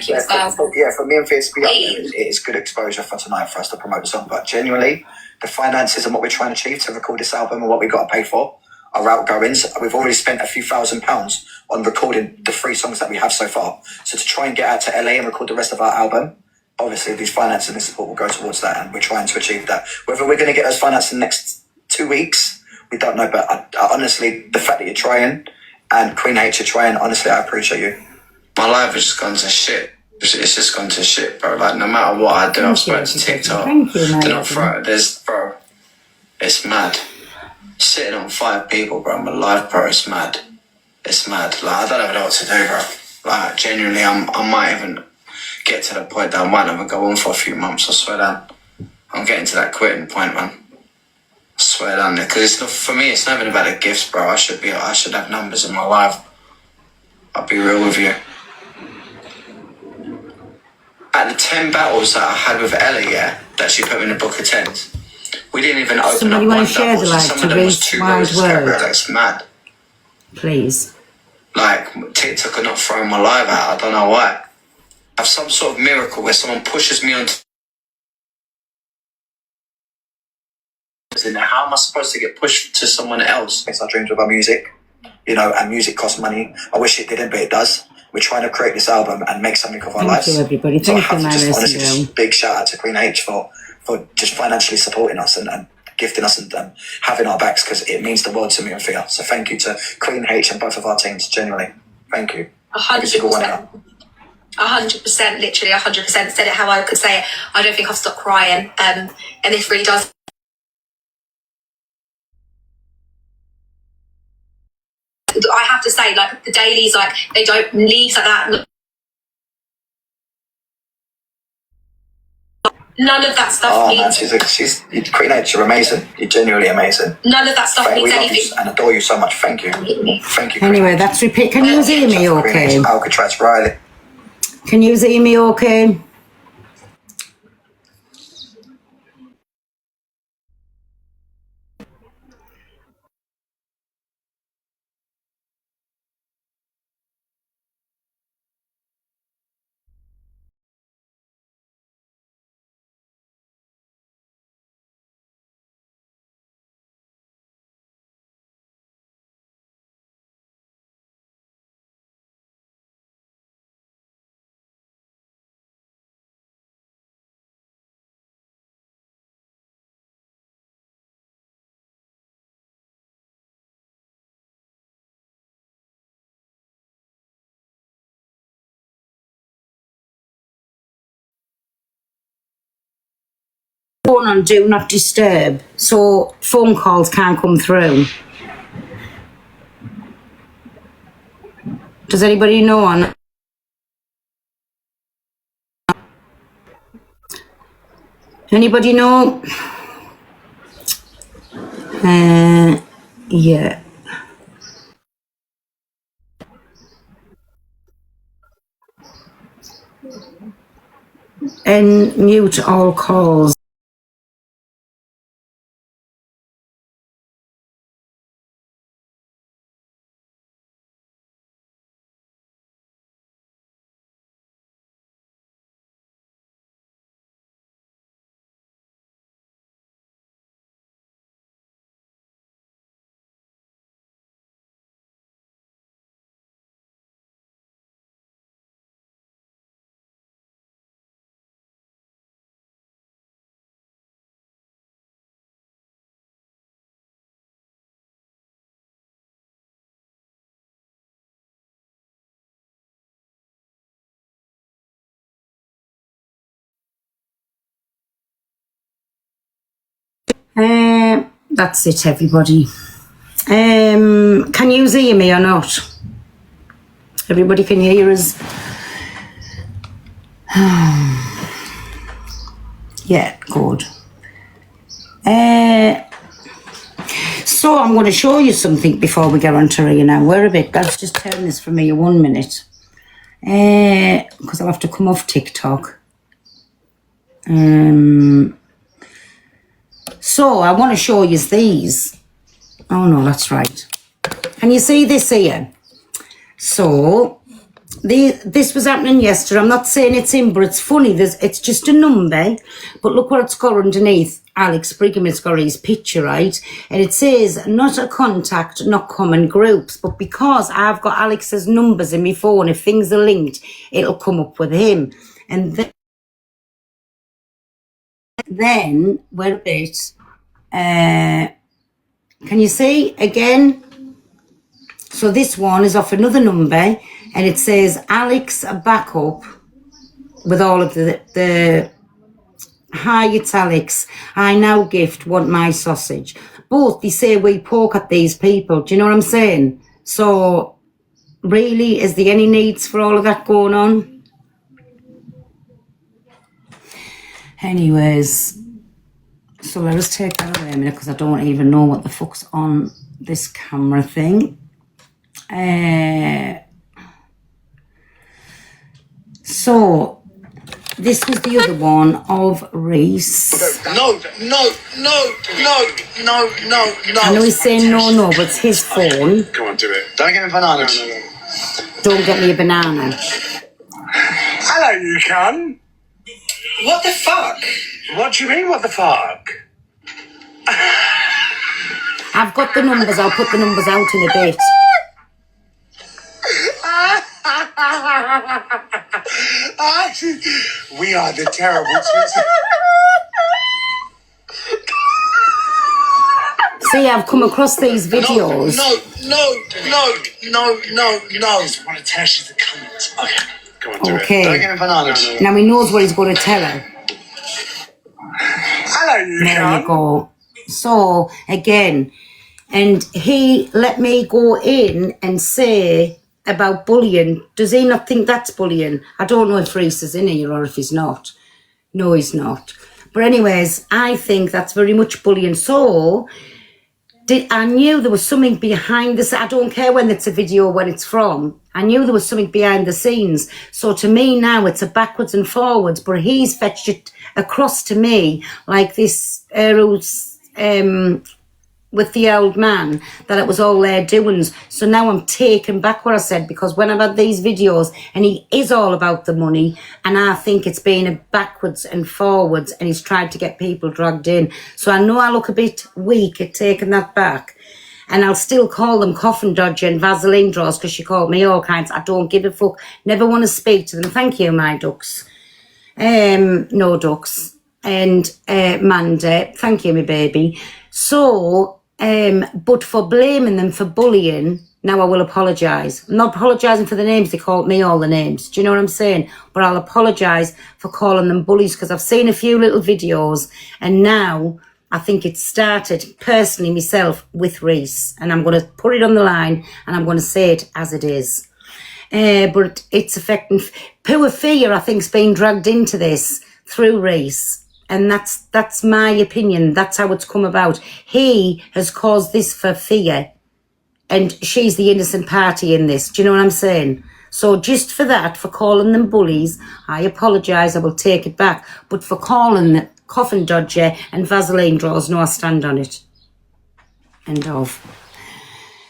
Thank you as well. For me and Fierce to be up there, it is good exposure for tonight for us to promote the song. But genuinely, the finances and what we're trying to achieve to record this album and what we got to pay for, our outgoings, we've already spent a few £1,000s on recording the 3 songs that we have so far. So to try and get out to LA and record the rest of our album, obviously these finances and support will go towards that, and we're trying to achieve that. Whether we're going to get those finances in the next 2 weeks, we don't know. But I honestly, the fact that you're trying and Queen H are trying, honestly, I appreciate you. My life has just gone to shit. It's just gone to shit, bro. Like, no matter what I do, I've spoken to TikTok. Thank you, mate. Do not throw it. Bro, it's mad. Sitting on 5 people, bro. My life, bro, it's mad. It's mad. Like, I don't even know what to do, bro. Like, genuinely, I might even get to the point that I might never go on for a few months. I swear down. I'm getting to that quitting point, man. I swear down there. Because it's not, for me, it's not even about the gifts, bro. I should have numbers in my life. I'll be real with you. At the 10 battles that I had with Ellie, yeah, that she put me in the book of 10s, we didn't even open Somebody up want one to share double. the So like some to of them was reach 2 wide roses. word? That's mad. Please. Like, TikTok are not throwing my live out. I don't know why. I have some sort of miracle where someone pushes me onto... How am I supposed to get pushed to someone else? It's our dreams with our music, you know, and music costs money. I wish it didn't, but it does. We're trying to create this album and make something of our lives. Thank you, everybody. So Thank you, honestly, just big shout out to Queen H for just financially supporting us and gifting us and having our backs, because it means the world to me and Fia. So thank you to Queen H and both of our teams, genuinely. Thank you. 100%. 100%, literally 100%. Said it how I could say it. I don't think I've stopped crying. And this really does. I have to say, like, the dailies, like, they don't leave like that. None of that stuff means... Queen H, you're amazing. You're genuinely amazing. None of that stuff means anything. We love you and adore you so much. Thank you. Thank you. Anyway, that's repeat. Can you hear me okay? Alcatraz, Riley. Can you hear me okay? On do not disturb, so phone calls can't come through. Does anybody know on? Anybody know? Yeah. And mute all calls. That's it, everybody. Can you hear me or not? Everybody can hear us? Yeah, good. So I'm going to show you something before we get on to you now. Wait a bit. Let's just turn this for me 1 minute. Because I'll have to come off TikTok. So I want to show you these. Oh no, that's right. Can you see this here? So This was happening yesterday. I'm not saying it's him, but it's funny. It's just a number. But look what it's got underneath. Alex Brigham, it's got his picture, right? And it says, not a contact, not common groups. But because I've got Alex's numbers in my phone, if things are linked, it'll come up with him. And then we're a bit... can you see again? So this one is off another number, and it says Alex backup with all of the hi, it's Alex. I now gift want my sausage. Both they say we poke at these people. Do you know what I'm saying? So really, is there any needs for all of that going on? Anyways, so let us take that away a minute because I don't even know what the fuck's on this camera thing. So this was the other one of Reese. No. I know he's saying no, but it's his phone. Come on, do it. Don't give me bananas. No. Don't get me a banana. Hello, you cunt. What the fuck? What do you mean, what the fuck? I've got the numbers. I'll put the numbers out in a bit. We are the terrible twins. See, I've come across these videos. No. I just want to tell her she's a cunt. Okay, come on, do it. Okay. Don't give me bananas. Now he knows what he's going to tell her. Hello, you There cunt. you go. So, again, and he let me go in and say about bullying. Does he not think that's bullying? I don't know if Reese is in here or if he's not. No, he's not. But anyways, I think that's very much bullying. So, I knew there was something behind this. I don't care when it's a video, when it's from. I knew there was something behind the scenes. So to me now, it's a backwards and forwards. But he's fetched it across to me like this who's with the old man, that it was all their doings. So now I'm taking back what I said, because when I've had these videos and he is all about the money, and I think it's been a backwards and forwards, and he's tried to get people dragged in. So I know I look a bit weak at taking that back, and I'll still call them coffin dodger and Vaseline draws because she called me all kinds. I don't give a fuck. Never want to speak to them. Thank you, my ducks. No ducks. And Mandy, thank you, my baby. So, but for blaming them for bullying, now I will apologise. I'm not apologising for the names. They called me all the names. Do you know what I'm saying? But I'll apologise for calling them bullies, because I've seen a few little videos, and now I think it started, personally, myself, with Reese. And I'm going to put it on the line, and I'm going to say it as it is. But it's affecting... Poor Fear, I think, has been dragged into this through Reese. And that's my opinion. That's how it's come about. He has caused this for Fear, and she's the innocent party in this. Do you know what I'm saying? So just for that, for calling them bullies, I apologise. I will take it back. But for calling them coffin dodger and Vaseline draws, no, I stand on it. End of.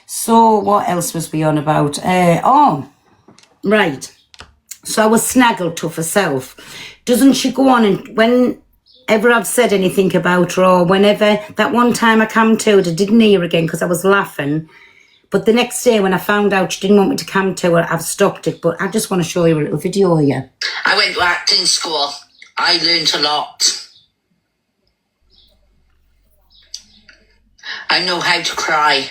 So what else was we on about? Right. So I was snaggled to herself. Doesn't she go on, and whenever I've said anything about her, or whenever, that one time I came to it, I didn't hear her again because I was laughing. But the next day when I found out she didn't want me to come to her, I've stopped it. But I just want to show you a little video here. I went to acting school. I learnt a lot. I know how to cry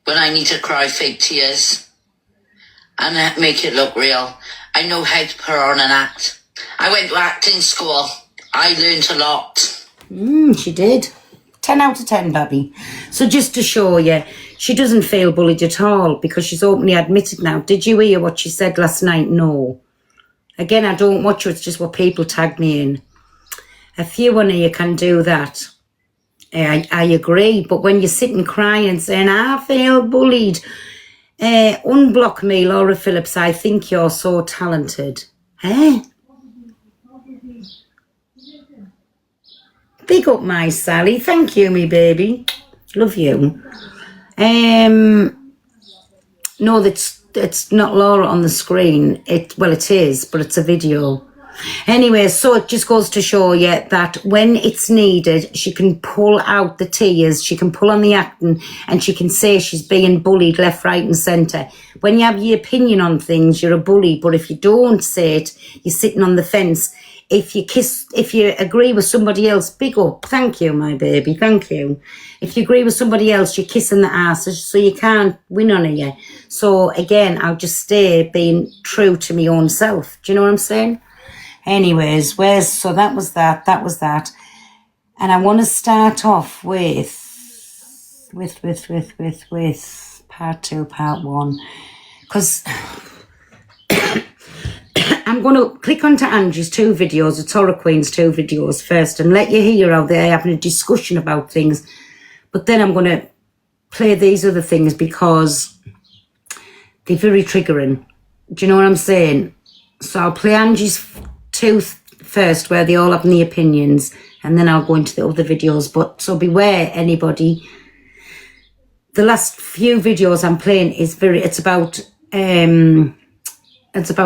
when I need to cry fake tears and make it look real. I know how to put on an act. I went to acting school. I learnt a lot. She did. 10 out of 10, Babby. So just to show you, she doesn't feel bullied at all because she's openly admitted now. Did you hear what she said last night? No. Again, I don't watch her. It's just what people tagged me in. A few on here can do that. I agree. But when you're sitting crying and saying, I feel bullied, unblock me, Laura Phillips. I think you're so talented. Big up my Sally. Thank you, me baby. Love you. No, that's it's not Laura on the screen. Well, it is, but it's a video. Anyway, so it just goes to show you that when it's needed, she can pull out the tears, she can pull on the acting, and she can say she's being bullied left, right and centre. When you have your opinion on things, you're a bully, but if you don't say it, you're sitting on the fence. If you agree with somebody else, big up. Thank you, my baby, thank you. If you agree with somebody else, you're kissing the asses, so you can't win on you. So again, I'll just stay being true to my own self. Do you know what I'm saying? Anyways, so that was that. And I want to start off with part 2, part 1. Because I'm going to click onto Angie's 2 videos, the Torah Queen's 2 videos first, and let you hear how they're having a discussion about things. But then I'm going to play these other things because they're very triggering. Do you know what I'm saying? So I'll play Angie's 2 first, where they all have the opinions, and then I'll go into the other videos. But so beware, anybody. The last few videos I'm playing is it's about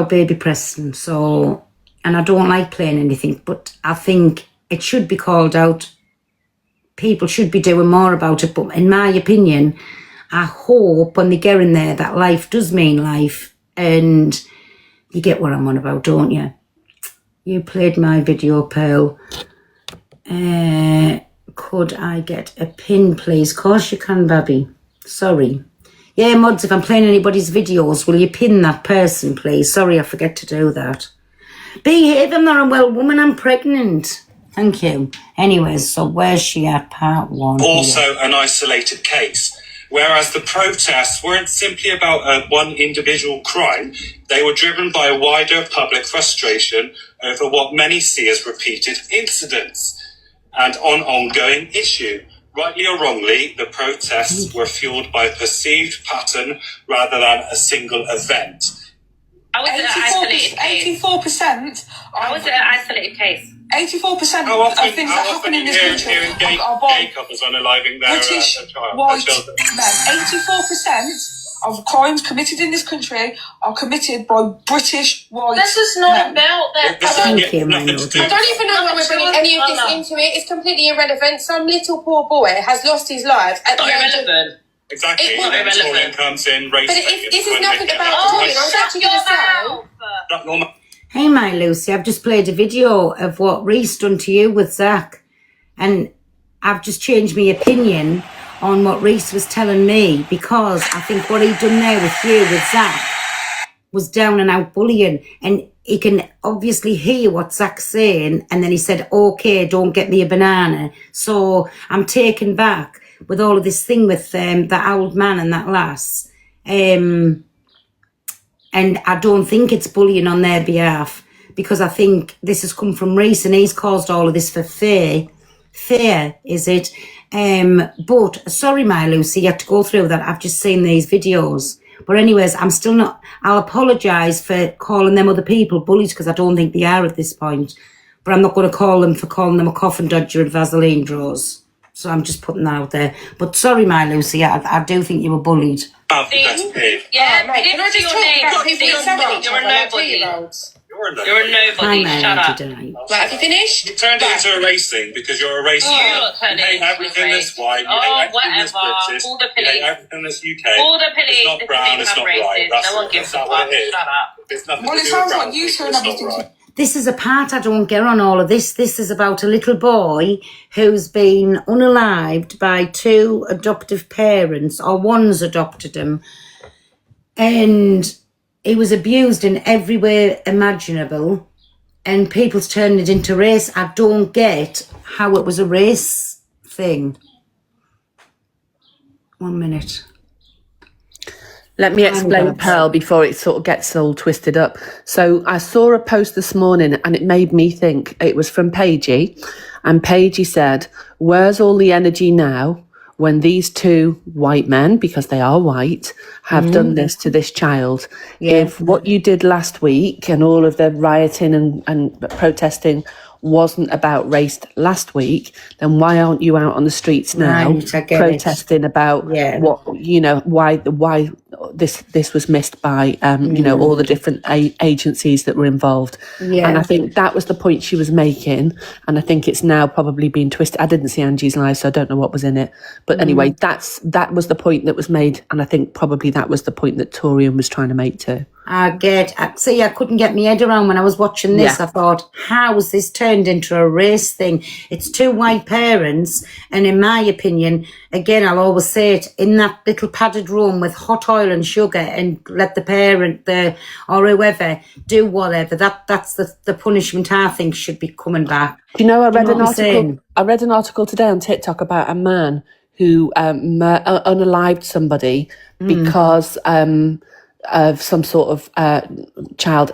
baby Preston. So, and I don't like playing anything, but I think it should be called out. People should be doing more about it. But in my opinion, I hope when they get in there that life does mean life, and you get what I'm on about, don't you? You played my video, Pearl. Could I get a pin, please? Of course you can, Babby. Sorry. Yeah, mods, if I'm playing anybody's videos, will you pin that person, please? Sorry, I forget to do that. Behave, I'm not a well woman, I'm pregnant. Thank you. Anyways, so where's she at? Part 1. Also an isolated case. Whereas the protests weren't simply about one individual crime, they were driven by a wider public frustration over what many see as repeated incidents and an ongoing issue. Rightly or wrongly, the protests were fueled by a perceived pattern rather than a single event. I was an isolated case. 84%. I was an isolated case. 84% of things that happen in this country are by gay couples unaliving their British child. white men. 84% of crimes committed in this country are committed by British white This is not men. about that. Thank you, my lord. I don't even know why we're bringing any of this into it. It's completely irrelevant. Some little poor boy has lost his life at the age of... Irrelevant. Exactly. It will- And then Torin comes in, race. But this is nothing about Torin. I was actually going to say... Normal. Hey, my Lucy, I've just played a video of what Reese done to you with Zach, and I've just changed my opinion on what Reese was telling me, because I think what he done there with you, with Zach, was down and out bullying, and he can obviously hear what Zach's saying, and then he said, okay, don't get me a banana. So I'm taken back with all of this thing with that old man and that lass. And I don't think it's bullying on their behalf, because I think this has come from Reese and he's caused all of this for fear. Fear, is it? But sorry, my Lucy, you have to go through that. I've just seen these videos. But anyways, I'm still not... I'll apologise for calling them other people bullies, because I don't think they are at this point. But I'm not going to call them for calling them a coffin dodger and Vaseline drawers. So I'm just putting that out there. But sorry, my Lucy, I do think you were bullied. Yeah, mate, can I just talk about people who are You're a nobody. You're a nobody. Shut up. Right, have you finished? You turned it into a race thing because you're a race You fan. lot turned You it hate into a everything race. that's white. You Oh, hate everything that's whatever. British. All the You hate police. everything that's UK. All the police. It's not brown. It's not right. That's No one gives a not what fuck. it is. Shut up. It's nothing Well, to it do sounds with brown like you people. two and It's not everything. right. This is a part I don't get on all of this. This is about a little boy who's been unalived by 2 adoptive parents, or one's adopted him, and he was abused in every way imaginable, and people's turned it into race. I don't get how it was a race thing. 1 minute. Let me explain, Pearl, before it sort of gets all twisted up. So I saw a post this morning and it made me think. It was from Paigey, and Paigey said, where's all the energy now when these 2 white men, because they are white, have done this to this child? If what you did last week and all of the rioting and protesting wasn't about race last week, then why aren't you out on the streets now Right, I get protesting about Yeah. what, you know, why this was missed by all the different agencies that were involved. And I think that was the point she was making, and I think it's now probably been twisted. I didn't see Angie's live, so I don't know what was in it, but anyway, that was the point that was made, and I think probably that was the point that Torian was trying to make too. I couldn't get my head around when I was watching this. I thought, how has this turned into a race thing? It's two white parents, and in my opinion, again, I'll always say it, in that little padded room with hot oil and sugar, and let the parent or whoever do whatever. That's the punishment I think should be coming back. You know, I read an article today on TikTok about a man who unalived somebody because of some sort of child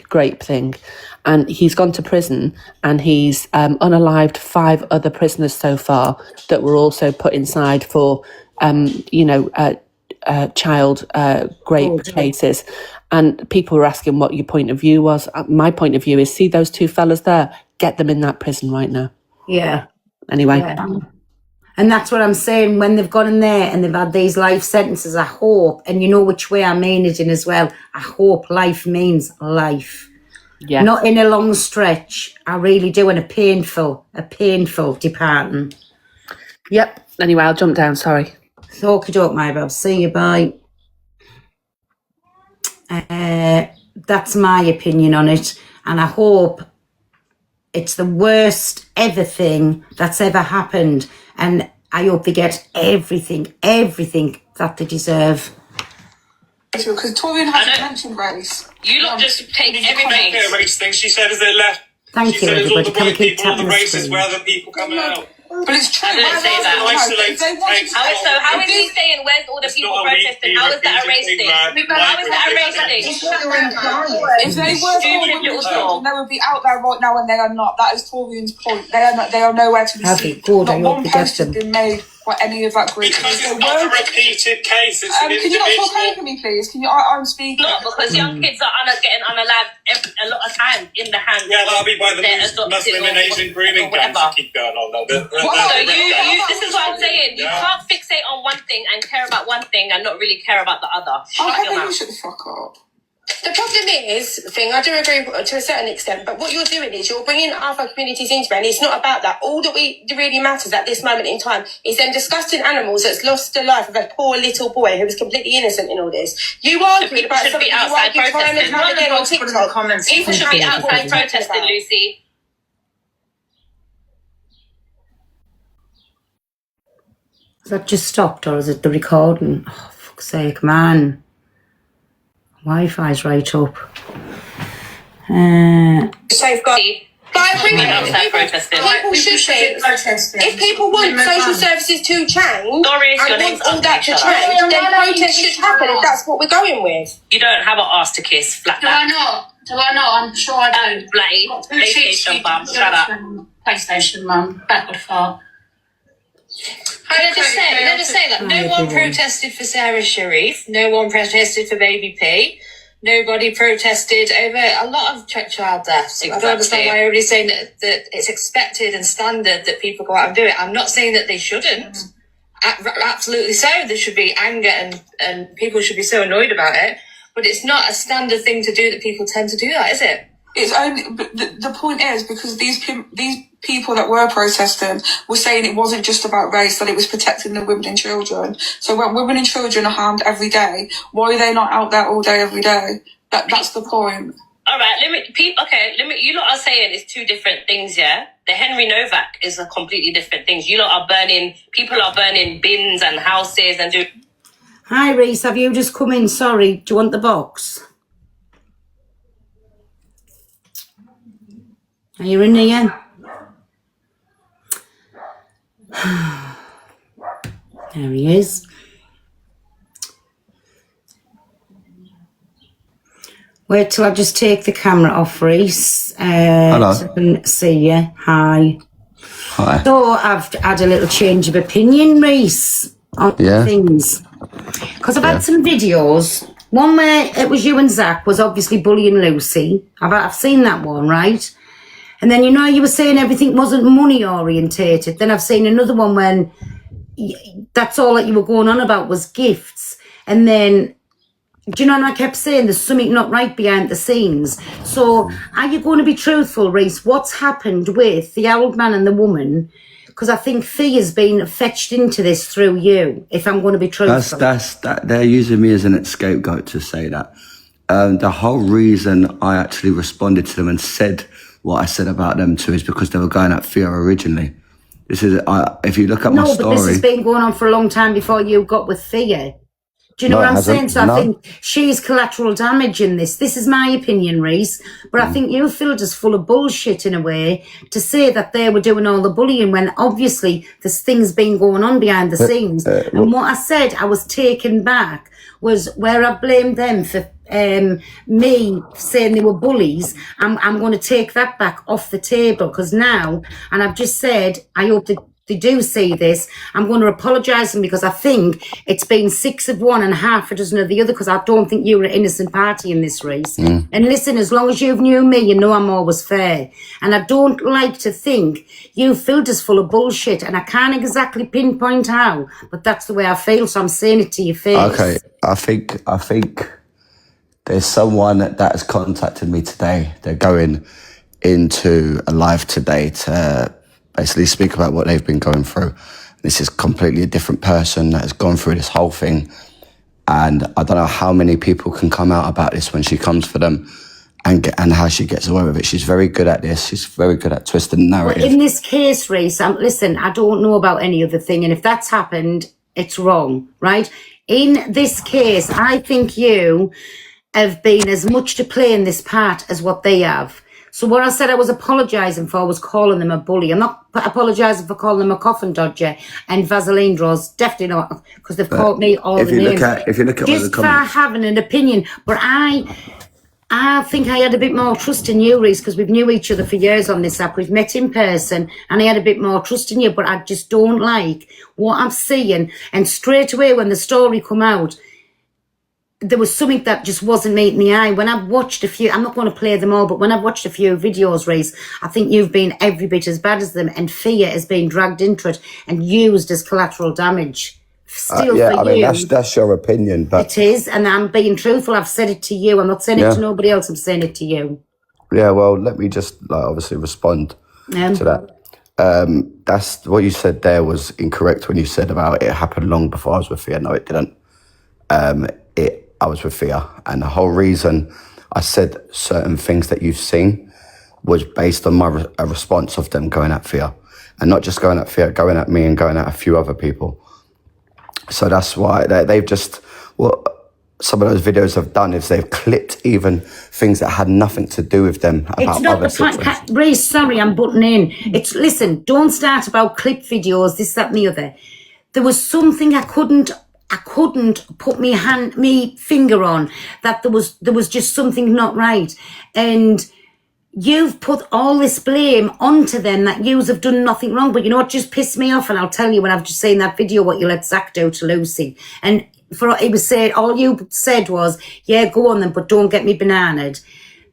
grape thing, and he's gone to prison, and he's unalived 5 other prisoners so far that were also put inside for child grape cases. And people were asking what your point of view was. My point of view is, see those 2 fellas there, get them in that prison right now. Anyway. And that's what I'm saying, when they've gone in there and they've had these life sentences, I hope, and you know which way I mean it in as well, I hope life means life. Yeah. Not in a long stretch. I really do, in a painful departing. Yep. Anyway, I'll jump down, sorry. Okie doke, my bub. See you, bye. That's my opinion on it, and I hope it's the worst ever thing that's ever happened, and I hope they get everything that they deserve. Because Torian hasn't mentioned race. You lot just take everybody. The race thing she said is it left. Thank you, everybody. All the white people, all the races, where other people coming out. But it's true. I didn't say that. How is he saying where's all the people protesting? How is that a race thing? How is that a race thing? If they were children, they would be out there right now, and they are not. That is Torian's point. They are nowhere to be seen. Not one post has been made by any of that group. Because it's not a repeated case. It's an can you not talk over me, please? I'm speaking. Not because young kids are getting unalived a lot of time in the hands. Yeah, that'll be by the Muslim and Asian grooming gangs that keep going on though. This is what I'm saying. You can't fixate on one thing and care about one thing and not really care about the other. Shut the fuck up. The problem is, I do agree to a certain extent, but what you're doing is you're bringing other communities into it, and it's not about that. All that really matters at this moment in time is them disgusting animals that's lost the life of a poor little boy who was completely innocent in all this. You argued about something you argued time and time again on TikTok. People should be outside protesting, Lucy. Has that just stopped, or is it the recording? Oh, fuck's sake, man. Wi-Fi's right up. Safeguard. People should say, if people want social services to change and want all that to change, then protest should happen if that's what we're going with. You don't have an arse to kiss, flat Do I not? I'm sure I don't. Bloody PlayStation bum, shut up. PlayStation mum, backward fart. They're just saying that no one protested for Sarah Sharif, no one protested for Baby P, nobody protested over a lot of child deaths. Exactly. I don't understand why everybody's saying that it's expected and standard that people go out and do it. I'm not saying that they shouldn't. Absolutely so. There should be anger and people should be so annoyed about it. But it's not a standard thing to do that people tend to do that, is it? It's only, but the point is, because these people that were protesting were saying it wasn't just about race, that it was protecting the women and children. So when women and children are harmed every day, why are they not out there all day, every day? That's the point. All right, you lot are saying it's 2 different things, yeah? The Henry Novak is a completely different thing. You lot are people are burning bins and houses and do. Hi, Reese, have you just come in? Sorry, do you want the box? Are you in here? There he is. Wait till I just take the camera off, Reese. Hello. So I can see you. Hi. Hi. So I've had a little change of opinion, Reese, on things. Because I've had some videos. One where it was you and Zach was obviously bullying Lucy. I've seen that one, right? And then, you were saying everything wasn't money orientated. Then I've seen another one when that's all that you were going on about was gifts. And then, do you know, and I kept saying there's something not right behind the scenes. So are you going to be truthful, Reese? What's happened with the old man and the woman? Because I think Thea's been fetched into this through you, if I'm going to be truthful. They're using me as an scapegoat to say that. The whole reason I actually responded to them and said what I said about them too is because they were going at Thea originally. This is, if you look at my story... No, but this has been going on for a long time before you got with Thea. Do you know what I'm saying? So I think she's collateral damage in this. This is my opinion, Reese. But I think you filled us full of bullshit in a way to say that they were doing all the bullying when obviously there's things been going on behind the scenes. And what I said I was taken back was where I blamed them for me saying they were bullies. I'm going to take that back off the table because now, and I've just said, I hope that they do see this, I'm going to apologise to them because I think it's been 6 of one and half a dozen of the other because I don't think you were an innocent party in this race. And listen, as long as you've knew me, you know I'm always fair. And I don't like to think you filled us full of bullshit and I can't exactly pinpoint how, but that's the way I feel, so I'm saying it to your face. Okay, I think there's someone that has contacted me today. They're going into a live today to basically speak about what they've been going through. This is completely a different person that has gone through this whole thing. And I don't know how many people can come out about this when she comes for them and how she gets away with it. She's very good at this. She's very good at twisting the narrative. Well, in this case, Reese, listen, I don't know about any other thing. And if that's happened, it's wrong, right? In this case, I think you have been as much to play in this part as what they have. So what I said I was apologising for was calling them a bully. I'm not apologising for calling them a coffin dodger and Vaseline draws. Definitely not, because they've called me all the names. If you look at just for having an opinion. But I think I had a bit more trust in you, Reese, because we've knew each other for years on this app. We've met in person, and I had a bit more trust in you. But I just don't like what I'm seeing. And straight away when the story come out, there was something that just wasn't meeting the eye. When I've watched a few, I'm not going to play them all, but when I've watched a few videos, Reese, I think you've been every bit as bad as them, and Thea has been dragged into it and used as collateral damage. Still yeah, for I mean, you, that's your opinion, but it is, and I'm being truthful. I've said it to you. I'm not saying it to nobody else. I'm saying it to you. Yeah, well, let me just obviously respond to that. That's what you said there was incorrect when you said about it happened long before I was with Thea. No, it didn't. I was with Thea, and the whole reason I said certain things that you've seen was based on my a response of them going at Thea, and not just going at Thea, going at me and going at a few other people. So that's why they've just, what some of those videos have done is they've clipped even things that had nothing to do with them about it's not other the point. Ray, sorry, I'm butting in. It's, listen, don't start about clip videos, this, that and the other. There was something I couldn't put me finger on, that there was just something not right. And you've put all this blame onto them that yous have done nothing wrong. But you know what just pissed me off? And I'll tell you when I've just seen that video what you let Zach do to Lucy. And it was said, all you said was, yeah, go on then, but don't get me bananaed.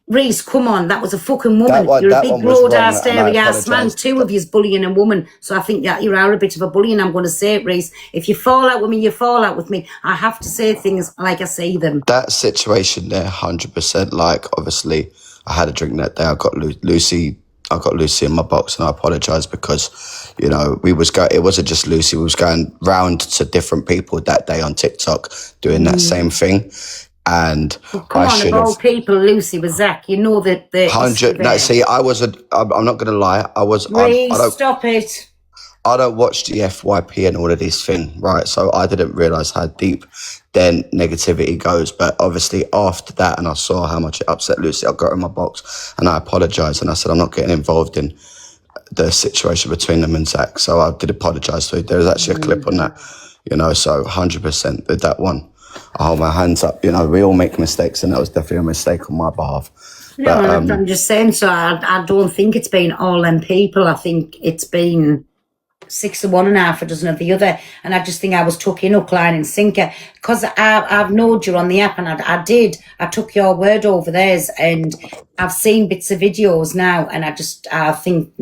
Reese, come on, that was a fucking woman. You're a big broad-ass, hairy-ass man. Two of you's bullying a woman. So I think that you are a bit of a bully, and I'm going to say it, Reese. If you fall out with me, you fall out with me. I have to say things like I say them. That situation there, 100%. Like, obviously, I had a drink that day. I got Lucy in my box, and I apologise because, you know, it wasn't just Lucy. We was going round to different people that day on TikTok doing that same thing. And come on, of all people, Lucy was Zach. You know that the 100. No, see, I'm not going to lie. Stop it. I don't watch the FYP and all of these things, right? So I didn't realise how deep then negativity goes. But obviously after that, and I saw how much it upset Lucy, I got her in my box and I apologised and I said I'm not getting involved in the situation between them and Zach. So I did apologise to her. There was actually a clip on that, you know, so 100% with that one. I hold my hands up. You know, we all make mistakes, and that was definitely a mistake on my behalf. No, I'm just saying, so I don't think it's been all them people. I think it's been 6 of one and half a dozen of the other. And I just think I was took in hook, line and sinker. Because I've known you on the app, and I took your word over theirs, and I've seen bits of videos now, and I think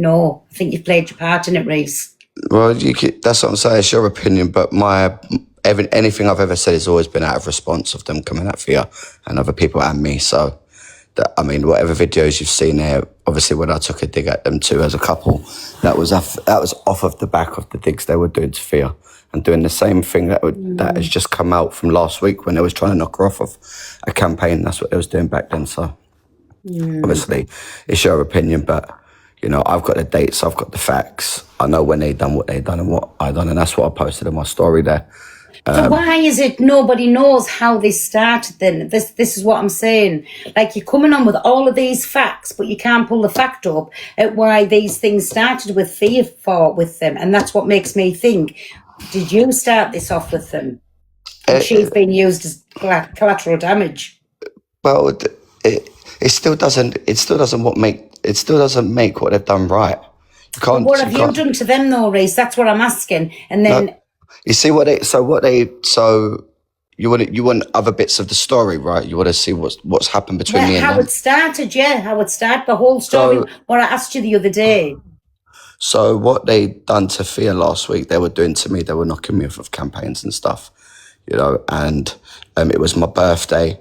you've played your part in it, Reese. Well, that's what I'm saying. It's your opinion, but anything I've ever said has always been out of response of them coming at Thea and other people and me. So, whatever videos you've seen there, obviously when I took a dig at them too as a couple, that was off of the back of the digs they were doing to Thea and doing the same thing that has just come out from last week when they was trying to knock her off of a campaign. That's what they was doing back then. So, obviously, it's your opinion, but. I've got the dates, I've got the facts. I know when they done what they done and what I done, and that's what I posted in my story there. So why is it nobody knows how this started then? This is what I'm saying. Like, you're coming on with all of these facts, but you can't pull the fact up at why these things started with fear with them. And that's what makes me think, did you start this off with them? And she's been used as collateral damage. Well, it still doesn't make what they've done right. You can't. But what have you done to them though, Reese? That's what I'm asking. And then you see you want other bits of the story, right? You want to see what's happened between me and them. How it started, the whole story. What I asked you the other day. So what they done to Thea last week, they were doing to me. They were knocking me off of campaigns and stuff, and it was my birthday,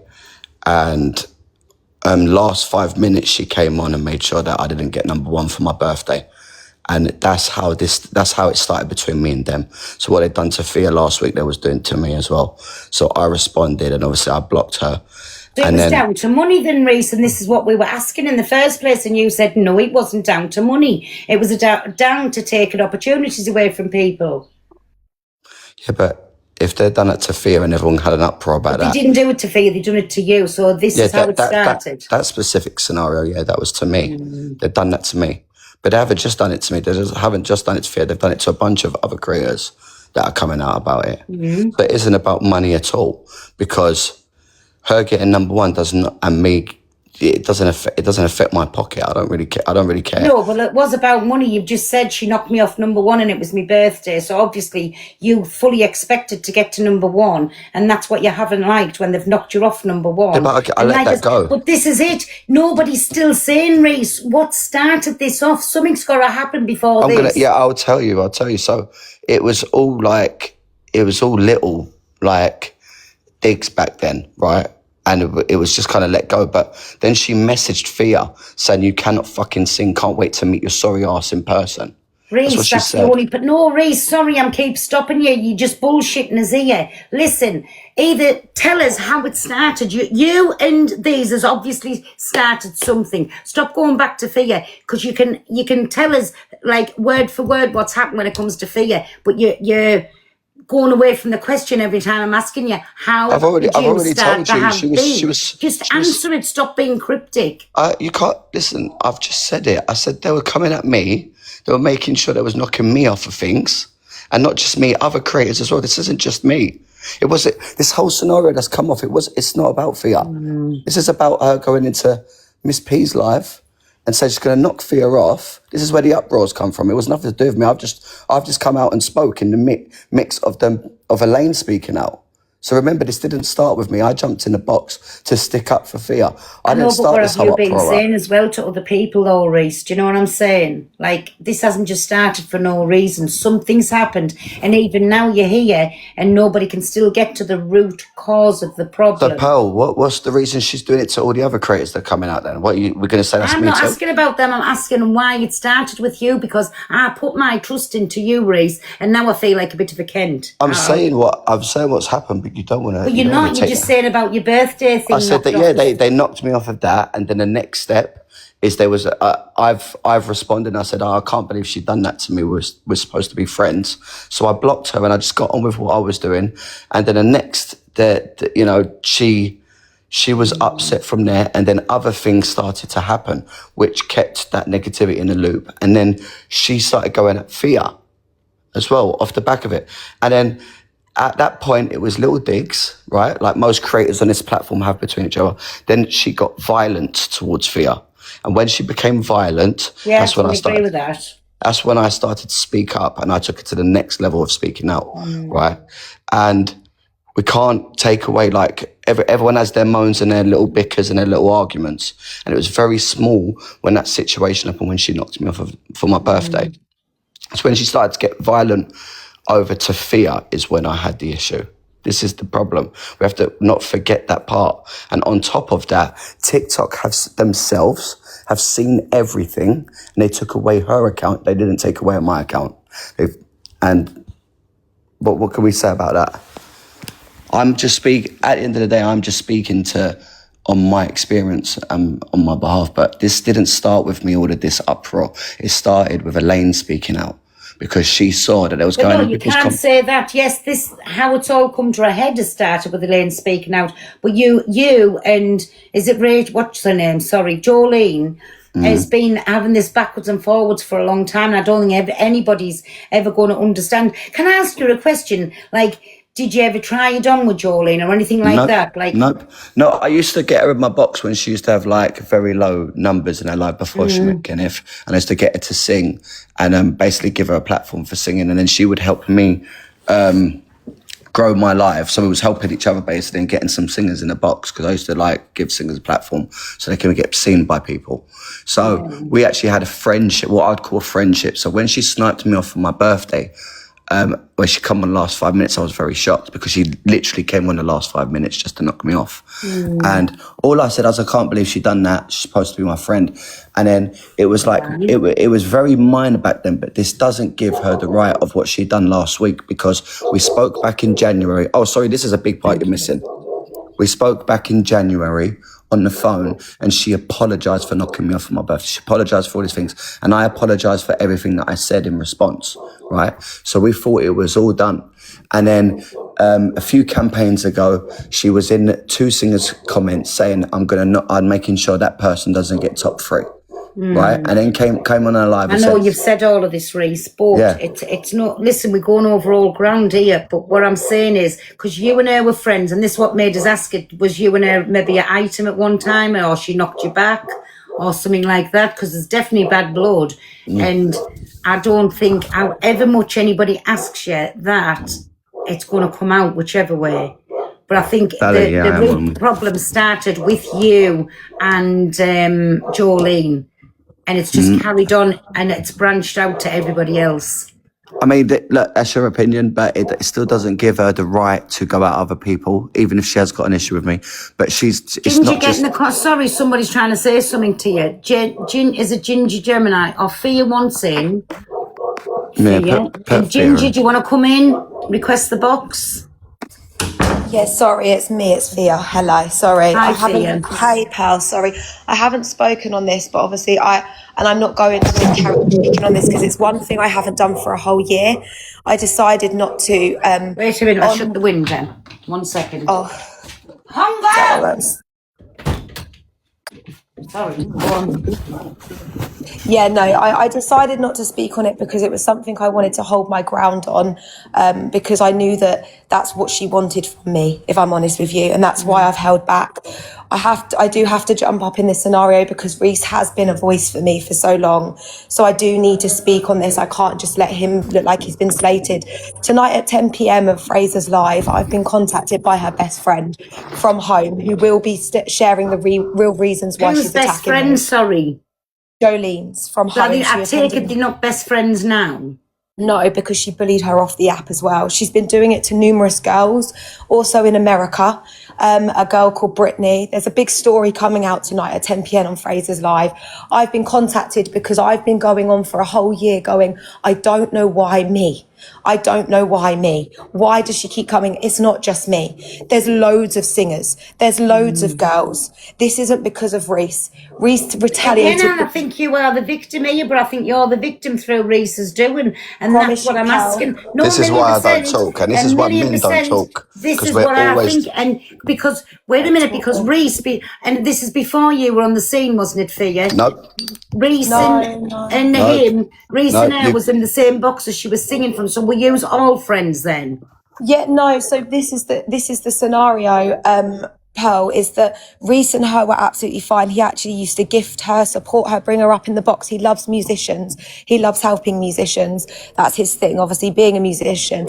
and last 5 minutes she came on and made sure that I didn't get number 1 for my birthday. And that's how it started between me and them. So what they'd done to Thea last week, they was doing to me as well. So I responded, and obviously I blocked her. So it was down to money then, Reese, and this is what we were asking in the first place, and you said no, it wasn't down to money. It was down to taking opportunities away from people. Yeah, but if they'd done it to Thea and everyone had an uproar about that. They didn't do it to Thea, they done it to you. So this is how it started. That specific scenario, that was to me. They'd done that to me. But they haven't just done it to me. They haven't just done it to Thea. They've done it to a bunch of other creators that are coming out about it. But it isn't about money at all, because her getting number 1 and me, it doesn't affect my pocket. I don't really care. No, well, it was about money. You've just said she knocked me off number 1 and it was my birthday. So obviously you fully expected to get to number 1, and that's what you haven't liked when they've knocked you off number 1. Yeah, but I let that go. But this is it. Nobody's still saying, Reese, what started this off? Something's got to happen before this. I'll tell you. So it was all little digs back then, right? And it was just kind of let go. But then she messaged Thea saying, "You cannot fucking sing. Can't wait to meet your sorry ass in person." Reese, that's the only... But no, Reese, sorry, I'm keep stopping you. You're just bullshitting us here. Listen, either tell us how it started. You and these has obviously started something. Stop going back to Thea, because you can tell us, like, word for word what's happened when it comes to Thea. But you're going away from the question every time I'm asking you. I've already told you. She was answer it. Stop being cryptic. You can't listen. I've just said it. I said they were coming at me. They were making sure they was knocking me off of things, and not just me, other creators as well. This isn't just me. This whole scenario that's come off. It's not about Thea. This is about her going into Miss P's life and say she's going to knock Thea off. This is where the uproars come from. It was nothing to do with me. I've just come out and spoke in the mix of Elaine speaking out. So remember, this didn't start with me. I jumped in the box to stick up for Thea. I didn't start this whole uproar. What have you been saying as well to other people though, Reese? Do you know what I'm saying? Like, this hasn't just started for no reason. Something's happened, and even now you're here and nobody can still get to the root cause of the problem. So Pearl, what's the reason she's doing it to all the other creators that are coming out then? We're going to say that's me too? I'm not asking about them. I'm asking why it started with you, because I put my trust into you, Reese, and now I feel like a bit of a Kent. I'm saying what's happened, but you don't want to. But you're not. You're just saying about your birthday thing. I said that they knocked me off of that, and then the next step is there was I've responded and I said, I can't believe she'd done that to me. We're supposed to be friends, so I blocked her and I just got on with what I was doing. And then the next she was upset from there, and then other things started to happen which kept that negativity in the loop. And then she started going at Thea as well off the back of it, and then at that point, it was little digs, right? Like most creators on this platform have between each other. Then she got violent towards Thea. And when she became violent, that's when I started. Agree with that. That's when I started to speak up, and I took it to the next level of speaking out, right? And we can't take away, like, everyone has their moans and their little bickers and their little arguments. And it was very small when that situation happened, when she knocked me off for my birthday. So when she started to get violent over to Fia is when I had the issue. This is the problem. We have to not forget that part. And on top of that, TikTok themselves have seen everything, and they took away her account. They didn't take away my account. And what can we say about that? At the end of the day, I'm just speaking on my experience on my behalf. But this didn't start with me, all of this uproar. It started with Elaine speaking out, because she saw that there was But going no, on. you can't say that. Yes, this how it's all come to a head has started with Elaine speaking out. But you and is it Rach? What's her name? Sorry, Jolene has been having this backwards and forwards for a long time, and I don't think anybody's ever going to understand. Can I ask you a question? Like, did you ever try it on with Jolene or anything like that? Like, nope. No, I used to get her in my box when she used to have like very low numbers in her life before she met Kenneth, and I used to get her to sing and basically give her a platform for singing, and then she would help me grow my life. So we was helping each other basically and getting some singers in the box, because I used to like give singers a platform so they can get seen by people. So we actually had a friendship, what I'd call a friendship. So when she sniped me off for my birthday, when she come on the last 5 minutes, I was very shocked, because she literally came on the last 5 minutes just to knock me off. And all I said was, I can't believe she done that. She's supposed to be my friend. And then it was like, it was very minor back then, but this doesn't give her the right of what she done last week, because we spoke back in January. Oh, sorry, this is a big part you're missing. We spoke back in January on the phone, and she apologised for knocking me off on my birthday. She apologised for all these things, and I apologised for everything that I said in response, right? So we thought it was all done. And then a few campaigns ago, she was in two singers' comments saying, I'm making sure that person doesn't get top 3. Right, and then came on her live. I know you've said all of this, Reese, but it's not. Listen, we're going over all ground here. But what I'm saying is, because you and her were friends, and this is what made us ask it: was you and her maybe an item at one time, or she knocked you back, or something like that? Because there's definitely bad blood, and I don't think, however much anybody asks you that, it's going to come out whichever way. But I think the real problem started with you and Jolene. And it's just carried on, and it's branched out to everybody else. I mean, look, that's your opinion, but it still doesn't give her the right to go at other people, even if she has got an issue with me. But Sorry, somebody's trying to say something to you. Is it Ginger Gemini? Or Fia wants in. And Ginger, do you want to come in? Request the box. Yeah, sorry, it's me, it's Fia. Hello, sorry. Hi, Fia. Hey, pal, sorry. I haven't spoken on this, but obviously I'm not going to carry on speaking on this, because it's one thing I haven't done for a whole year. I decided not to. Wait a minute, I'll shut the window. 1 second. Oh. Hunger! Sorry, go on. Yeah, no, I decided not to speak on it because it was something I wanted to hold my ground on, because I knew that that's what she wanted from me, if I'm honest with you, and that's why I've held back. I do have to jump up in this scenario because Reese has been a voice for me for so long, so I do need to speak on this. I can't just let him look like he's been slated. Tonight at 10 p.m. at Fraser's Live, I've been contacted by her best friend from home, who will be sharing the real reasons why she's attacking me. Who's best friend, sorry? Jolene's from home. I take it they're not best friends now? No, because she bullied her off the app as well. She's been doing it to numerous girls, also in America. A girl called Brittany. There's a big story coming out tonight at 10 p.m. on Fraser's Live. I've been contacted because I've been going on for a whole year going, I don't know why me. I don't know why me. Why does she keep coming? It's not just me. There's loads of singers. There's loads of girls. This isn't because of Reese. Reese retaliated. I think you are the victim here, but I think you're the victim through Reese's doing. And that's what I'm asking. No, this is why I don't talk, and this is why men don't talk. This is what I think. And because, wait a minute, because Reese, and this is before you were on the scene, wasn't it, Fia? No. Reese and him, Reese and her was in the same box as she was singing from. So we use all friends then. Yeah, no. So this is the scenario. Pearl, is that Reese and her were absolutely fine. He actually used to gift her, support her, bring her up in the box. He loves musicians. He loves helping musicians. That's his thing, obviously, being a musician.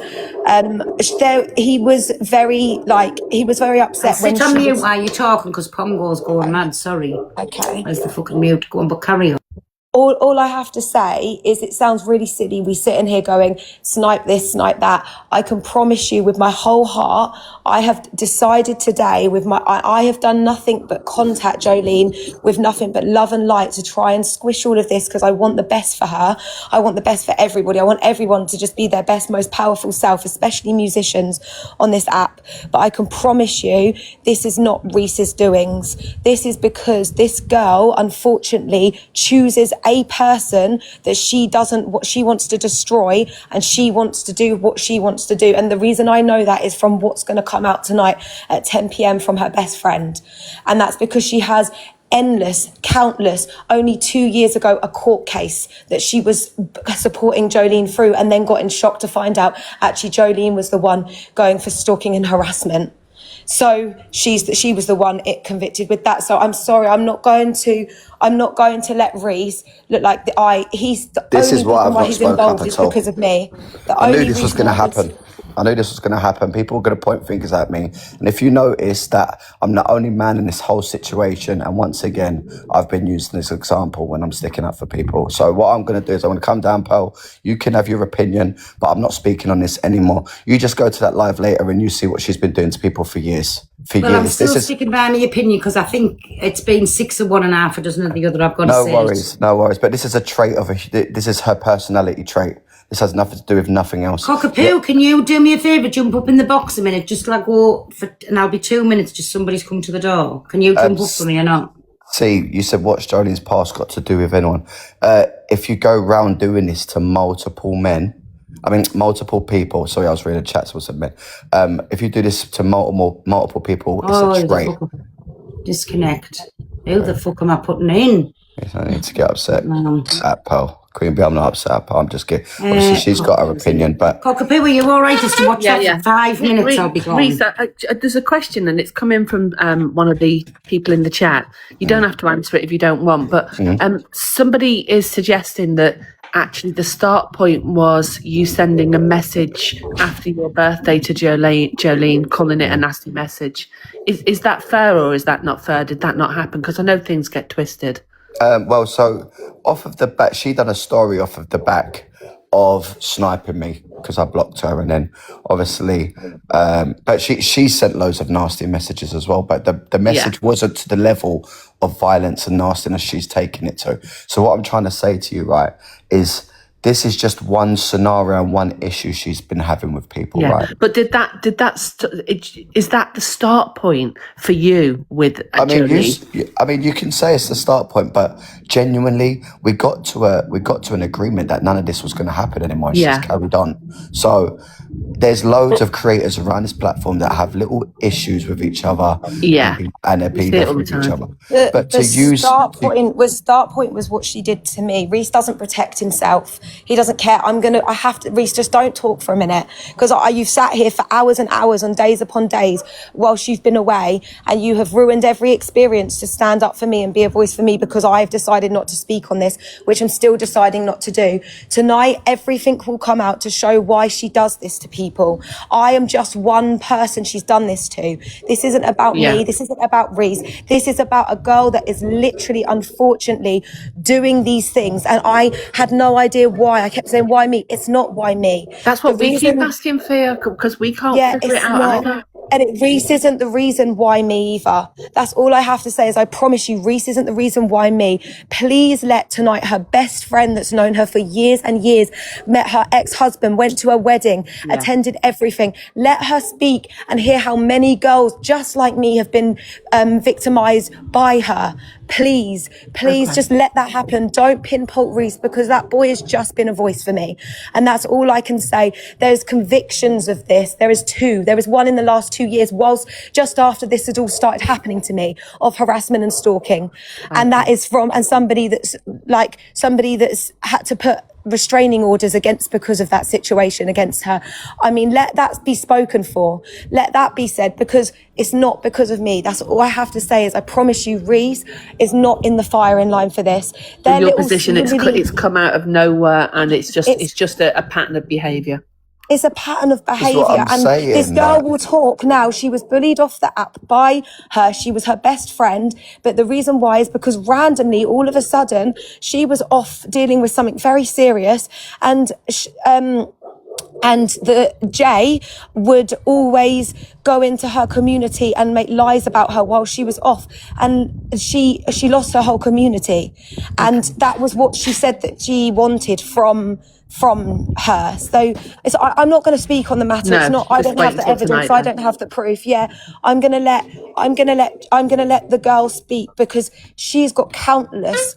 He was very upset. Sit on mute while you're talking, because Pongo's going mad. Sorry. Okay. Where's the fucking mute? Go on, but carry on. All I have to say is it sounds really silly. We sit in here going, snipe this, snipe that. I can promise you with my whole heart, I have decided today I have done nothing but contact Jolene with nothing but love and light to try and squish all of this because I want the best for her. I want the best for everybody. I want everyone to just be their best, most powerful self, especially musicians on this app. But I can promise you, this is not Reese's doings. This is because this girl, unfortunately, chooses a person that what she wants to destroy, and she wants to do what she wants to do. And the reason I know that is from what's going to come out tonight at 10 p.m. from her best friend. And that's because she has countless, only 2 years ago, a court case that she was supporting Jolene through, and then got in shock to find out actually Jolene was the one going for stalking and harassment. So she was the one convicted with that. So I'm sorry, I'm not going to let Reese look like he's the This only is what reason I've why not he's spoken involved up is at all. because of me. I knew this was going to happen. I knew this was going to happen. People were going to point fingers at me. And if you notice that I'm the only man in this whole situation, and once again, I've been using this example when I'm sticking up for people. So what I'm going to do is I'm going to come down, Pearl. You can have your opinion, but I'm not speaking on this anymore. You just go to that live later and you see what she's been doing to people for years. I'm still sticking by my opinion because I think it's been 6 of one and half a dozen of the other. I've got to say. No worries. But this is a trait this is her personality trait. This has nothing to do with nothing else. Cockapoo, can you do me a favour? Jump up in the box a minute, just like and I'll be 2 minutes. Just somebody's come to the door. Can you jump up for me or not? See, you said what's Jolene's past got to do with anyone? If you go round doing this to multiple people. Sorry, I was reading chats with some men. If you do this to multiple people, it's a trait. Disconnect. Who the fuck am I putting in? Yes, I need to get upset at Pearl. Queen Bee, I'm not upset at Pearl. I'm just kidding. Obviously, she's got her opinion, but... Cockapoo, are you all right just to watch that for 5 minutes? I'll be gone. Reese, there's a question, and it's come in from one of the people in the chat. You don't have to answer it if you don't want, but somebody is suggesting that actually the start point was you sending a message after your birthday to Jolene, calling it a nasty message. Is that fair or is that not fair? Did that not happen? Because I know things get twisted. So off of the back, she done a story off of the back of sniping me because I blocked her, and then obviously, but she sent loads of nasty messages as well. But the message wasn't to the level of violence and nastiness she's taking it to. So what I'm trying to say to you, right, is this is just one scenario and one issue she's been having with people, right? But is that the start point for you with Jolene? You can say it's the start point, but genuinely, we got to an agreement that none of this was going to happen anymore. She's carried on. So there's loads of creators around this platform that have little issues with each other. And they're being different with each other. But the start point was what she did to me. Reese doesn't protect himself. He doesn't care. Reese, just don't talk for a minute. Because you've sat here for hours and hours and days upon days whilst you've been away, and you have ruined every experience to stand up for me and be a voice for me because I've decided not to speak on this, which I'm still deciding not to do. Tonight, everything will come out to show why she does this to people. I am just one person she's done this to. This isn't about me. This isn't about Reese. This is about a girl that is literally, unfortunately, doing these things. And I had no idea why. I kept saying, why me? It's not why me. That's what we keep asking for, because we can't figure it out either. And Reese isn't the reason why me either. That's all I have to say is I promise you, Reese isn't the reason why me. Please let tonight her best friend that's known her for years and years, met her ex-husband, went to her wedding, attended everything. Let her speak and hear how many girls just like me have been victimized by her. Please, just let that happen. Don't pinpoint Reese because that boy has just been a voice for me. And that's all I can say. There's convictions of this. There is 2. There was one in the last 2 years whilst just after this had all started happening to me of harassment and stalking. And that is from somebody that's had to put restraining orders against because of that situation against her. I mean, let that be spoken for. Let that be said because it's not because of me. That's all I have to say is I promise you, Reese is not in the firing line for this. Your position, it's come out of nowhere and it's just a pattern of behaviour. It's a pattern of That's what behaviour. I'm And this saying. girl Like, will talk now. She was bullied off the app by her. She was her best friend. But the reason why is because randomly, all of a sudden, she was off dealing with something very serious. And the Jay would always go into her community and make lies about her while she was off, and she lost her whole community, and that was what she said that she wanted from her. So I'm not going to speak on the matter. No, It's not. I just don't wait have the until evidence. tonight I then. don't have the proof. Yeah, I'm gonna let the girl speak, because she's got countless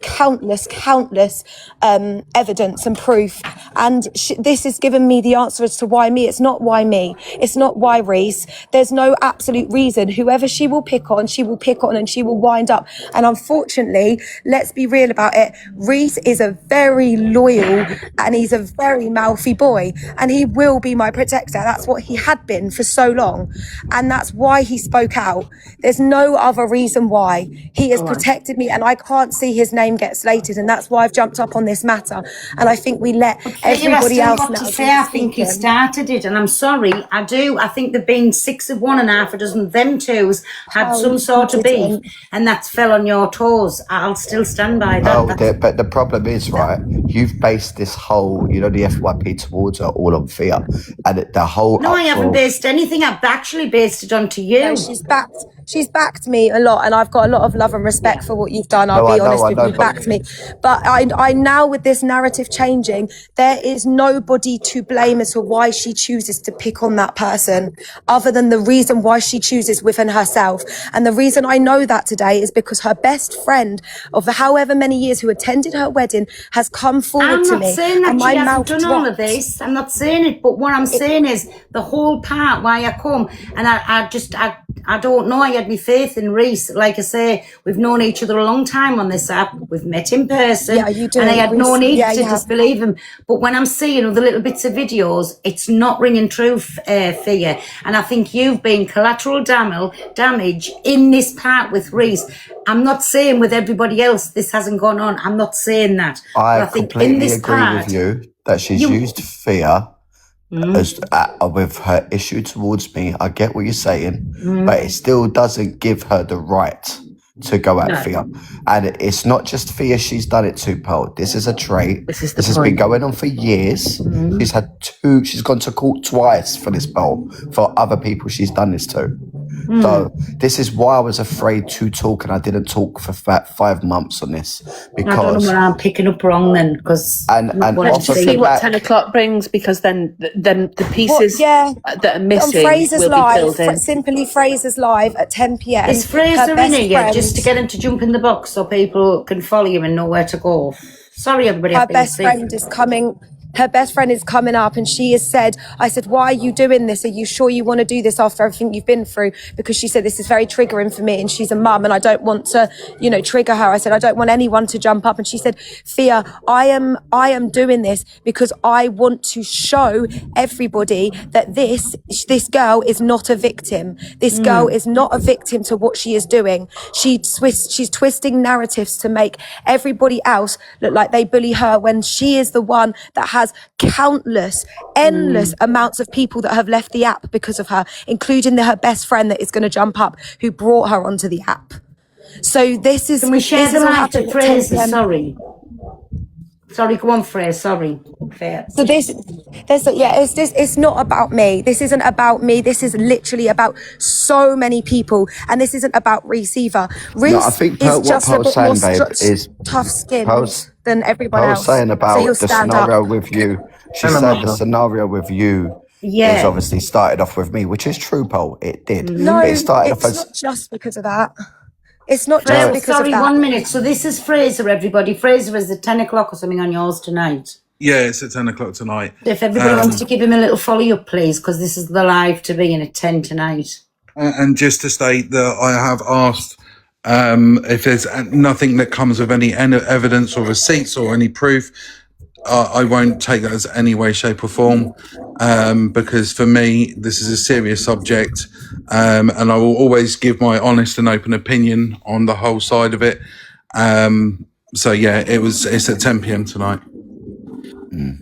evidence and proof, and this has given me the answer as to why me. It's not why me. It's not why Reese. There's no absolute reason. Whoever she will pick on, and she will wind up. And unfortunately, let's be real about it. Reese is a very loyal, and he's a very mouthy boy, and he will be my protector. That's what he had been for so long, and that's why he spoke out. There's no other reason why. He has protected me, and I can't see his name get slated, and that's why I've jumped up on this matter. And I think we let everybody else now. I think he started it, and I'm sorry, I do. I think there've been 6 of one and half a dozen of them two's had some sort of beef, and that's fell on your toes. I'll still stand by that. but the problem is, right, you've based this whole, the FYP towards her all on fear. And the whole No, I haven't based anything. I've actually based it onto you. No, she's backed me a lot, and I've got a lot of love and respect for what you've done. I'll be honest with you, backed me. But I now, with this narrative changing, there is nobody to blame as to why she chooses to pick on that person, other than the reason why she chooses within herself. And the reason I know that today is because her best friend of however many years who attended her wedding has come forward to me. I'm not saying that and she my hasn't mouth done all of dropped. this. I'm not saying it, but what I'm saying is the whole part why I come, and I don't know. I had my faith in Reese. Like I say, we've known each other a long time on this app. We've met in person. Yeah, you do. And I had no Reese, need yeah, to you have. disbelieve him. But when I'm seeing other little bits of videos, it's not ringing true for you. And I think you've been collateral damage in this part with Reese. I'm not saying with everybody else this hasn't gone on. I'm not saying that. I think completely in this agree part, with you that she's used fear as with her issue towards me. I get what you're saying, but it still doesn't give her the right to go at fear. And it's not just fear she's done it to, Pearl. This is a trait. This has been going on for years. She's gone to court twice for this, Pearl, for other people she's done this to. So this is why I was afraid to talk, and I didn't talk for about 5 months on this, because I don't know what I'm picking up wrong then, because let's just see what 10 o'clock brings, because then the pieces that are missing on Fraser's will be Live, filled in. simply Fraser's Live at 10 p.m. Is Fraser in here yet, just to get him to jump in the box so people can follow you and know where to go? Sorry, everybody. Her best friend is coming. Her best friend is coming up, and she has said, I said, why are you doing this? Are you sure you want to do this after everything you've been through? Because she said, this is very triggering for me, and she's a mum, and I don't want to, trigger her. I said, I don't want anyone to jump up. And she said, Fia, I am doing this because I want to show everybody that this girl is not a victim. This girl is not a victim to what she is doing. She's twisting narratives to make everybody else look like they bully her, when she is the one that has endless amounts of people that have left the app because of her, including her best friend that is going to jump up, who brought her onto the app. So this is. Can we share the live to Fraser? Sorry, go on, Fraser. Sorry. Fair. So it's not about me. This isn't about me. This is literally about so many people, and this isn't about Reese either. Reese I think is just a bit more tough skinned than everyone else. I was saying about the scenario with you. She said the scenario with you is obviously started off with me, which is true, Paul. It did. No, it started it's off as not just because of that. It's not just because of that. Sorry, 1 minute. So this is Fraser, everybody. Fraser is at 10 o'clock or something on yours tonight. Yeah, it's at 10 o'clock tonight. If everybody wants to give him a little follow up, please, because this is the live to be in at 10 tonight. And just to state that I have asked if there's nothing that comes with any evidence or receipts or any proof, I won't take that as any way, shape or form, because for me, this is a serious subject, and I will always give my honest and open opinion on the whole side of it. So yeah, it's at 10 p.m. tonight.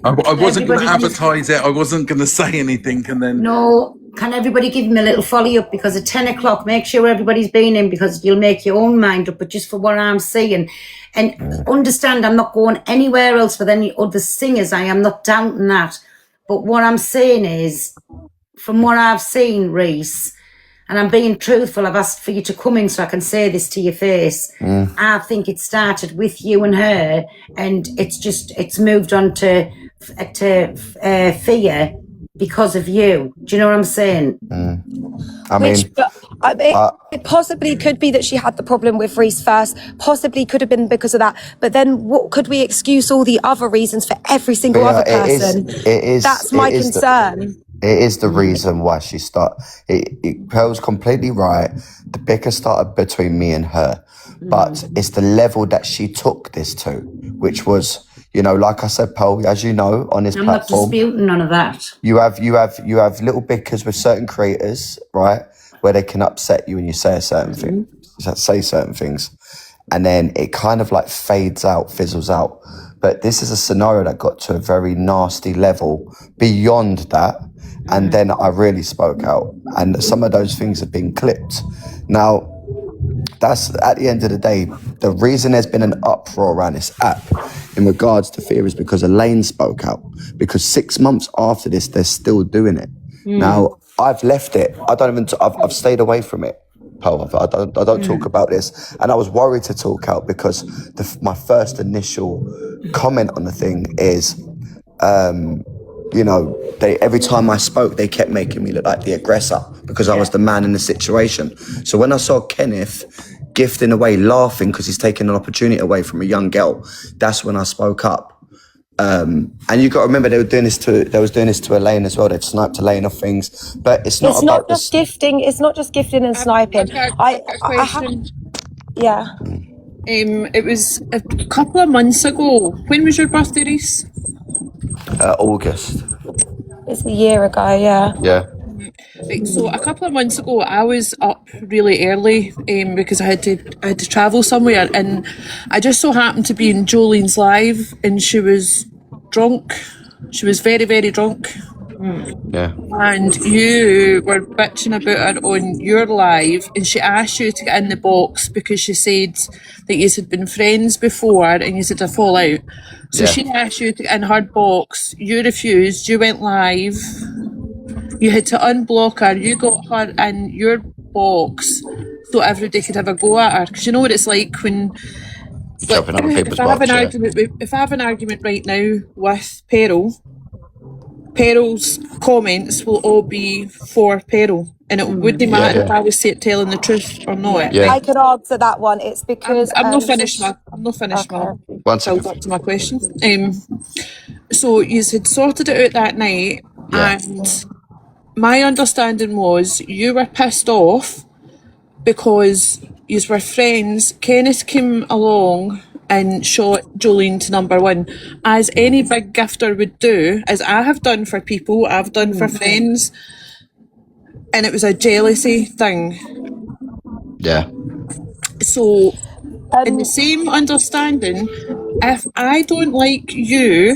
I wasn't going to Everybody- advertise it. I wasn't going to say anything, and then No, can everybody give him a little follow up? Because at 10 o'clock, make sure everybody's been in, because you'll make your own mind up. But just for what I'm seeing, and understand, I'm not going anywhere else with any other singers. I am not doubting that. But what I'm saying is, from what I've seen, Reese, and I'm being truthful, I've asked for you to come in so I can say this to your face. I think it started with you and her, and it's moved on to fear because of you. Do you know what I'm saying? It possibly could be that she had the problem with Reese first, possibly could have been because of that, but then what could we excuse all the other reasons for every single other person? That's my concern. It is the reason why she started. Pearl's completely right. The bicker started between me and her, but it's the level that she took this to, which was, you know, like I said, Pearl, as you know, on this I'm not platform, disputing none of that. you have little bickers with certain creators, right, where they can upset you when you say a certain thing, say certain things, and then it kind of like fades out, fizzles out. But this is a scenario that got to a very nasty level beyond that. And then I really spoke out. And some of those things have been clipped. Now, that's at the end of the day, the reason there's been an uproar around this app in regards to fear is because Elaine spoke out. Because 6 months after this, they're still doing it. Now, I've left it. I've stayed away from it. I don't talk about this, and I was worried to talk out because my first initial comment on the thing is, you know, every time I spoke, they kept making me look like the aggressor because I was the man in the situation. So when I saw Kenneth gifting away, laughing because he's taking an opportunity away from a young girl, that's when I spoke up. And you got to remember they was doing this to Elaine as well. They've sniped Elaine off things, but it's not just gifting. It's not just gifting and sniping. It was a couple of months ago. When was your birthday, Reese? August. It's a year ago, yeah. Yeah. Right, so a couple of months ago, I was up really early because I had to travel somewhere, and I just so happened to be in Jolene's live, and she was drunk. She was very, very drunk. Yeah. And you were bitching about her on your live, and she asked you to get in the box because she said that you had been friends before and you had a fallout. So she asked you to get in her box. You refused. You went live. You had to unblock her. You got her in your box so everybody could have a go at her. Because you know what it's like when... Jumping on people's if I have an argument right now with Peril's comments will all be for Peril, and it wouldn't matter if I was telling the truth or not. I could answer that one. It's because I'm not finished, Mark. One second. Back to my question. So you had sorted it out that night, and my understanding was you were pissed off because you were friends. Kenneth came along and shot Jolene to number one, as any big gifter would do, as I have done for people, I've done for friends, and it was a jealousy thing. Yeah. So, in the same understanding, if I don't like you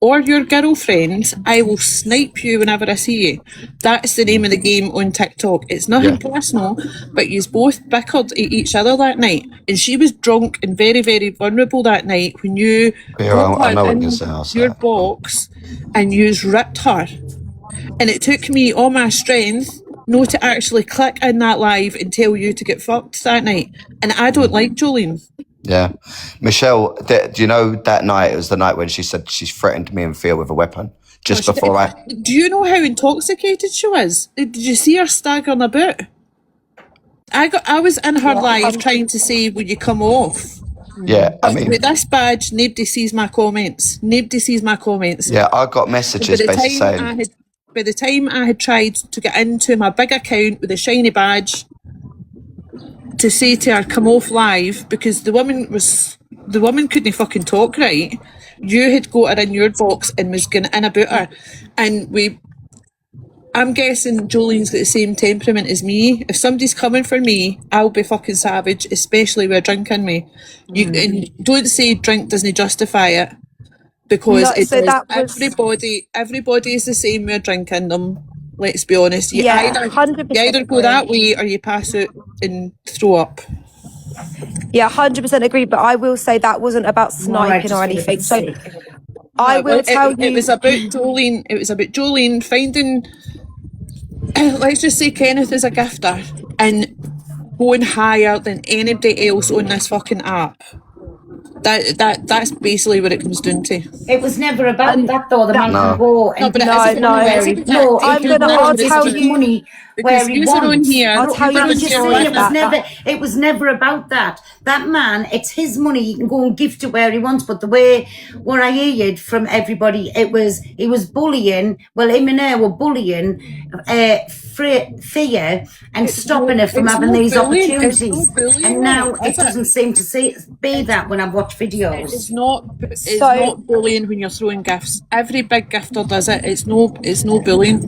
or your girlfriend, I will snipe you whenever I see you. That's the name of the game on TikTok. It's nothing personal, but yous both bickered at each other that night. And she was drunk and very, very vulnerable that night when you got her in your box and yous ripped her. And it took me all my strength not to actually click in that live and tell you to get fucked that night. And I don't like Jolene. Yeah. Michelle, do you know that night, it was the night when she said she threatened me and Phil with a weapon? Do you know how intoxicated she was? Did you see her staggering about? I was in her live trying to say, would you come off? Yeah, I mean... With this badge, nobody sees my comments. Yeah, I got messages basically saying... By the time I had tried to get into my big account with a shiny badge to say to her, come off live, because the woman couldn't fucking talk right. You had got her in your box and was going in about her. And I'm guessing Jolene's got the same temperament as me. If somebody's coming for me, I'll be fucking savage, especially with a drink in me. And don't say drink doesn't justify it. because No, so that was everybody is the same with drinking them. Let's be honest. You yeah, either 100% go that agree. way or you pass out and throw up. Yeah, 100% agree. But I will say that wasn't about More I sniping just or feel a anything. bit So sick. I No, will tell it you. was about Jolene. It was about Jolene finding, let's just say Kenneth is a gifter and going higher than anybody else on this fucking app. That's basically what it comes down to. It was never about And that though. The that man can No. go No, and but give it is no, his about money no. where it's he about that. no. He It's can about go that. I'll and It's give tell about his you. money because where he user on wants. here. I'll tell you But the I'm just story saying of it was never. that. It was never about that. That man, it's his money. He can go and gift it where he wants. But the way what I heard from everybody, he was bullying. Well, him and her were bullying Thea and stopping her from It's having no these bullying. It's no opportunities. bullying, And though, now is it it? doesn't seem to be that when I've watched It videos. is not. It's So not bullying when you're throwing gifts. Every big gifter does it. It's no. It's no bullying.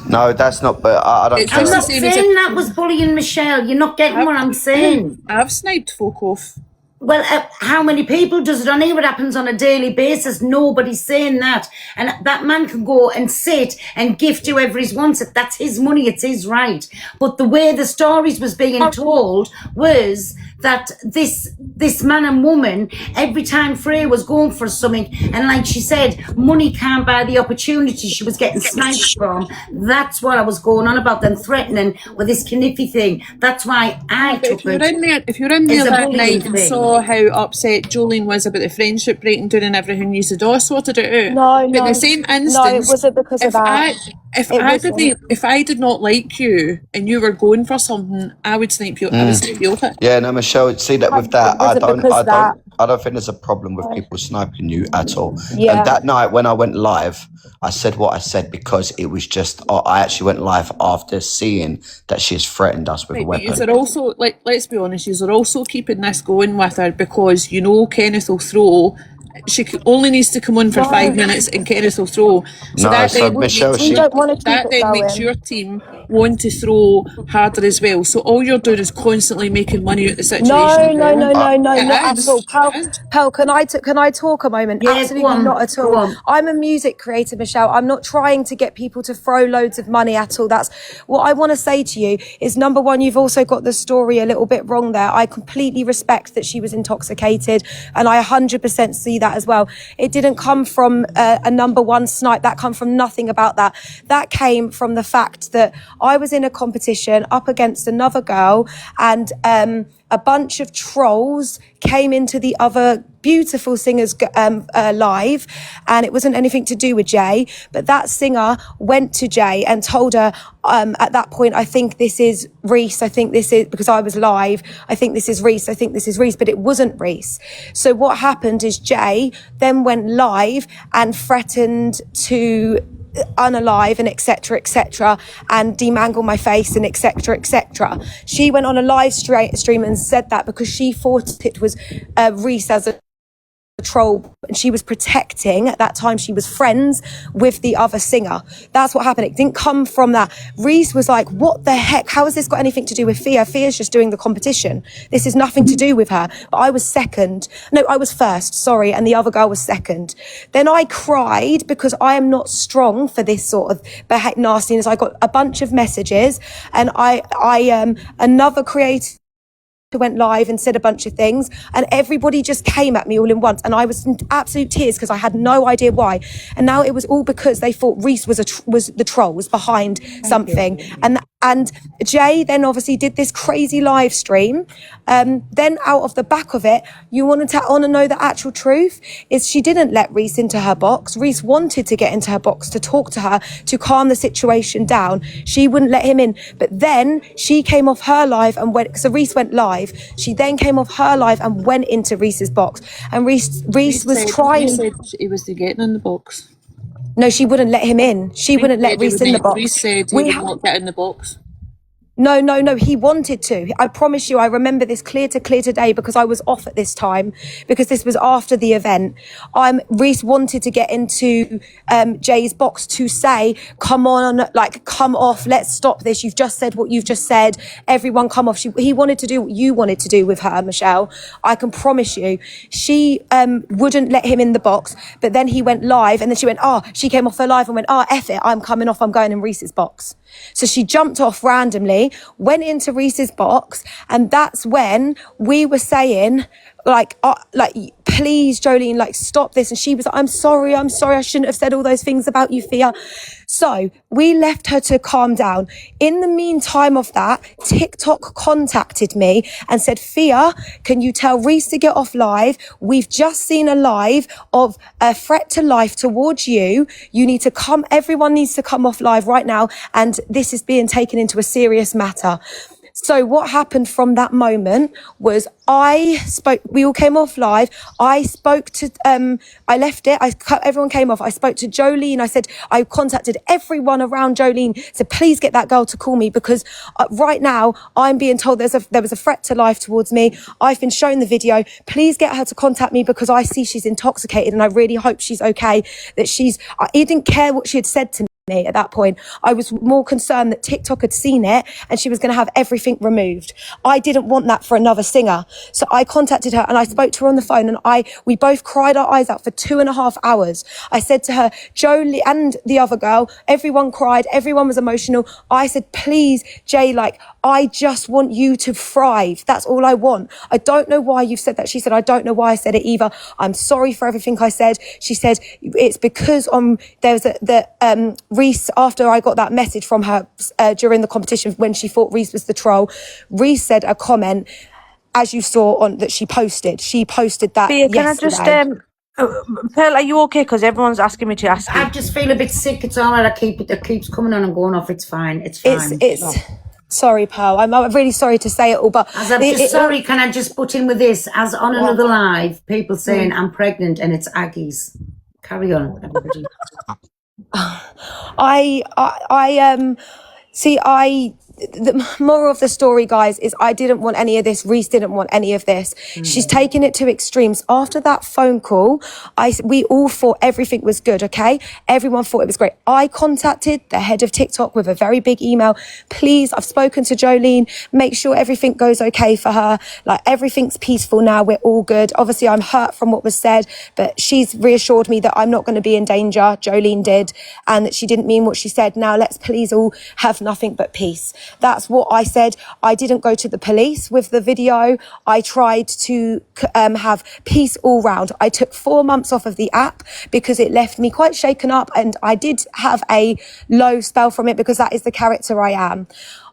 No, that's not. But I don't It's I'm just the care. not same as if saying that was bullying, Michelle. You're not getting I've what I'm saying. I've sniped folk off. Well, how many people does it on here? It happens on a daily basis. Nobody's saying that. And that man can go and sit and gift whoever he wants it. That's his money. It's his right. But the way the stories was being told was that this man and woman, every time Freya was going for something, and like she said, money can't buy the opportunity she was getting sniped from. That's what I was going on about, them threatening with this Kniffy thing. That's why I But if took you're it in there, as a that bullying night and thing. saw how upset Jolene was about the friendship breaking down and everything, you said, "Oh, sorted it out." no, But in the no, same no. It instance, wasn't because of that. It wasn't. if I did not like you and you were going for something, I would snipe you. I would snipe you off it. Yeah, no, Michelle. See that with that, It wasn't because of that. I don't think there's a problem with people sniping you at all. And Yeah. that night when I went live, I said what I said because it was just. I actually went live after seeing that she's threatened us with a Right, but weapon. you're also, like, let's be honest, you're also keeping this going with her because you know Kenneth will throw. She only needs to come on for 5 minutes and Kenneth will throw. So No, that so then Michelle, makes We don't want to keep that it then makes going. your team want to throw harder as well. So all you're doing is constantly making money out of the situation. No, not It at is. all. Pal, It is. Pal, can I talk a moment? Yeah, Absolutely not at go all. on. I'm a music creator, Michelle. I'm not trying to get people to throw loads of money at all. That's what I want to say to you is, number one, you've also got the story a little bit wrong there. I completely respect that she was intoxicated, and I 100% see that as well. It didn't come from a number one snipe. That come from nothing about that. That came from the fact that I was in a competition up against another girl, and a bunch of trolls came into the other beautiful singer's live, and it wasn't anything to do with Jay, but that singer went to Jay and told her at that point, I think this is Reese, I think this is, because I was live, I think this is Reese, I think this is Reese, but it wasn't Reese. So what happened is Jay then went live and threatened to unalive and etc and demangle my face and etc. She went on a live stream and said that because she thought it was Reese as a troll, and she was protecting, at that time she was friends with the other singer. That's what happened. It didn't come from that. Reese was like, what the heck, how has this got anything to do with Thea? Thea's just doing the competition, this is nothing to do with her. But I was I was first, sorry, and the other girl was second. Then I cried because I am not strong for this sort of nastiness. I got a bunch of messages, and another creator went live and said a bunch of things, and everybody just came at me all in once, and I was in absolute tears because I had no idea why. And now it was all because they thought Reese was the troll, was behind something. And Jay then obviously did this crazy live stream. Then out of the back of it, you want to know the actual truth is she didn't let Reese into her box. Reese wanted to get into her box to talk to her, to calm the situation down. She wouldn't let him in. But then she came off her live and went, so Reese went live. She then came off her live and went into Reese's box. And Reese was trying. Reese said he was getting in the box. No, she wouldn't let him in. She wouldn't let Reese in the box. Reese said he would not get in the box. No. He wanted to. I promise you, I remember this clear today because I was off at this time because this was after the event. Reese wanted to get into Jay's box to say, come on, like, come off. Let's stop this. You've just said what you've just said. Everyone come off. He wanted to do what you wanted to do with her, Michelle. I can promise you. She wouldn't let him in the box, but then he went live and then she came off her live and went, F it, I'm coming off. I'm going in Reese's box. So she jumped off randomly, went into Reese's box, and that's when we were saying, please, Jolene, like, stop this. And she was like, I'm sorry, I shouldn't have said all those things about you, Fia. So we left her to calm down. In the meantime of that, TikTok contacted me and said, Fia, can you tell Reese to get off live? We've just seen a live of a threat to life towards you. You need to come, everyone needs to come off live right now. And this is being taken into a serious matter. So what happened from that moment was we all came off live. I spoke to, I left it. Everyone came off. I spoke to Jolene. I contacted everyone around Jolene. Said, please get that girl to call me because right now I'm being told there was a threat to life towards me. I've been shown the video. Please get her to contact me because I see she's intoxicated and I really hope she's okay. He didn't care what she had said to me. At that point, I was more concerned that TikTok had seen it and she was going to have everything removed. I didn't want that for another singer. So I contacted her and I spoke to her on the phone and we both cried our eyes out for 2.5 hours. I said to her, Jolie and the other girl, everyone cried, everyone was emotional. I said, please, Jay, like, I just want you to thrive. That's all I want. I don't know why you've said that. She said, I don't know why I said it either. I'm sorry for everything I said. She said, it's because Reese, after I got that message from her during the competition when she thought Reese was the troll, Reese said a comment, as you saw on that she posted. She posted that Bea, yesterday. Can I just, Pearl, are you okay? Because everyone's asking me to ask you. I just feel a bit sick. It's all right. It keeps coming on and going off. It's fine. It's fine. Sorry, Pearl. I'm really sorry to say it all, but sorry. Can I just put in with this? As on another live, people saying I'm pregnant and it's Aggies. Carry on, everybody. The moral of the story, guys, is I didn't want any of this. Reese didn't want any of this. She's taken it to extremes. After that phone call, we all thought everything was good, okay? Everyone thought it was great. I contacted the head of TikTok with a very big email. Please, I've spoken to Jolene. Make sure everything goes okay for her. Like, everything's peaceful now. We're all good. Obviously, I'm hurt from what was said, but she's reassured me that I'm not going to be in danger. Jolene did, and that she didn't mean what she said. Now, let's please all have nothing but peace. That's what I said. I didn't go to the police with the video. I tried to have peace all round. I took 4 months off of the app because it left me quite shaken up, and I did have a low spell from it because that is the character I am.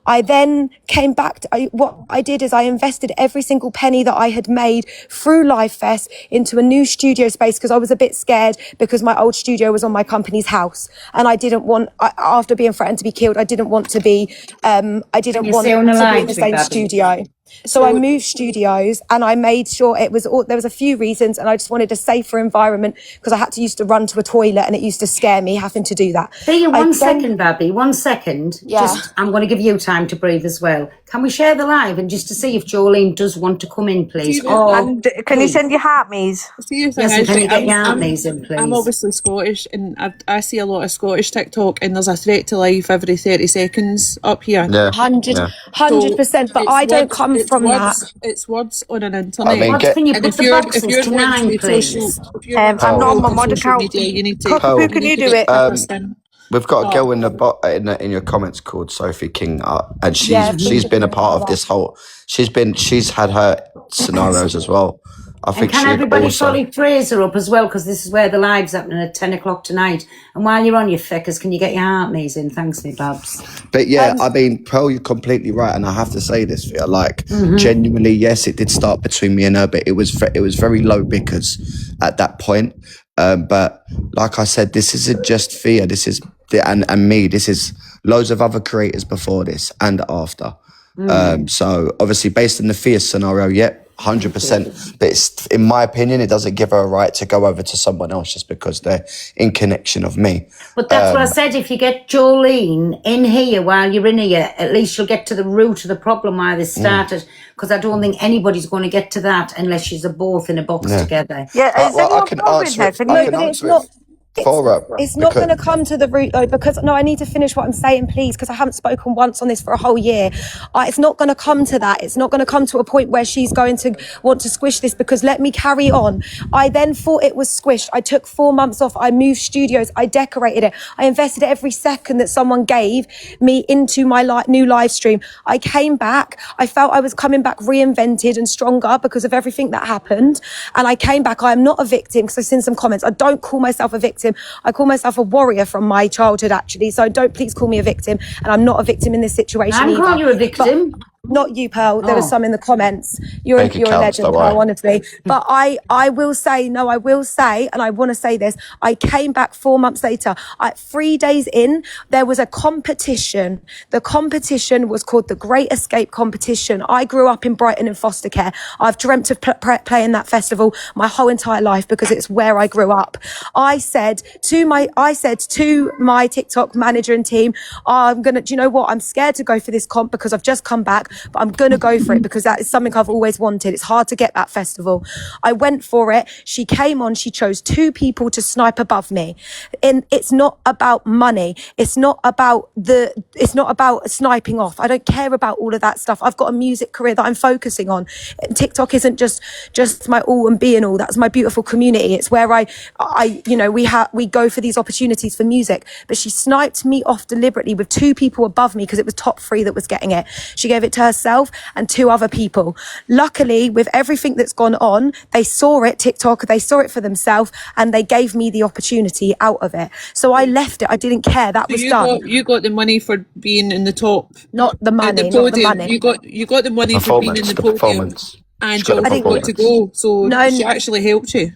I then came back. What I did is I invested every single penny that I had made through Live Fest into a new studio space because I was a bit scared because my old studio was on my company's house, and I didn't want, after being threatened to be killed, I didn't want to be in the same studio. So I moved studios and I made sure there was a few reasons, and I just wanted a safer environment because I had to used to run to a toilet and it used to scare me having to do that. One second, Babby, 1 second. Yeah. I'm going to give you time to breathe as well. Can we share the live and just to see if Jolene does want to come in, please? And can you send your heart me's? Can you get your heart me's in, please? I'm obviously Scottish, and I see a lot of Scottish TikTok, and there's a threat to life every 30 seconds up here. Yeah. 100%, but I don't come from that. It's words on an internet. I mean, Can you put the boxes to 9, please? I'm not on my mod account. You need to. Who can you do it? We've got a girl in your comments called Sophie King, and she's been a part of this whole. She's had her scenarios as well. I think can everybody follow Fraser up as well, because this is where the live's happening at 10 o'clock tonight. And while you're on, you feckers, can you get your heart maze in? Thanks, me Babs. But yeah, I mean, Pearl, you're completely right, and I have to say this for you. Like, genuinely, yes, it did start between me and her, but it was very low because at that point. But like I said, this isn't just Fia. This is and me. This is loads of other creators before this and after. So obviously, based on the Fia scenario, 100%. But it's, in my opinion, it doesn't give her a right to go over to someone else just because they're in connection of me. But that's what I said. If you get Jolene in here while you're in here, at least you'll get to the root of the problem why this started. Because I don't think anybody's going to get to that unless you're both in a box together. Yeah, is well, I anyone can bothering answer her? it. I can answer it for her. It's not going to come to the root though, because no, I need to finish what I'm saying, please, because I haven't spoken once on this for a whole year. It's not going to come to that. It's not going to come to a point where she's going to want to squish this, because let me carry on. I then thought it was squished. I took 4 months off. I moved studios. I decorated it. I invested every second that someone gave me into my new live stream. I came back. I felt I was coming back reinvented and stronger because of everything that happened. And I came back. I am not a victim, because I've seen some comments. I don't call myself a victim. I call myself a warrior from my childhood, actually. So don't please call me a victim. And I'm not a victim in this situation I'm either. calling you a victim. But not you, Pearl. There was some in the comments. You're a legend, Pearl, honestly. But I will say, and I want to say this, I came back 4 months later. 3 days in, there was a competition. The competition was called the Great Escape Competition. I grew up in Brighton in foster care. I've dreamt of playing that festival my whole entire life because it's where I grew up. I said to my TikTok manager and team, do you know what? I'm scared to go for this comp because I've just come back, but I'm going to go for it because that is something I've always wanted. It's hard to get that festival. I went for it. She came on. She chose 2 people to snipe above me. And it's not about money. It's not about sniping off. I don't care about all of that stuff. I've got a music career that I'm focusing on. TikTok isn't just my all and be and all. That's my beautiful community. It's where we go for these opportunities for music. But she sniped me off deliberately with 2 people above me because it was top 3 that was getting it. She gave it to herself and 2 other people. Luckily, with everything that's gone on, they saw it, TikTok, they saw it for themselves, and they gave me the opportunity out of it. So I left it. I didn't care. That was done. You got the money for being in the top. Not the money. Not the money. You got the money for being in the podium. And you also got to go. So she actually helped you.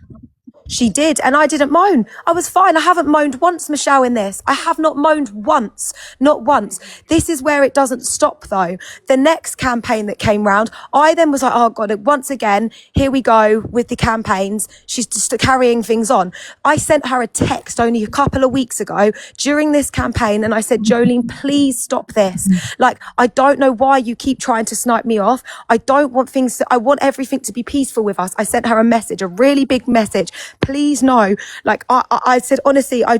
She did, and I didn't moan. I was fine. I haven't moaned once, Michelle, in this. I have not moaned once. Not once. This is where it doesn't stop, though. The next campaign that came round, I then was like, oh, God, once again, here we go with the campaigns. She's just carrying things on. I sent her a text only a couple of weeks ago during this campaign, and I said, Jolene, please stop this. Like, I don't know why you keep trying to snipe me off. I want everything to be peaceful with us. I sent her a message, a really big message. Please no. Like I said, honestly, I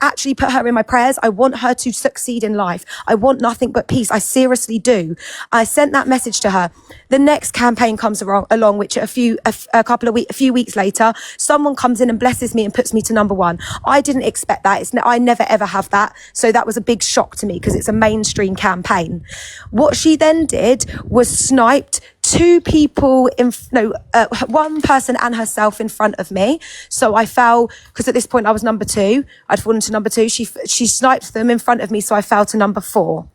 actually put her in my prayers. I want her to succeed in life. I want nothing but peace. I seriously do. I sent that message to her. The next campaign comes along, which a few weeks later, someone comes in and blesses me and puts me to number 1. I didn't expect that. I never ever have that. So that was a big shock to me because it's a mainstream campaign. What she then did was sniped 2 people one person and herself in front of me. So I fell, because at this point I was number 2. I'd fallen to number 2. She sniped them in front of me, so I fell to number 4.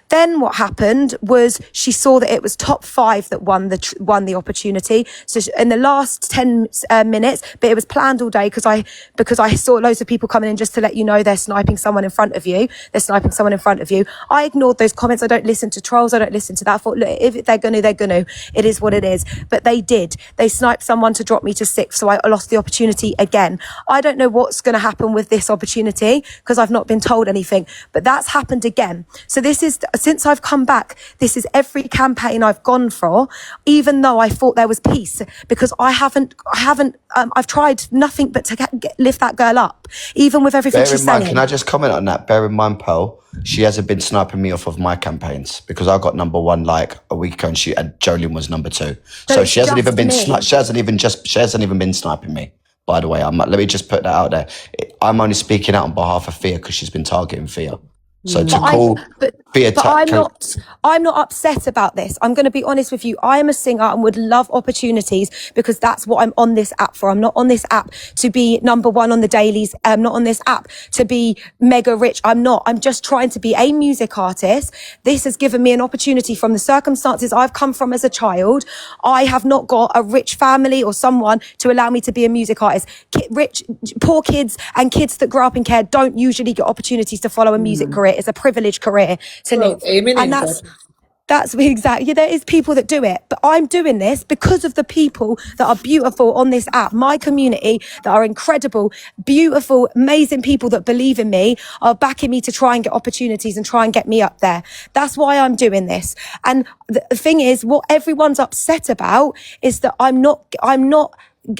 Then what happened was she saw that it was top 5 that won the opportunity. So in the last 10 minutes, but it was planned all day because I saw loads of people coming in just to let you know they're sniping someone in front of you. They're sniping someone in front of you. I ignored those comments. I don't listen to trolls. I don't listen to that. I thought, look, if they're going to, they're going to. It is what it is. But they did. They sniped someone to drop me to 6th. So I lost the opportunity again. I don't know what's going to happen with this opportunity because I've not been told anything. But that's happened again. So this is, since I've come back, this is every campaign I've gone for, even though I thought there was peace, because I've tried nothing but to lift that girl up, even with everything she's saying. Can I just comment on that? Bear in mind, Pearl, she hasn't been sniping me off of my campaigns because I got number 1 like a week ago, and Jolene was number 2. So she hasn't even been she hasn't even been sniping me. By the way, let me just put that out there. I'm only speaking out on behalf of Fia because she's been targeting Fia. So I'm not upset about this. I'm going to be honest with you. I am a singer and would love opportunities because that's what I'm on this app for. I'm not on this app to be number 1 on the dailies. I'm not on this app to be mega rich. I'm just trying to be a music artist. This has given me an opportunity from the circumstances I've come from as a child. I have not got a rich family or someone to allow me to be a music artist. Poor kids and kids that grow up in care don't usually get opportunities to follow a music career. It's a privileged career to live. And That's exactly. There is people that do it, but I'm doing this because of the people that are beautiful on this app. My community that are incredible, beautiful, amazing people that believe in me are backing me to try and get opportunities and try and get me up there. That's why I'm doing this. And the thing is, what everyone's upset about is that I'm not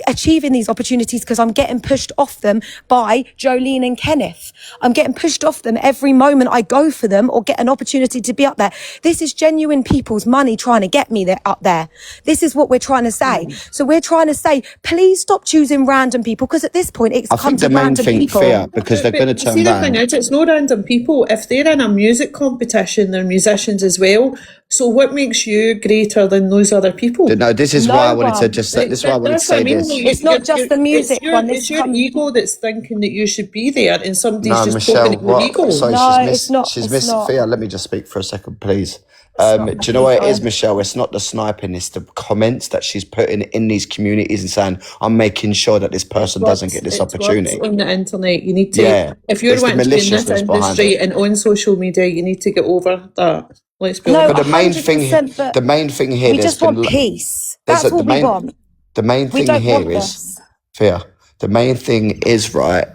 achieving these opportunities because I'm getting pushed off them by Jolene and Kenneth. I'm getting pushed off them every moment I go for them or get an opportunity to be up there. This is genuine people's money trying to get me up there. This is what we're trying to say. So we're trying to say, please stop choosing random people, because at this point it's come to random people. Fear, because they're going to turn see, around. the thing is, it's no random people. If they're in a music competition, they're musicians as well. So what makes you greater than those other people? No, this is why I wanted to just say. This is why I wanted to say this. It's not just the music one. It's your ego that's thinking that you should be there, and somebody's No, just Michelle, poking at your ego. sorry, it's not. She's It's missed. not. Thea, let me just speak for a second, please. Do you know what it is, Michelle? It's not the sniping, it's the comments that she's putting in these communities and saying, I'm making sure that this person doesn't get this opportunity. On the internet, you need to, if you're wanting to be in this industry and on social media, you need to get over that. Let's be honest. But the main thing here, we just want peace. That's what we want. The main thing here is, Thea, the main thing is, right,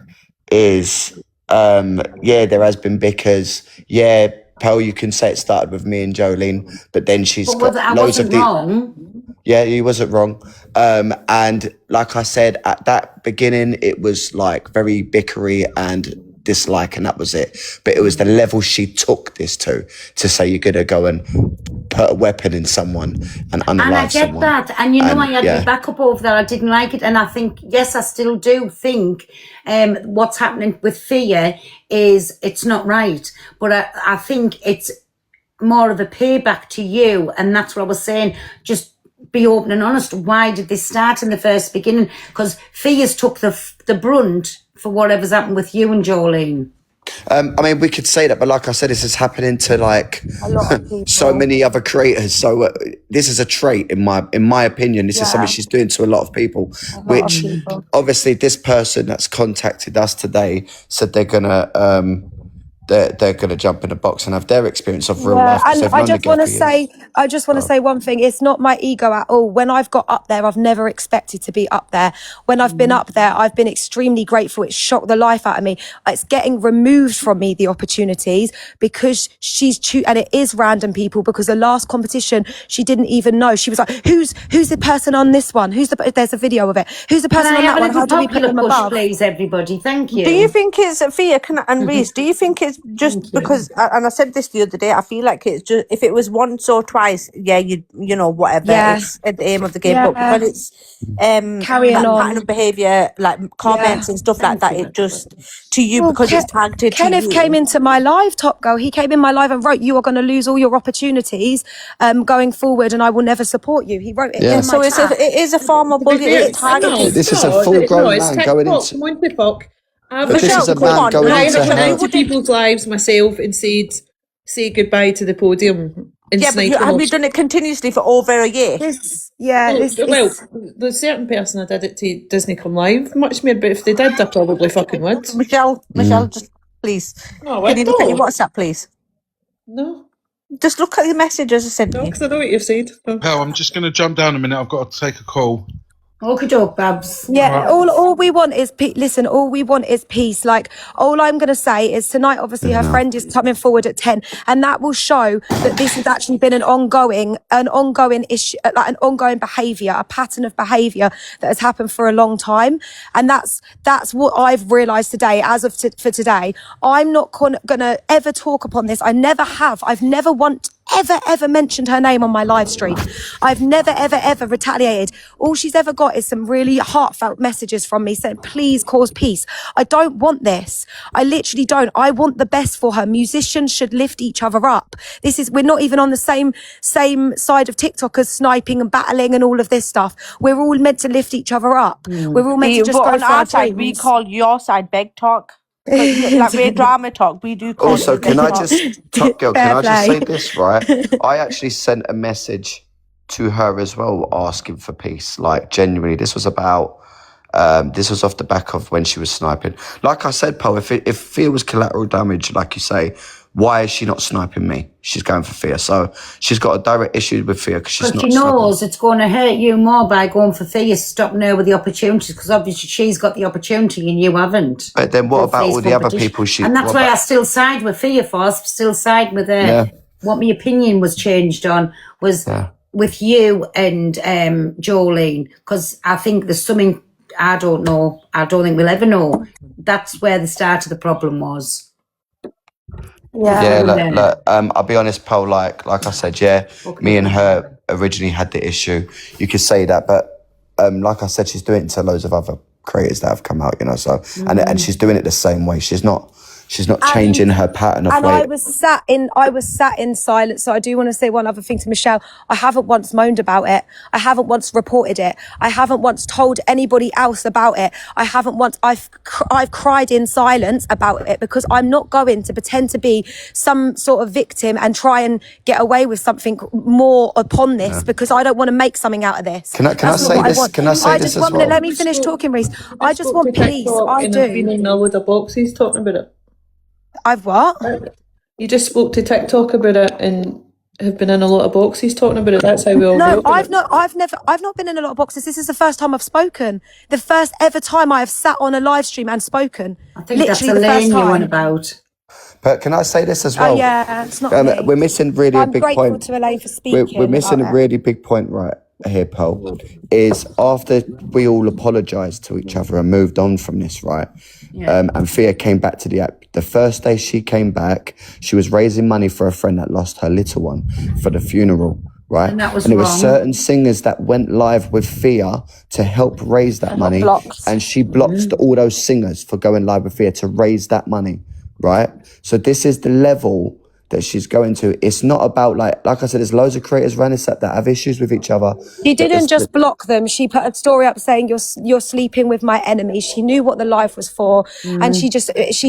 is, there has been bickers. Yeah, Pearl, you can say it started with me and Jolene, but then she's got loads of wrong. Yeah, he wasn't wrong. And like I said, at that beginning, it was like very bickery and dislike, and that was it. But it was the level she took this to say you're going to go and put a weapon in someone and unalive someone. And I get that. And you know, I had my backup over that. I didn't like it. And I think, yes, I still do think what's happening with Thea is it's not right. But I think it's more of a payback to you. And that's what I was saying. Just be open and honest. Why did this start in the first beginning? Because Thea's took the brunt for whatever's happened with you and Jolene. I mean, we could say that, but like I said, this is happening to like a lot of people. so many other creators. So this is a trait, in my opinion. This is something she's doing to a lot of people. Which obviously, this person that's contacted us today said they're gonna jump in the box and have their experience of real life. And I just want to say one thing. It's not my ego at all. When I've got up there, I've never expected to be up there. When I've been up there, I've been extremely grateful. It shocked the life out of me. It's getting removed from me, the opportunities, because and it is random people, because the last competition, she didn't even know. She was like, who's the person on this one? There's a video of it. Who's the person on that one? How do we put them above? Please, everybody. Thank you. Do you think it's, Fia and Reese, do you think it's just because, and I said this the other day, I feel like it's just, if it was once or twice, you know, whatever, it's at the aim of the game, but when it's carrying on pattern of behaviour, like comments and stuff like that, it just, to you, because it's targeted to you. Kenneth came into my live, Top Girl. He came in my live and wrote, you are going to lose all your opportunities going forward, and I will never support you. He wrote it in my so it is a form of bullying. It's targeted. This is a full-grown man going into... Monty fuck. But this is a man going into people's lives myself and say goodbye to the podium. And but have you done it continuously for over a year? Well, there's certain person I did it to Disney Come Live much more, but if they did, I probably fucking would. Michelle, just please. No, can you look at your WhatsApp, please? No. Just look at the messages I sent you. Because I know what you've said. Pal, I'm just going to jump down a minute. I've got to take a call. Okie doke, Babs. Yeah, all we want is peace. Listen, all we want is peace. Like, all I'm going to say is tonight, obviously, her friend is coming forward at 10, and that will show that this has actually been an ongoing issue, like an ongoing behaviour, a pattern of behaviour that has happened for a long time. And that's what I've realised today, as of for today. I'm not going to ever talk upon this. I never have. I've never ever mentioned her name on my live stream. I've never ever retaliated. All she's ever got is some really heartfelt messages from me saying, please cause peace. I don't want this. I literally don't. I want the best for her. Musicians should lift each other up. We're not even on the same side of TikTok as sniping and battling and all of this stuff. We're all meant to lift each other up. We're all meant to just go on for our side, we call your side beg talk. Like we're drama talk, we do call Also, can I just, Top Girl, can I just say play. this, right? I actually sent a message to her as well, asking for peace. Like, genuinely, this was about, this was off the back of when she was sniping. Like I said, Paul, if Fear was collateral damage, like you say, Why is she not sniping me? She's going for Thea. So she's got a direct issue with Thea because she's not she knows it's going to hurt you more by going for Thea, stopping her with the opportunities, because obviously she's got the opportunity and you haven't. But then what about all the other people? And that's why I still side with Thea for. I still side with her. Yeah. What my opinion was changed on was with you and Jolene, because I think there's something I don't know. I don't think we'll ever know. That's where the start of the problem was. I'll be honest, Paul, like I said, me and her originally had the issue. You could say that, but like I said, she's doing it to loads of other creators that have come out, you know, so and she's doing it the same way. She's not changing her pattern of way. I was sat in silence. So I do want to say one other thing to Michelle. I haven't once moaned about it. I haven't once reported it. I haven't once told anybody else about it. I haven't once. I've cried in silence about it because I'm not going to pretend to be some sort of victim and try and get away with something more upon this because I don't want to make something out of this. Can I say this? Can I say this as well? Let me finish talking, Reese. I just want peace. I do. I've been in a load of boxes talking about it. I've what? You just spoke to TikTok about it and have been in a lot of boxes talking about it. That's how we all No, I've not been in a lot of boxes. This is the first time I've spoken. The first ever time I have sat on a live stream and spoken. I think that's the lane you're on about. But can I say this as well? Yeah, it's not me. We're missing really a big point. I'm grateful to Elaine for speaking. We're missing a really big point right here, Pearl, is after we all apologised to each other and moved on from this, right? And Thea came back to the app. The first day she came back, she was raising money for a friend that lost her little one for the funeral, right? And that was there were wrong. certain singers that went live with Thea to help raise that money. And she blocked all those singers for going live with Thea to raise that money, right? So this is the level that she's going to. It's not about like I said, there's loads of creators around this app that have issues with each other. She didn't just block them. She put a story up saying you're sleeping with my enemy. She knew what the live was for, and she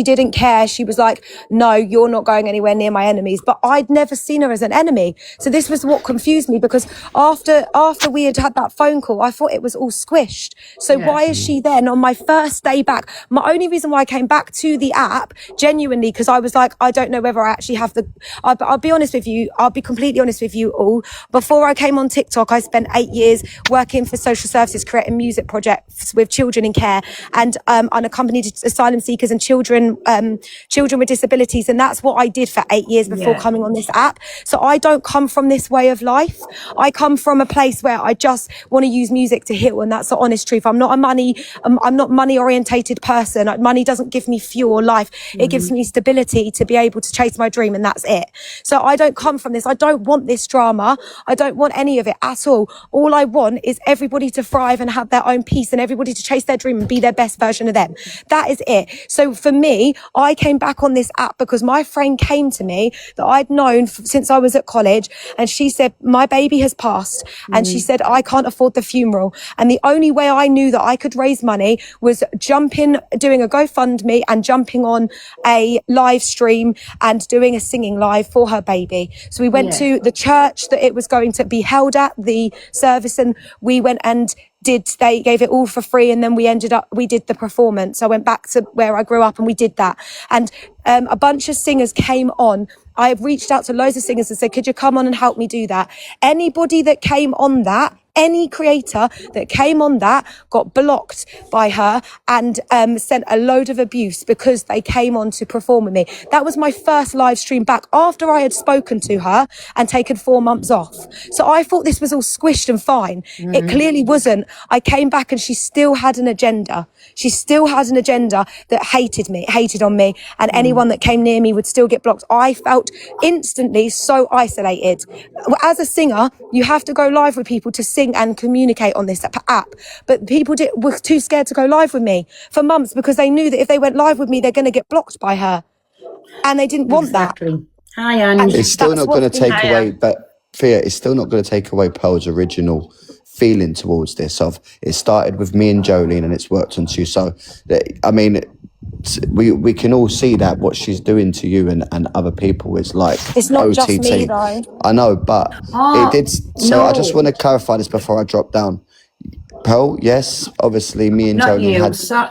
didn't care. She was like, no, you're not going anywhere near my enemies. But I'd never seen her as an enemy. So this was what confused me, because after we had that phone call, I thought it was all squished. So why is she then on my first day back? My only reason why I came back to the app, genuinely, because I was like, I don't know whether I actually have the. I'll be honest with you. I'll be completely honest with you all. Before I came on TikTok, I spent 8 years working for social services, creating music projects with children in care and unaccompanied asylum seekers and children with disabilities. And that's what I did for 8 years before coming on this app. So I don't come from this way of life. I come from a place where I just want to use music to heal. And that's the honest truth. I'm not money orientated person. Money doesn't give me fuel or life. It gives me stability to be able to chase my dream. And that's it. So I don't come from this. I don't want this drama. I don't want any of it at all. All I want is everybody to thrive and have their own peace, and everybody to chase their dream and be their best version of them. That is it. So for me, I came back on this app because my friend came to me that I'd known since I was at college, and she said, my baby has passed, and she said, I can't afford the funeral. And the only way I knew that I could raise money was doing a GoFundMe and jumping on a live stream and doing a singing live for her baby. So we went to the church that it was going to be held at, the service, and we went and they gave it all for free, and then we did the performance. I went back to where I grew up and we did that. And a bunch of singers came on. I have reached out to loads of singers and said, could you come on and help me do that? Anybody that came on that, any creator that came on that got blocked by her and sent a load of abuse because they came on to perform with me. That was my first live stream back after I had spoken to her and taken 4 months off. So I thought this was all squished and fine. It clearly wasn't. I came back and she still had an agenda. She still had an agenda that hated on me, and anyone that came near me would still get blocked. I felt instantly so isolated. As a singer, you have to go live with people to sing and communicate on this app, but people were too scared to go live with me for months because they knew that if they went live with me, they're going to get blocked by her, and they didn't want that. Hi, Annie. It's still not going to take away, but Thea, it's still not going to take away Pearl's original feeling towards this. Of it started with me and Jolene, and it's worked onto you. So, I mean, we can all see that what she's doing to you and other people is like it's not OTT. just me though. I know, but it did. So I just want to clarify this before I drop down. Pearl, yes, obviously me and Not Jolene you.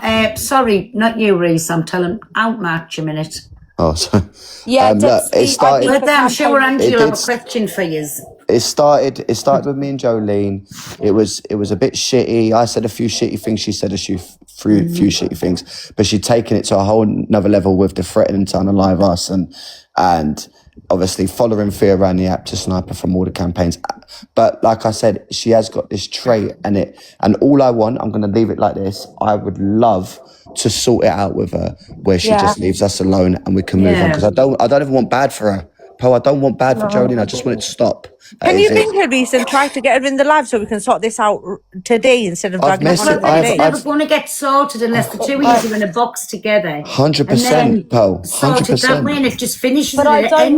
had. Sorry, not you, Reese. I'm telling outmatch a minute. Oh, so Yeah, look, it started. But I'm sure Angie will have a did- question for you. It started with me and Jolene. It was a bit shitty. I said a few shitty things. She said a few shitty things. But she'd taken it to a whole another level with the threatening to unalive us and obviously following Fia around the app to snipe her from all the campaigns. But like I said, she has got this trait and all I want, I'm gonna leave it like this. I would love to sort it out with her where she just leaves us alone and we can move on. Because I don't ever want bad for her. Pearl, I don't want bad for Jolene. I just want it to stop. Can you ring her, Reese, and try to get her in the live so we can sort this out today instead of dragging it on Well, then it's never going to get sorted unless the two of you are in a box together. 100%, Pearl. 100%. That way, and it just finishes. But I don't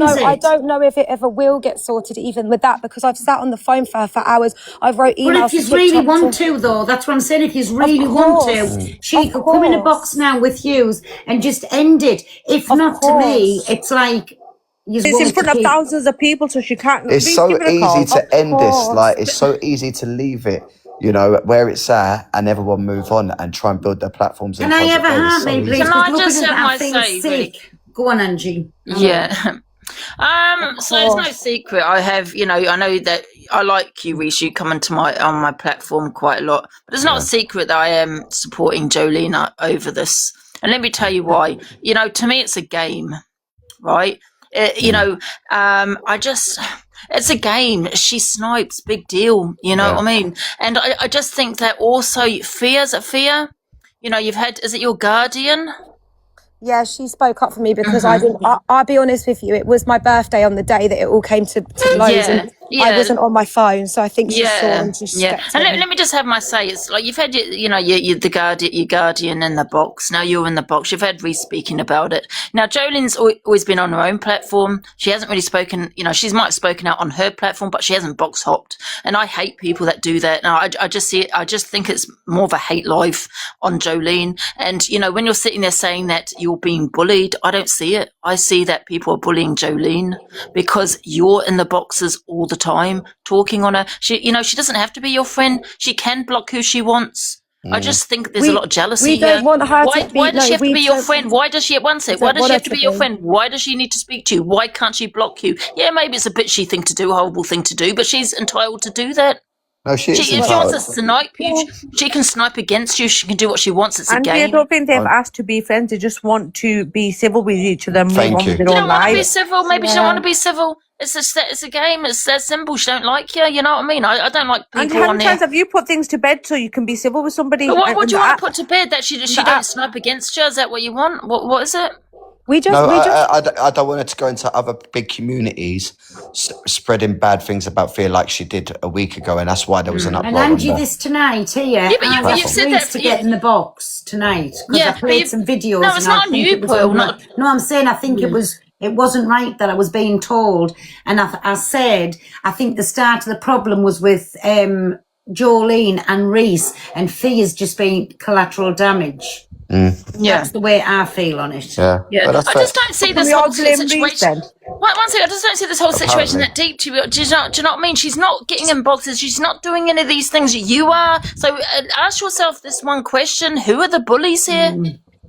know if it ever will get sorted even with that, because I've sat on the phone for her for hours. I've wrote emails. Well, if you really want to, though, that's what I'm saying. If you really want to, she could come in a box now with you and just end it. If not, to me, it's like. It's in front of thousands of people, so she can't. It's so easy to end this. Like, it's so easy to leave it, where it's at, and everyone move on and try and build their platforms. Can I ever harm me, please? Can I just have my say, sick. Go on, Angie. Yeah. So it's no secret. I have, I know that I like you, Reece. You come on my platform quite a lot, but it's not a secret that I am supporting Jolene over this. And let me tell you why. To me, it's a game, right? It's a game. She snipes, big deal. You know what I mean? And I just think that also Fia's a Fia. You've had, is it your guardian? Yeah, she spoke up for me because I didn't. I'll be honest with you. It was my birthday on the day that it all came to blows, and I wasn't on my phone, so I think she saw and just stepped in. And let me just have my say. It's like you've had your guardian in the box. Now you're in the box. You've had Reece speaking about it. Now Jolene's always been on her own platform. She hasn't really spoken. She might have spoken out on her platform, but she hasn't box hopped. And I hate people that do that. Now I just see it. I just think it's more of a hate life on Jolene. And when you're sitting there saying that you're being bullied, I don't see it. I see that people are bullying Jolene because you're in the boxes all the time talking on her. She doesn't have to be your friend. She can block who she wants. I just think there's a lot of jealousy here. We don't want her to be. Why does she have to be your friend? Why does she Why does she have to be your friend? Why does she need to speak to you? Why can't she block you? Yeah, maybe it's a bitchy thing to do, a horrible thing to do, but she's entitled to do that. No, if she wants to snipe you, she can snipe against you. She can do what she wants. It's a game. I don't think they've asked to be friends. They just want to be civil with each other and move on with their own lives. She don't want to be civil. Maybe she don't want to be civil. It's a game. It's that simple. She don't like you. You know what I mean? I don't like people and how on many there. times have you put things to bed so you can be civil with somebody? But what do you want to put to bed? That she don't snipe against you? Is that what you want? What is it? I don't want her to go into other big communities spreading bad things about Fia like she did a week ago, and that's why there was an uproar. And Angie, this tonight here. Yeah, but you've said that to get in the box tonight because I played some videos. No, it's not on you, Pearl. No, I'm saying I think it wasn't right that I was being told, and I said I think the start of the problem was with Jolene and Reece, and Fia's just been collateral damage. That's the way I feel on it. I just don't see this whole situation. One second, I just don't see this whole situation that deep. Do you know what I mean? She's not getting in boxes. She's not doing any of these things. You are. So ask yourself this one question: who are the bullies here?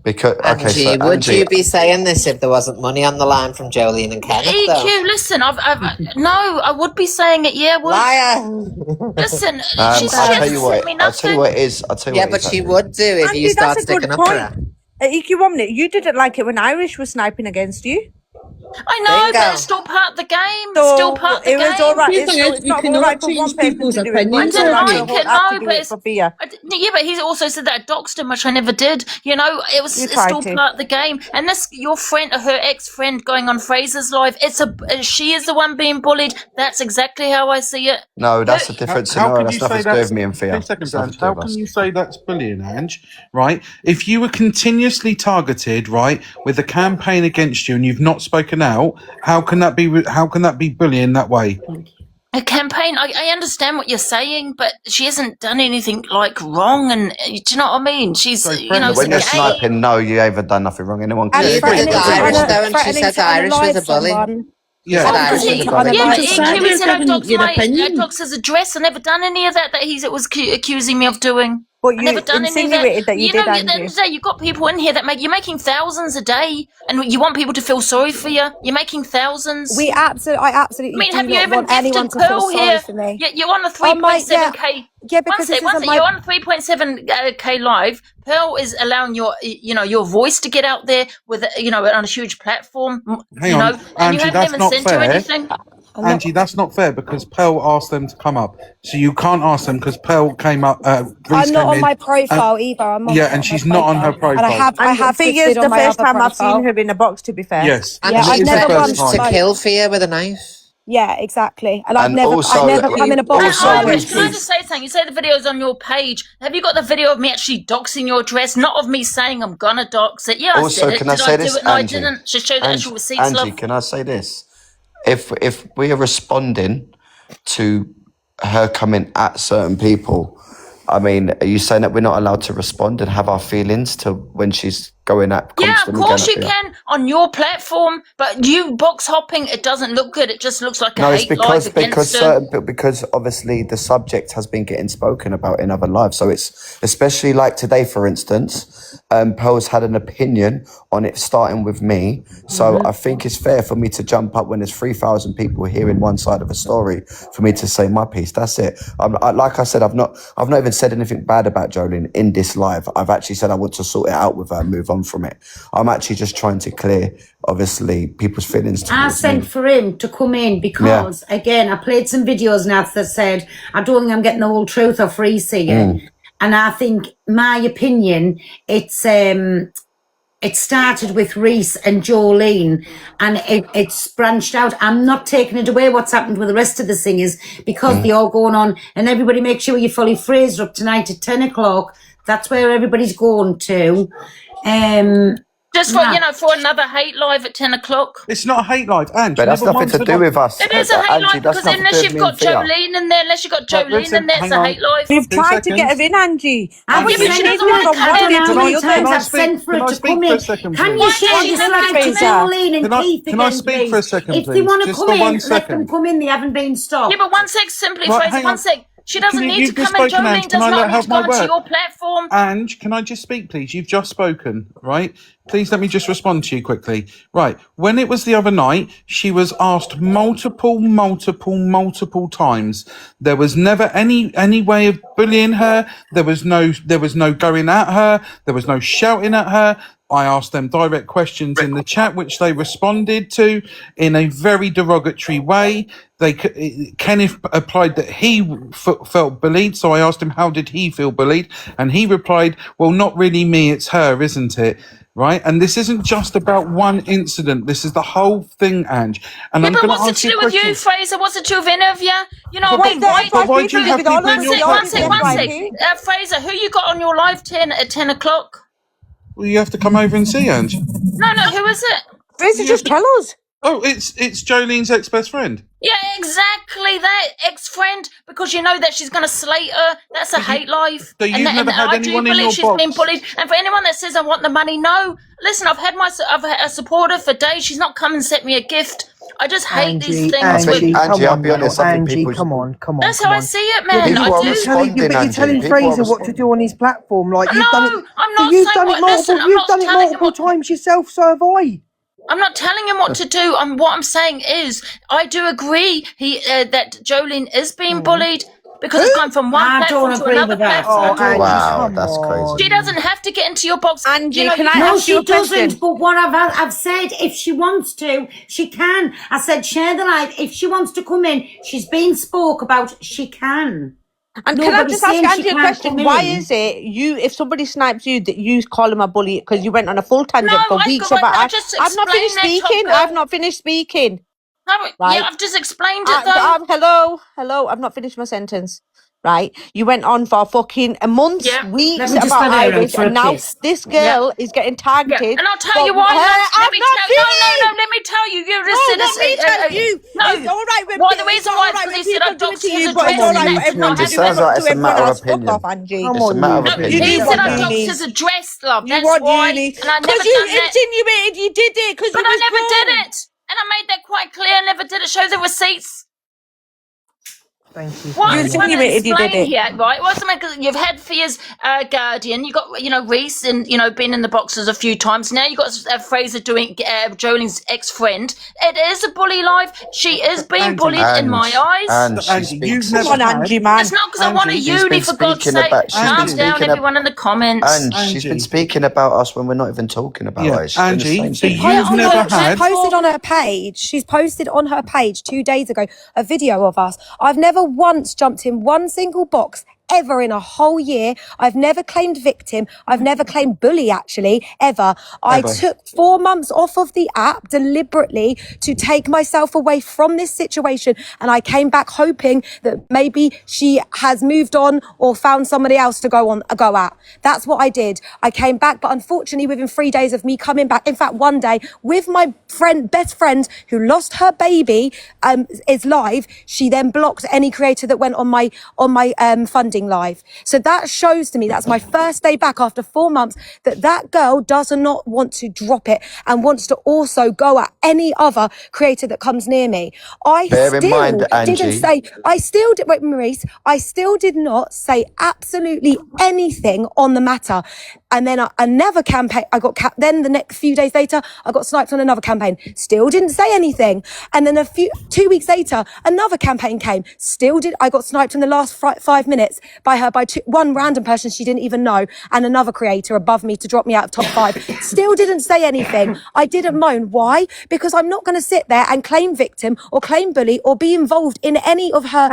Because Angie, would you be saying this if there wasn't money on the line from Jolene and Kenneth? EQ, listen, I would be saying it. Yeah, liar. Listen, I'll tell you what it is. Yeah, but she would do if you start sticking up for her. EQ, 1 minute. You didn't like it when Irish was sniping against you. I know, but it's still part of the game. So still part of the game. It was all right. It's not all right for one person to do it. I didn't like it, no, but but he also said that I doxed him, which I never did. It's still part of the game. And this, your friend, her ex-friend going on Fraser's live, she is the one being bullied. That's exactly how I see it. No, that's a different scenario. That's nothing to do with me and Fia. How can you say that's bullying, Ange? Right? If you were continuously targeted, right, with a campaign against you and you've not spoken out, how can that be bullying that way? A campaign, I understand what you're saying, but she hasn't done anything wrong, and do you know what I mean? She's when you're sniping, no, you haven't done nothing wrong. Anyone can. You did Irish though, and she said Irish was a bully. Yeah, he dogs his address. I never done any of that he was accusing me of doing. But I never you done any of that. insinuated that you You did, know, at the end Angie. of the day, you've got people in here that you're making thousands a day, and you want people to feel sorry for you. You're making thousands. I absolutely I mean, do have you not even want anyone gifted to feel Pearl sorry here? for me. You're on a Oh my, 3.7k. yeah, because this One isn't sec. my. You're on 3.7k live. Pearl is allowing your voice to get out there with, on a huge platform. Hang on, and you Angie, haven't that's even not sent her fair. anything. Angie, that's not fair because Pearl asked them to come up. So you can't ask them because Pearl came up, Reese I'm not came on in. my profile either. I'm not and on she's my not on her profile. profile. And I have the thing is, gifted on the my first other time I've seen profile. her in a box, to be fair. Yes. Yeah, I've She's never gone sentenced to kill for you with a knife. Yeah, exactly. And I've And never come in a box. also Irish, you can I just say something? You say the video's on your page. Have you got the video of me actually doxing your address? Not of me saying I'm gonna dox it. Yeah, also, I did it. can I Did say I do this, it? No, Angie? I didn't. To show the actual receipts, Angie, love. can I say this? If we are responding to her coming at certain people, I mean, are you saying that we're not allowed to respond and have our feelings to when she's going at? Yeah, of constantly course going you at can on your platform, but you box hopping, it doesn't look good. It just looks like a No, it's hate live against her. because obviously the subject has been getting spoken about in other lives. So it's especially like today, for instance, Pearl's had an opinion on it starting with me. So I think it's fair for me to jump up when there's 3,000 people hearing one side of a story for me to say my piece. That's it. Like I said, I've not even said anything bad about Jolene in this live. I've actually said I want to sort it out with her and move on from it. I'm actually just trying to clear, obviously, people's feelings. I sent for him to come in because, again, I played some videos now that said, I don't think I'm getting the whole truth of Reese here. And I think, my opinion, it started with Reese and Jolene and it's branched out. I'm not taking it away what's happened with the rest of the singers because they're all going on. And everybody make sure you follow Fraser up tonight at 10 o'clock. That's where everybody's going to. Just for another hate live at 10 o'clock. It's not a hate live, Ange. But that's nothing to do with us. It is a hate Angie, live that's because nothing to unless do you've with got me and Thea. Jolene in there, it's a hate live. We've tried to get her in, Angie. I was but she saying doesn't want to come in. how many Can times I I've speak? sent for Can her I to speak come for a in. second, Can please? you share this live to Jolene and Keith Can I again, speak please? for a second, If they please? want to Just come for in, 1 let second. them come in. They haven't been stopped. Yeah, but 1 sec, simply, Right, Fraser, hang 1 on. sec. She doesn't need to You've just come in. spoken, Jolene Ange. does Can I not need have to go my onto word? your platform. Ange, can I just speak, please? You've just spoken, right? Please let me just respond to you quickly. Right. When it was the other night, she was asked multiple times. There was never any way of bullying her. There was no going at her. There was no shouting at her. I asked them direct questions in the chat, which they responded to in a very derogatory way. Kenneth replied that he felt bullied, so I asked him how did he feel bullied, and he replied, "Well, not really me. It's her, isn't it?" Right, and this isn't just about one incident. This is the whole thing, Ange. And I'm But going to what's it ask to you do a with you, question. Fraser? What's it to do with any of you? You know, But why do you have people in your One platform? sec. Fraser, who you got on your live 10 at 10 o'clock? Well, you have to come over and see, Ange. No, who is it? Fraser, just tell us. Oh, it's Jolene's ex-best friend. Yeah, exactly that ex-friend, because you know that she's going to slate her. That's a hate live. So you've never had I do anyone in believe your she's been box? bullied. And for anyone that says I want the money, no. Listen, I've had a supporter for days. She's not come and sent me a gift. I just hate these things. Angie, I'll be honest. I think Angie, people. come on. That's how I see it, man. People I are do. responding, But you're telling Angie. People are Fraser what to do on his platform. Like you've done it. I'm not You've saying done what. it multiple. Listen, I'm You've not done it telling him multiple times yourself. So have I. I'm not telling him what to do. What I'm saying is, I do agree that Jolene is being bullied because it's gone from one platform to another platform. Wow, that's crazy. She doesn't have to get into your box. Angie, can I No, ask you she a question? doesn't. But what I've said, if she wants to, she can. I said share the live. If she wants to come in, she's been spoke about. She can. And can I Nobody's just ask saying she Angie a can't question? come Why in. is it if somebody snipes you that you call him a bully because you went on a full tangent for weeks about? I've not finished speaking. I've not finished speaking. Right. Yeah, I've just explained it though. Hello. I've not finished my sentence. Right, you went on for fucking a month, weeks Let me just about let her out Irish, for a and now kiss. this girl is getting targeted. And I'll tell you why. Let me tell you. You just said let me tell you. No, It's all right when the reason why is because he said I doxed his address. It sounds like it's a matter of opinion. It's a matter of opinion. He said I doxed his address, love. That's why. And I never you done that. insinuated you did it because But I never did it. And I made that quite clear. I never did it. Show the receipts. Thank you. What You I'm trying to insinuated you did explain it. here, right? What's the matter? You've had Fia's Guardian. You got, Reese, and been in the boxes a few times. Now you got Fraser doing Jolene's ex-friend. It is a bully life. She is being bullied in my eyes. And she speaks. Come on, Angie, man. It's not because I want a She's uni, been for God's speaking sake. about. She's been Calm down, speaking everyone in the comments. And she's been speaking about us when we're not even talking about her. She's doing the same thing. She posted on her page. She's posted on her page 2 days ago a video of us. I've never once jumped in one single box ever in a whole year. I've never claimed victim. I've never claimed bully, actually, ever. I took 4 months off of the app deliberately to take myself away from this situation. And I came back hoping that maybe she has moved on or found somebody else to go at. That's what I did. I came back, but unfortunately, within 3 days of me coming back, in fact, one day, with my best friend who lost her baby, is live, she then blocked any creator that went on my funding live. So that shows to me, that's my first day back after 4 months, that girl does not want to drop it and wants to also go at any other creator that comes near me. Maurice, I still did not say absolutely anything on the matter. And then another campaign, then the next few days later, I got sniped on another campaign. Still didn't say anything. And then 2 weeks later, another campaign came. I got sniped in the last 5 minutes by one random person she didn't even know, and another creator above me to drop me out of top 5. Still didn't say anything. I didn't moan. Why? Because I'm not going to sit there and claim victim or claim bully or be involved in any of her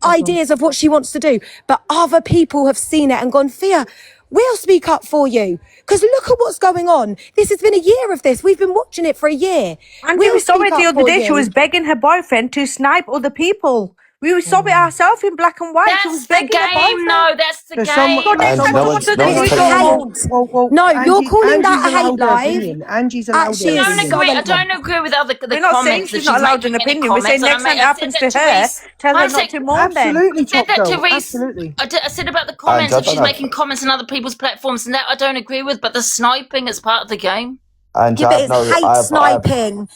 ideas of what she wants to do. But other people have seen it and gone, Fia, we'll speak up for you. Because look at what's going on. This has been a year of this. We've been watching it for a year. And we saw it the other day. She was begging her boyfriend to snipe other people. We saw it ourselves in black and white. That's she was begging the her game. boyfriend. No, that's the game. You're calling that a hate live. Angie's allowed her opinion. I don't agree with the We're not saying comments. she's not allowed an opinion. We're saying next time it happens to her, tell her not to mourn them. I said that to Reese. I said about the comments that she's making comments on other people's platforms, and that I don't agree with. But the sniping is part of the game. But it's hate sniping.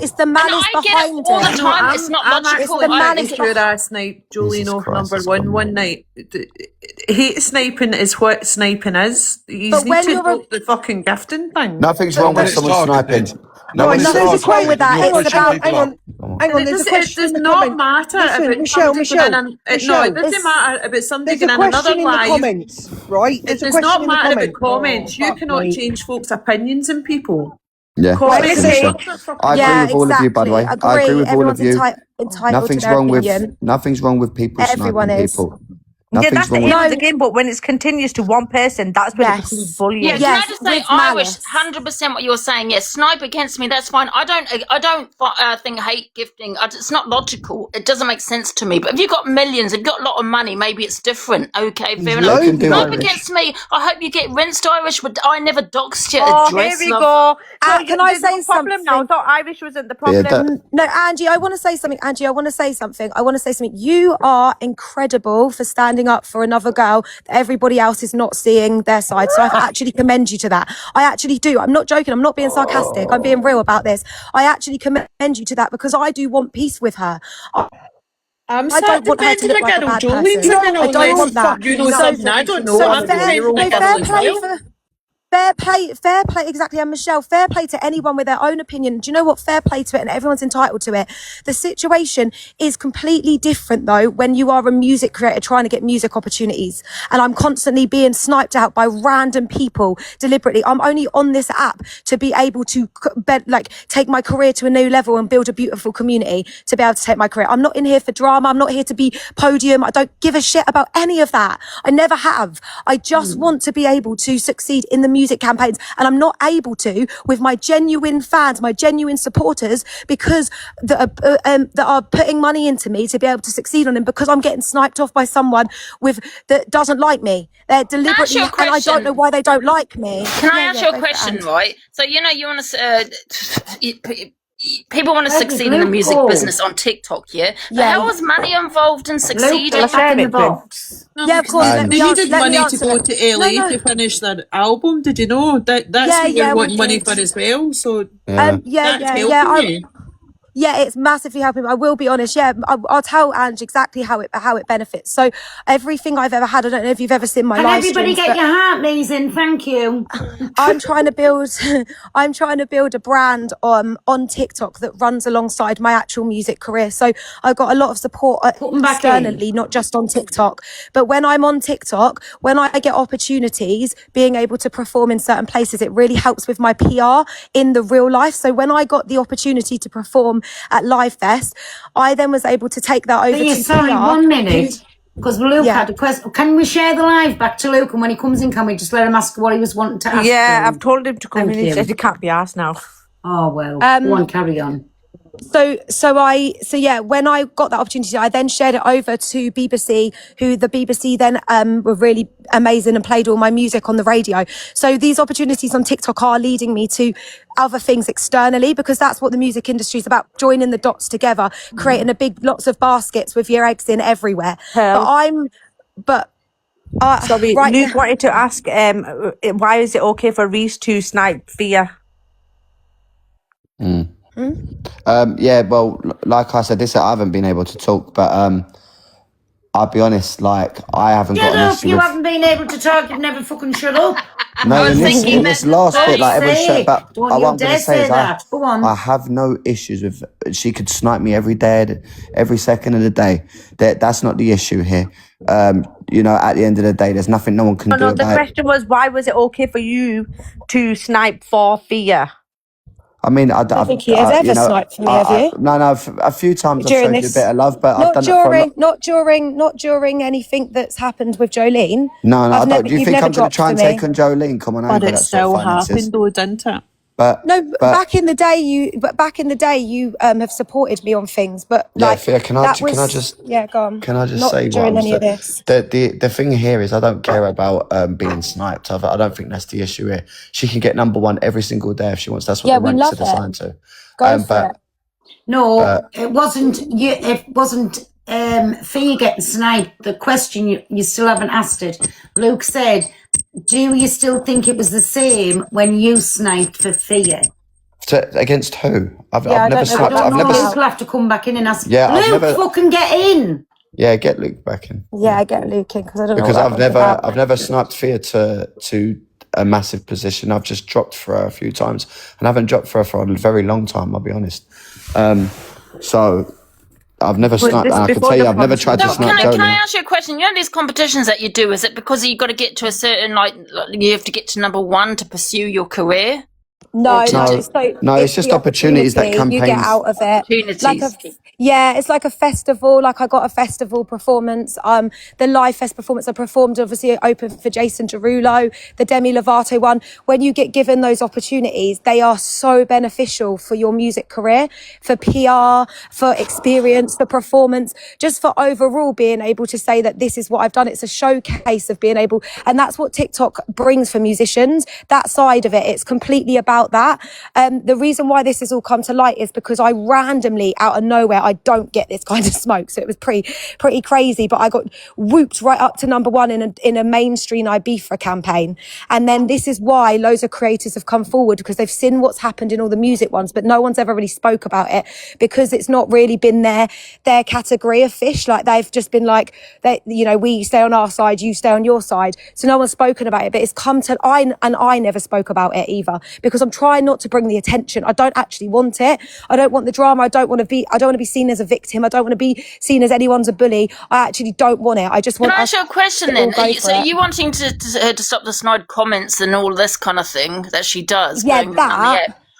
It's the malice behind it. All the time. It's not logical. I'm pretty sure I sniped Jolene off number one night. Hate sniping is what sniping is. You need to drop the fucking gifting thing. Nothing's wrong with someone sniping. Nothing's wrong with that. It's about. Hang on, there's a question. It does not matter about Michelle. it doesn't matter about somebody going in another live. Comments, right? It does not matter about comments. You cannot change folks' opinions in people. Yeah, I agree with all of you. By the way, I agree with all of you. Nothing's wrong with people sniping people. Yeah, that's the aim of the game, but when it continues to one person, that's when it becomes bullying. Yeah, can I just say, Irish, 100% what you're saying. Yes, snipe against me, that's fine. I don't think hate gifting, it's not logical. It doesn't make sense to me. But if you've got millions, if you've got a lot of money, maybe it's different. Okay, fair enough. Snipe against me, I hope you get rinsed, Irish, but I never doxed you. Here we go. Can I say something? Now, I thought Irish wasn't the problem. No, Angie, I want to say something. You are incredible for standing up for another girl that everybody else is not seeing their side. So I actually commend you to that. I actually do. I'm not joking. I'm not being sarcastic. I'm being real about this. I actually commend you to that because I do want peace with her. I don't want her to look like a bad person. I don't want that. You know something I don't know. Fair play, exactly. And Michelle, fair play to anyone with their own opinion. Do you know what? Fair play to it, and everyone's entitled to it. The situation is completely different, though, when you are a music creator trying to get music opportunities. And I'm constantly being sniped out by random people deliberately. I'm only on this app to be able to take my career to a new level and build a beautiful community to be able to take my career. I'm not in here for drama. I'm not here to be podium. I don't give a shit about any of that. I never have. I just want to be able to succeed in the music campaigns, and I'm not able to with my genuine fans, my genuine supporters, because that are putting money into me to be able to succeed on them, because I'm getting sniped off by someone that doesn't like me. They're deliberately, and I don't know why they don't like me. Can I ask you a question, right? So you want to. People want to succeed in the music business on TikTok, yeah? How was money involved in succeeding? In the box. Yeah, of course. They needed money to go to LA to finish their album. Did you know? That's what you want money for as well. So that's helping you. Yeah, it's massively helping. I will be honest. Yeah, I'll tell Ange exactly how it benefits. So everything I've ever had, I don't know if you've ever seen my Can live everybody streams, get but your heart in? Thank you. I'm trying to build a brand on TikTok that runs alongside my actual music career. So I got a lot of support Put them back externally, not just on TikTok. But when I'm on TikTok, when I get opportunities, being able to perform in certain places, it really helps with my PR in the real life. So when I got the opportunity to perform at Live Fest, I then was able to take that over to Sorry, PR. 1 minute. Because Luke Yeah. had a question. Can we share the live back to Luke? And when he comes in, can we just let him ask what he was wanting to ask? Yeah, him? I've told him to come in. He said he can't be asked now. Oh, well. Go on, carry on. So when I got that opportunity, I then shared it over to BBC, who the BBC then were really amazing and played all my music on the radio. So these opportunities on TikTok are leading me to other things externally, because that's what the music industry is about, joining the dots together, creating lots of baskets with your eggs in everywhere. Sorry, Right Luke now, wanted to ask, why is it okay for Reese to snipe Thea? Yeah, well, like I said, I haven't been able to talk, but I'll be honest, like, I haven't got Shut an up, issue you with... haven't been able to talk, you've never fucking shut up. No, in this last bit, like, everyone's shut, but Don't what you I'm going dare to say is that. Go on. I have no issues with... She could snipe me every day, every second of the day. That's not the issue here. You know, at the end of the day, there's nothing no one can do No, about the question was, why was it okay for you to snipe for Thea? I mean, I don't think he has ever sniped for me, have you? No, a few times I've During showed you a this, bit of love, but I've not done it for a lot. not during anything that's happened with Jolene. No, I don't. Do you You've think never I'm going to dropped try and for me. take on Jolene? Come on But over, it that sort of still finances. happened though, didn't it? But back in the day, you have supported me on things, but yeah, like Fia, can I just go on. Can I just Not say during what any of this. the thing here is I don't care about being sniped. I don't think that's the issue here. She can get number one every single day if she wants. That's what the ranks are designed to. Go for it. No, it wasn't you. It wasn't Fia getting sniped. The question you still haven't asked it. Luke said, "Do you still think it was the same when you sniped for Fia?" Against who? I've I never sniped. don't I've know. never. Luke will have to come back in and ask. Yeah, I've Luke, never. fucking get in. Yeah, get Luke back in. Yeah, I get Luke in because I don't Because know what I've never sniped Fia to a massive position. I've just dropped for her a few times, and I haven't dropped for her for a very long time. I'll be honest. So I've never sniped, and I can tell you, I've never tried to snipe Can I Jolene. ask you a question? You know these competitions that you do, is it because you've got to get to a certain, like you have to get to number one to pursue your career? No, it's just the opportunities that opportunity you get campaigns. out of it. It's like a festival. Like I got a festival performance. The Live Fest performance I performed, obviously open for Jason Derulo, the Demi Lovato one. When you get given those opportunities, they are so beneficial for your music career, for PR, for experience, for performance, just for overall being able to say that this is what I've done. It's a showcase of being able, and that's what TikTok brings for musicians. That side of it, it's completely about that. The reason why this has all come to light is because I randomly, out of nowhere, I don't get this kind of smoke, so it was pretty crazy, but I got whooped right up to number one in a mainstream Ibiza campaign. And then this is why loads of creators have come forward, because they've seen what's happened in all the music ones, but no one's ever really spoke about it because it's not really been their category of fish. Like they've just been like, we stay on our side, you stay on your side. So no one's spoken about it, but it's come to, I never spoke about it either, because I'm trying not to bring the attention. I don't actually want it. I don't want the drama. I don't want to be seen as a victim. I don't want to be seen as anyone's a bully. I actually don't want it. I just want. Can I ask you a question then? Are you wanting to stop the snide comments and all this kind of thing that she does? Yeah,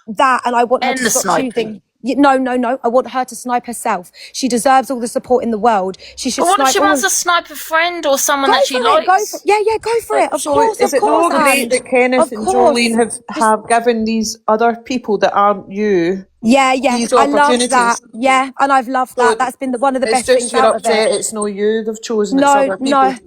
that, and I want her to stop choosing. No. I want her to snipe herself. She deserves all the support in the world. She should. But what snipe if she wants to snipe a friend or someone that she likes? Go for it. Of course. Is it not great that Kenneth and Jolene have given these other people that aren't you? Yeah, these I love opportunities? that. Yeah, and I've loved that. That's been one of the best things out of it. It's not you they've chosen. It's other people.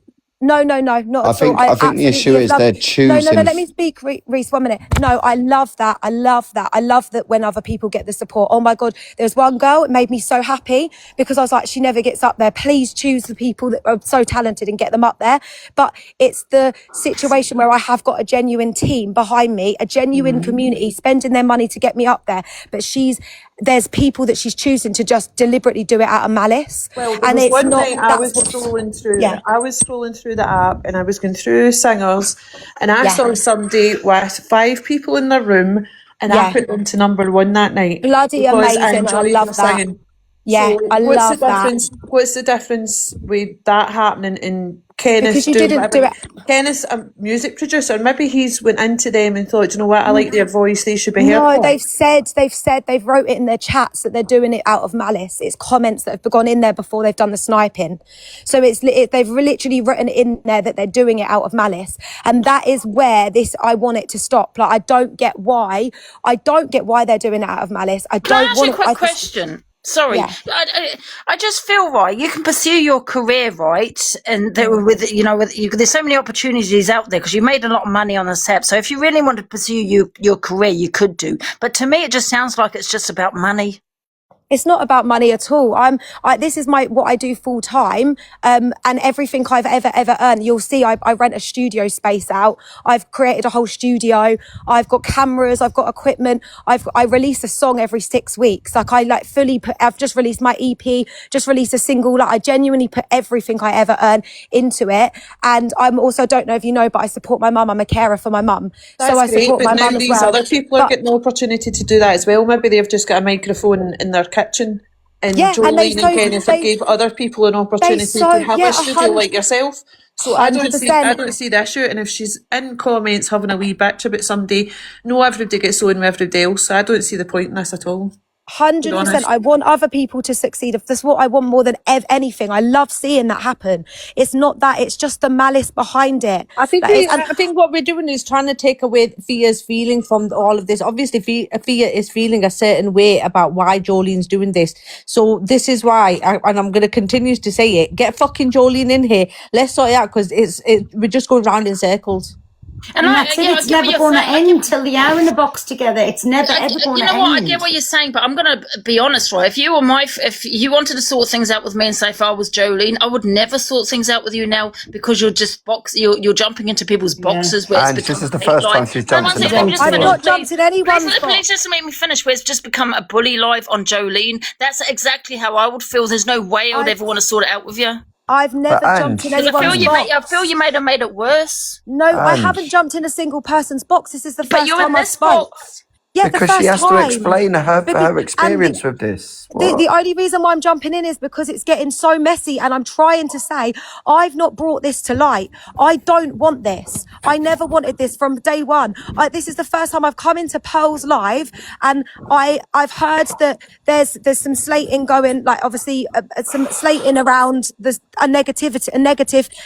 No, not at all. I think the issue is they're choosing. No, let me speak, Reese, 1 minute. No, I love that. I love that when other people get the support. Oh my God, there's one girl, it made me so happy because I was like, she never gets up there. Please choose the people that are so talented and get them up there. But it's the situation where I have got a genuine team behind me, a genuine community spending their money to get me up there. But she's there's people that she's choosing to just deliberately do it out of malice. Well, And it's one not. night I was scrolling through. Yeah. I was scrolling through the app, and I was going through singers, and I saw somebody with 5 people in their room, and I put them to number 1 that night. Bloody because I amazing. I enjoyed love them that. singing. Yeah, So I what's love the that. difference? What's the difference with that happening in Kenneth Because you doing didn't whatever? do it. Kenneth's a music producer. Maybe he's went into them and thought, you know what, I like their voice. They should be heard. No, for. they've wrote it in their chats that they're doing it out of malice. It's comments that have gone in there before they've done the sniping. So they've literally written in there that they're doing it out of malice. And that is where I want it to stop. Like, I don't get why they're doing it out of malice. Can I ask you a quick question? Sorry, Yeah. I just feel right. You can pursue your career, right? And there's so many opportunities out there because you made a lot of money on the set. So if you really want to pursue your career, you could do. But to me, it just sounds like it's just about money. It's not about money at all. This is what I do full time. And everything I've ever earned, you'll see I rent a studio space out. I've created a whole studio. I've got cameras. I've got equipment. I release a song every 6 weeks. I've just released my EP, just released a single. Like, I genuinely put everything I ever earn into it. And I'm also, don't know if you know, but I support my mum. I'm a carer for my mum. So I support my mum as these well. other people are getting the opportunity to do that as well. Maybe they've just got a microphone in their kitchen. And Jolene and Kenneth gave other people an opportunity to have a studio like yourself. So I don't see the issue. And if she's in comments having a wee bitch about somebody, no, everybody gets on with everybody else. So I don't see the point in this at all. 100%. I want other people to succeed. If that's what I want more than anything, I love seeing that happen. It's not that; it's just the malice behind it. I think what we're doing is trying to take away Fia's feeling from all of this. Obviously, Fia is feeling a certain way about why Jolene's doing this. So this is why, and I'm going to continue to say it. Get fucking Jolene in here. Let's sort it out because we're just going round in circles. And that's it. It's never going to end till they are in the box together. It's never ever going to end. You know what? I get what you're saying, but I'm going to be honest, right? If you wanted to sort things out with me and say if I was Jolene, I would never sort things out with you now because you're just you're jumping into people's boxes. Where And this is the first time she's jumped in the box. I've not jumped in anyone's box. Please just make me finish. Where it's just become a bully live on Jolene. That's exactly how I would feel. There's no way I would ever want to sort it out with you. I've never jumped in anyone's box. I feel you may have made it worse. No, I haven't jumped in a single person's box. This is the first time I've spoke. Yeah, because she has to explain her experience with this. The only reason why I'm jumping in is because it's getting so messy, and I'm trying to say I've not brought this to light. I don't want this. I never wanted this from day one. This is the first time I've come into Pearl's live, and I've heard that there's some slating going, like obviously some slating around a negative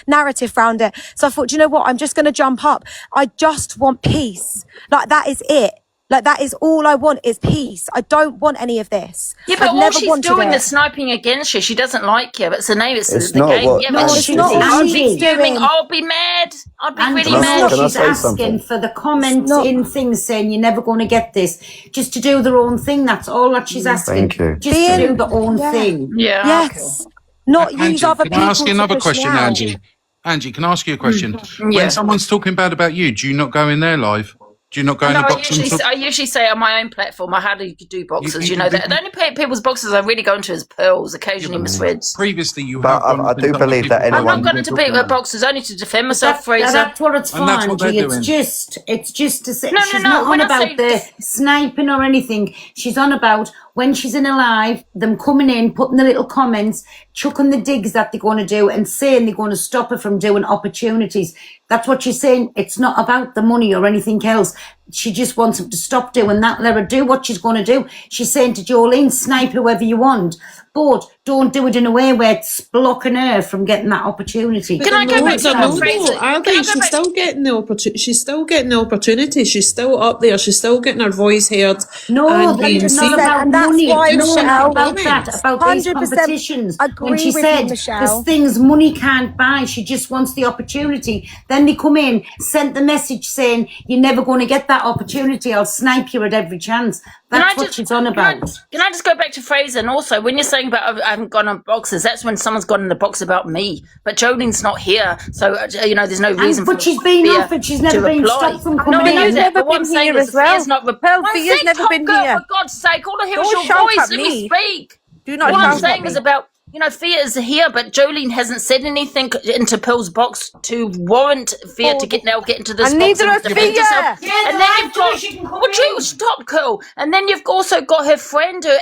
narrative around it. So I thought, you know what? I'm just going to jump up. I just want peace. Like, that is it. Like, that is all I want is peace. I don't want any of this. Yeah, but all she's doing is sniping against you. She doesn't like you. But it's the name. It's the game. Yeah, but she's not. I'll be fuming. I'll be mad. I'll be really mad. She's asking for the comments in things saying you're never going to get this, just to do their own thing. That's all that she's asking. Thank you. Just to do their own thing. Yeah. Yes. Not use other people. Can I ask you another to push question, me out. Angie? Angie, can I ask you a question? When someone's talking bad about you, do you not go in there live? Do you not go in the box? I usually say on my own platform, I hardly do boxes. You know, the only people's boxes I really go into is Pearls, occasionally misreads. Previously, you have. But I do believe that anyone. I'm not going into people's boxes only to defend myself, Fraser. That's what it's for, Angie. It's just to say she's not on about the sniping or anything. She's on about when she's in a live, them coming in, putting the little comments, chucking the digs that they're going to do, and saying they're going to stop her from doing opportunities. That's what she's saying. It's not about the money or anything else. She just wants him to stop doing that. Let her do what she's going to do. She's saying to Jolene, snipe whoever you want, but don't do it in a way where it's blocking her from getting that opportunity. Can I go back to that, Fraser? I think she's still getting the opportunity. She's still getting the opportunity. She's still up there. She's still getting her voice heard. No, it's not about money. It's not about that. About these 100% competitions. When she agree with said you, Michelle. there's things money can't buy, she just wants the opportunity. Then they come in, sent the message saying you're never going to get that opportunity. I'll snipe you at every chance. That's what she's on about. Can I just go back to Fraser? And also, when you're saying about I haven't gone on boxes, that's when someone's gone in the box about me. But Jolene's not here, so there's no reason. But she's been offered. She's never been stopped from coming in. I know that. But what I'm saying is, Fear's not. Fear's never been here. For God's sake, all I hear is Don't your shout voice. at Let me. me speak. Do not What shout I'm at saying me. is about. Fear is here, but Jolene hasn't said anything into Pearl's box to warrant Fear to get into this And box neither has defend Fear. herself. Yeah, and then you've got, would you stop, Pearl? And then you've also got her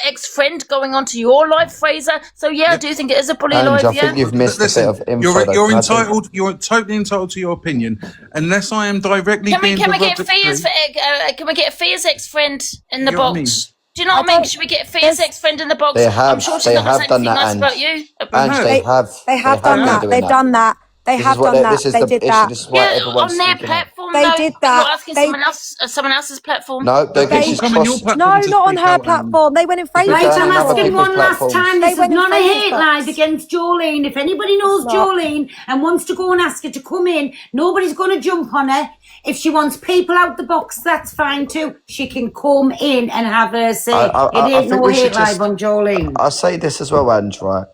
ex-friend, going onto your live, Fraser. So I do think it is a bully live. I think you've missed a bit of info. You're entitled. You're totally entitled to your opinion, unless I am directly being Can we get derogatory. Fear's ex-friend in the You know what I box? mean? Do you know what I mean? Should we get Fear's ex-friend in the box? They have. I'm sure she's They not have going to say done anything that, nice about you. And they have. They have done that. They've done that. They have done that. They did that. This is why everyone's on their speaking platform, They did that. You're asking someone else's platform. No, she's crossed. No, not on her platform. They went in Fraser's Right, I'm platform. asking one last time. This is went in not a Fraser's hate box. live against Jolene. If anybody knows It's not. Jolene and wants to go and ask her to come in, nobody's going to jump on her. If she wants people out the box, that's fine too. She can come in and have her say. It ain't no hate live on Jolene. I'll say this as well, Ange, right?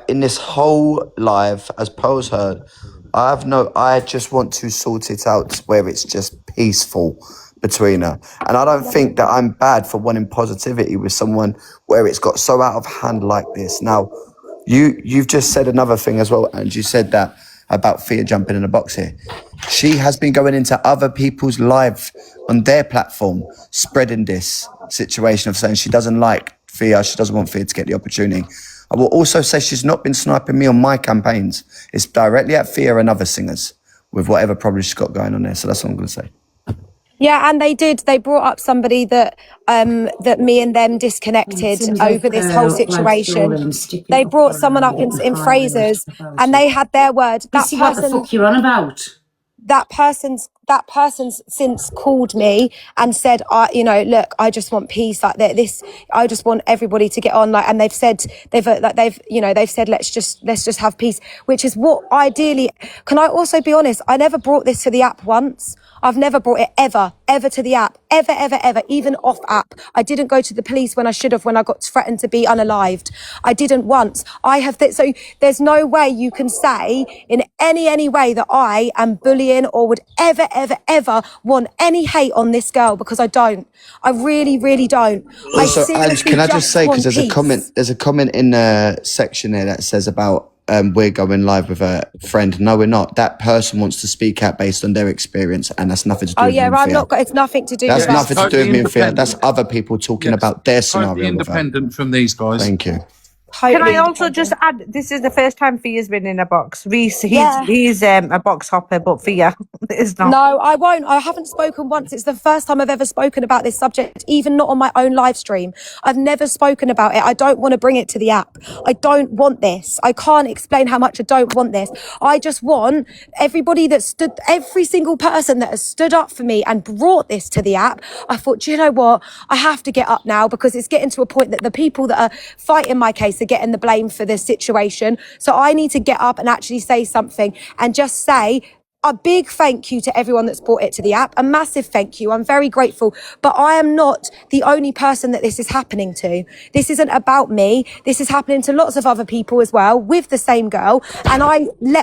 In this whole live, as Pearl's heard, I just want to sort it out where it's just peaceful between her. And I don't think that I'm bad for wanting positivity with someone where it's got so out of hand like this. Now, you've just said another thing as well, and you said that about Fear jumping in a box here. She has been going into other people's live on their platform, spreading this situation of saying she doesn't like Fear, she doesn't want Fear to get the opportunity. I will also say she's not been sniping me on my campaigns. It's directly at Fear and other singers with whatever problem she's got going on there. So that's what I'm going to say. Yeah, and they did. They brought up somebody that that me and them disconnected over this whole situation. They brought someone up in Fraser's, and they had their word. You see what the fuck you're on about? That person's since called me and said, look, I just want peace, like this. I just want everybody to get on, and they've said let's just have peace, which is what ideally. Can I also be honest? I never brought this to the app once. I've never brought it ever to the app, ever, even off app. I didn't go to the police when I should have, when I got threatened to be unalived. I didn't once. So there's no way you can say in any way that I am bullying or would ever want any hate on this girl, because I don't. I really don't. Also, Ange, can I just say, because there's a comment in the section there that says about we're going live with a friend. No, we're not. That person wants to speak out based on their experience, and that's nothing to do with me and Fear. It's nothing to do That's with nothing to do with me and Fear. That's other people talking about their scenario. Independent from these guys. Thank you. Can I also just add, this is the first time Fear's been in a box. Reese, he's a box hopper, but Fear is not. No, I won't. I haven't spoken once. It's the first time I've ever spoken about this subject, even not on my own live stream. I've never spoken about it. I don't want to bring it to the app. I don't want this. I can't explain how much I don't want this. I just want every single person that has stood up for me and brought this to the app. I thought, do you know what? I have to get up now, because it's getting to a point that the people that are fighting my case are getting the blame for this situation. So I need to get up and actually say something and just say a big thank you to everyone that's brought it to the app. A massive thank you. I'm very grateful. But I am not the only person that this is happening to. This isn't about me. This is happening to lots of other people as well with the same girl. And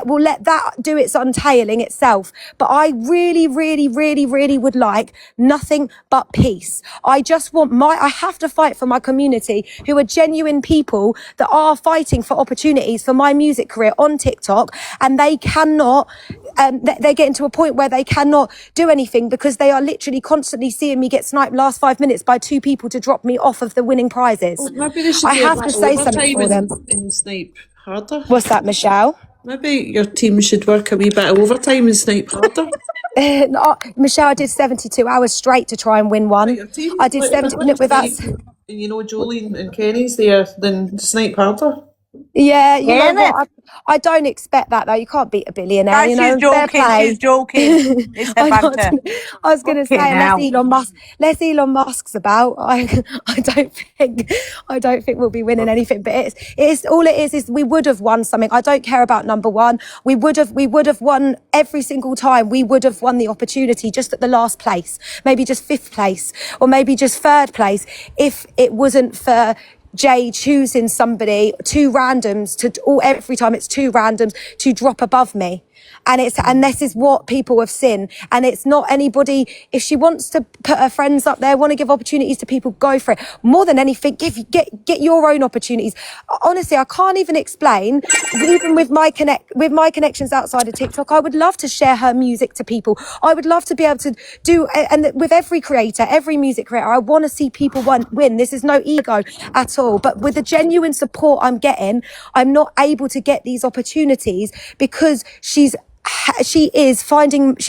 will let that do its untailing itself. But I really would like nothing but peace. I just want I have to fight for my community, who are genuine people that are fighting for opportunities for my music career on TikTok, and they cannot, they're getting to a point where they cannot do anything because they are literally constantly seeing me get sniped last 5 minutes by 2 people to drop me off of the winning prizes. Well, maybe they should I have to say something for them. And snipe harder. What's that, Michelle? Maybe your team should work a wee bit of overtime and snipe harder. No, Michelle, I did 72 hours straight to try and win one. I did 70 with us. And Jolene and Kenny's there, then snipe harder. Yeah, you know what? I don't expect that though. You can't beat a billionaire. Guys, You know, she's fair joking. play. She's joking. It's her banter. I was going to say, unless Elon Musk's about, I don't think we'll be winning anything. But it's all it is we would have won something. I don't care about number one. We would have won every single time. We would have won the opportunity just at the last place, maybe just 5th place, or maybe just 3rd place, if it wasn't for Jay choosing somebody, 2 randoms every time it's 2 randoms to drop above me. And this is what people have seen. And it's not anybody, if she wants to put her friends up there, want to give opportunities to people, go for it. More than anything, get your own opportunities. Honestly, I can't even explain, even with my connections outside of TikTok, I would love to share her music to people. I would love to be able to do, and with every creator, every music creator, I want to see people win. This is no ego at all. But with the genuine support I'm getting, I'm not able to get these opportunities because she's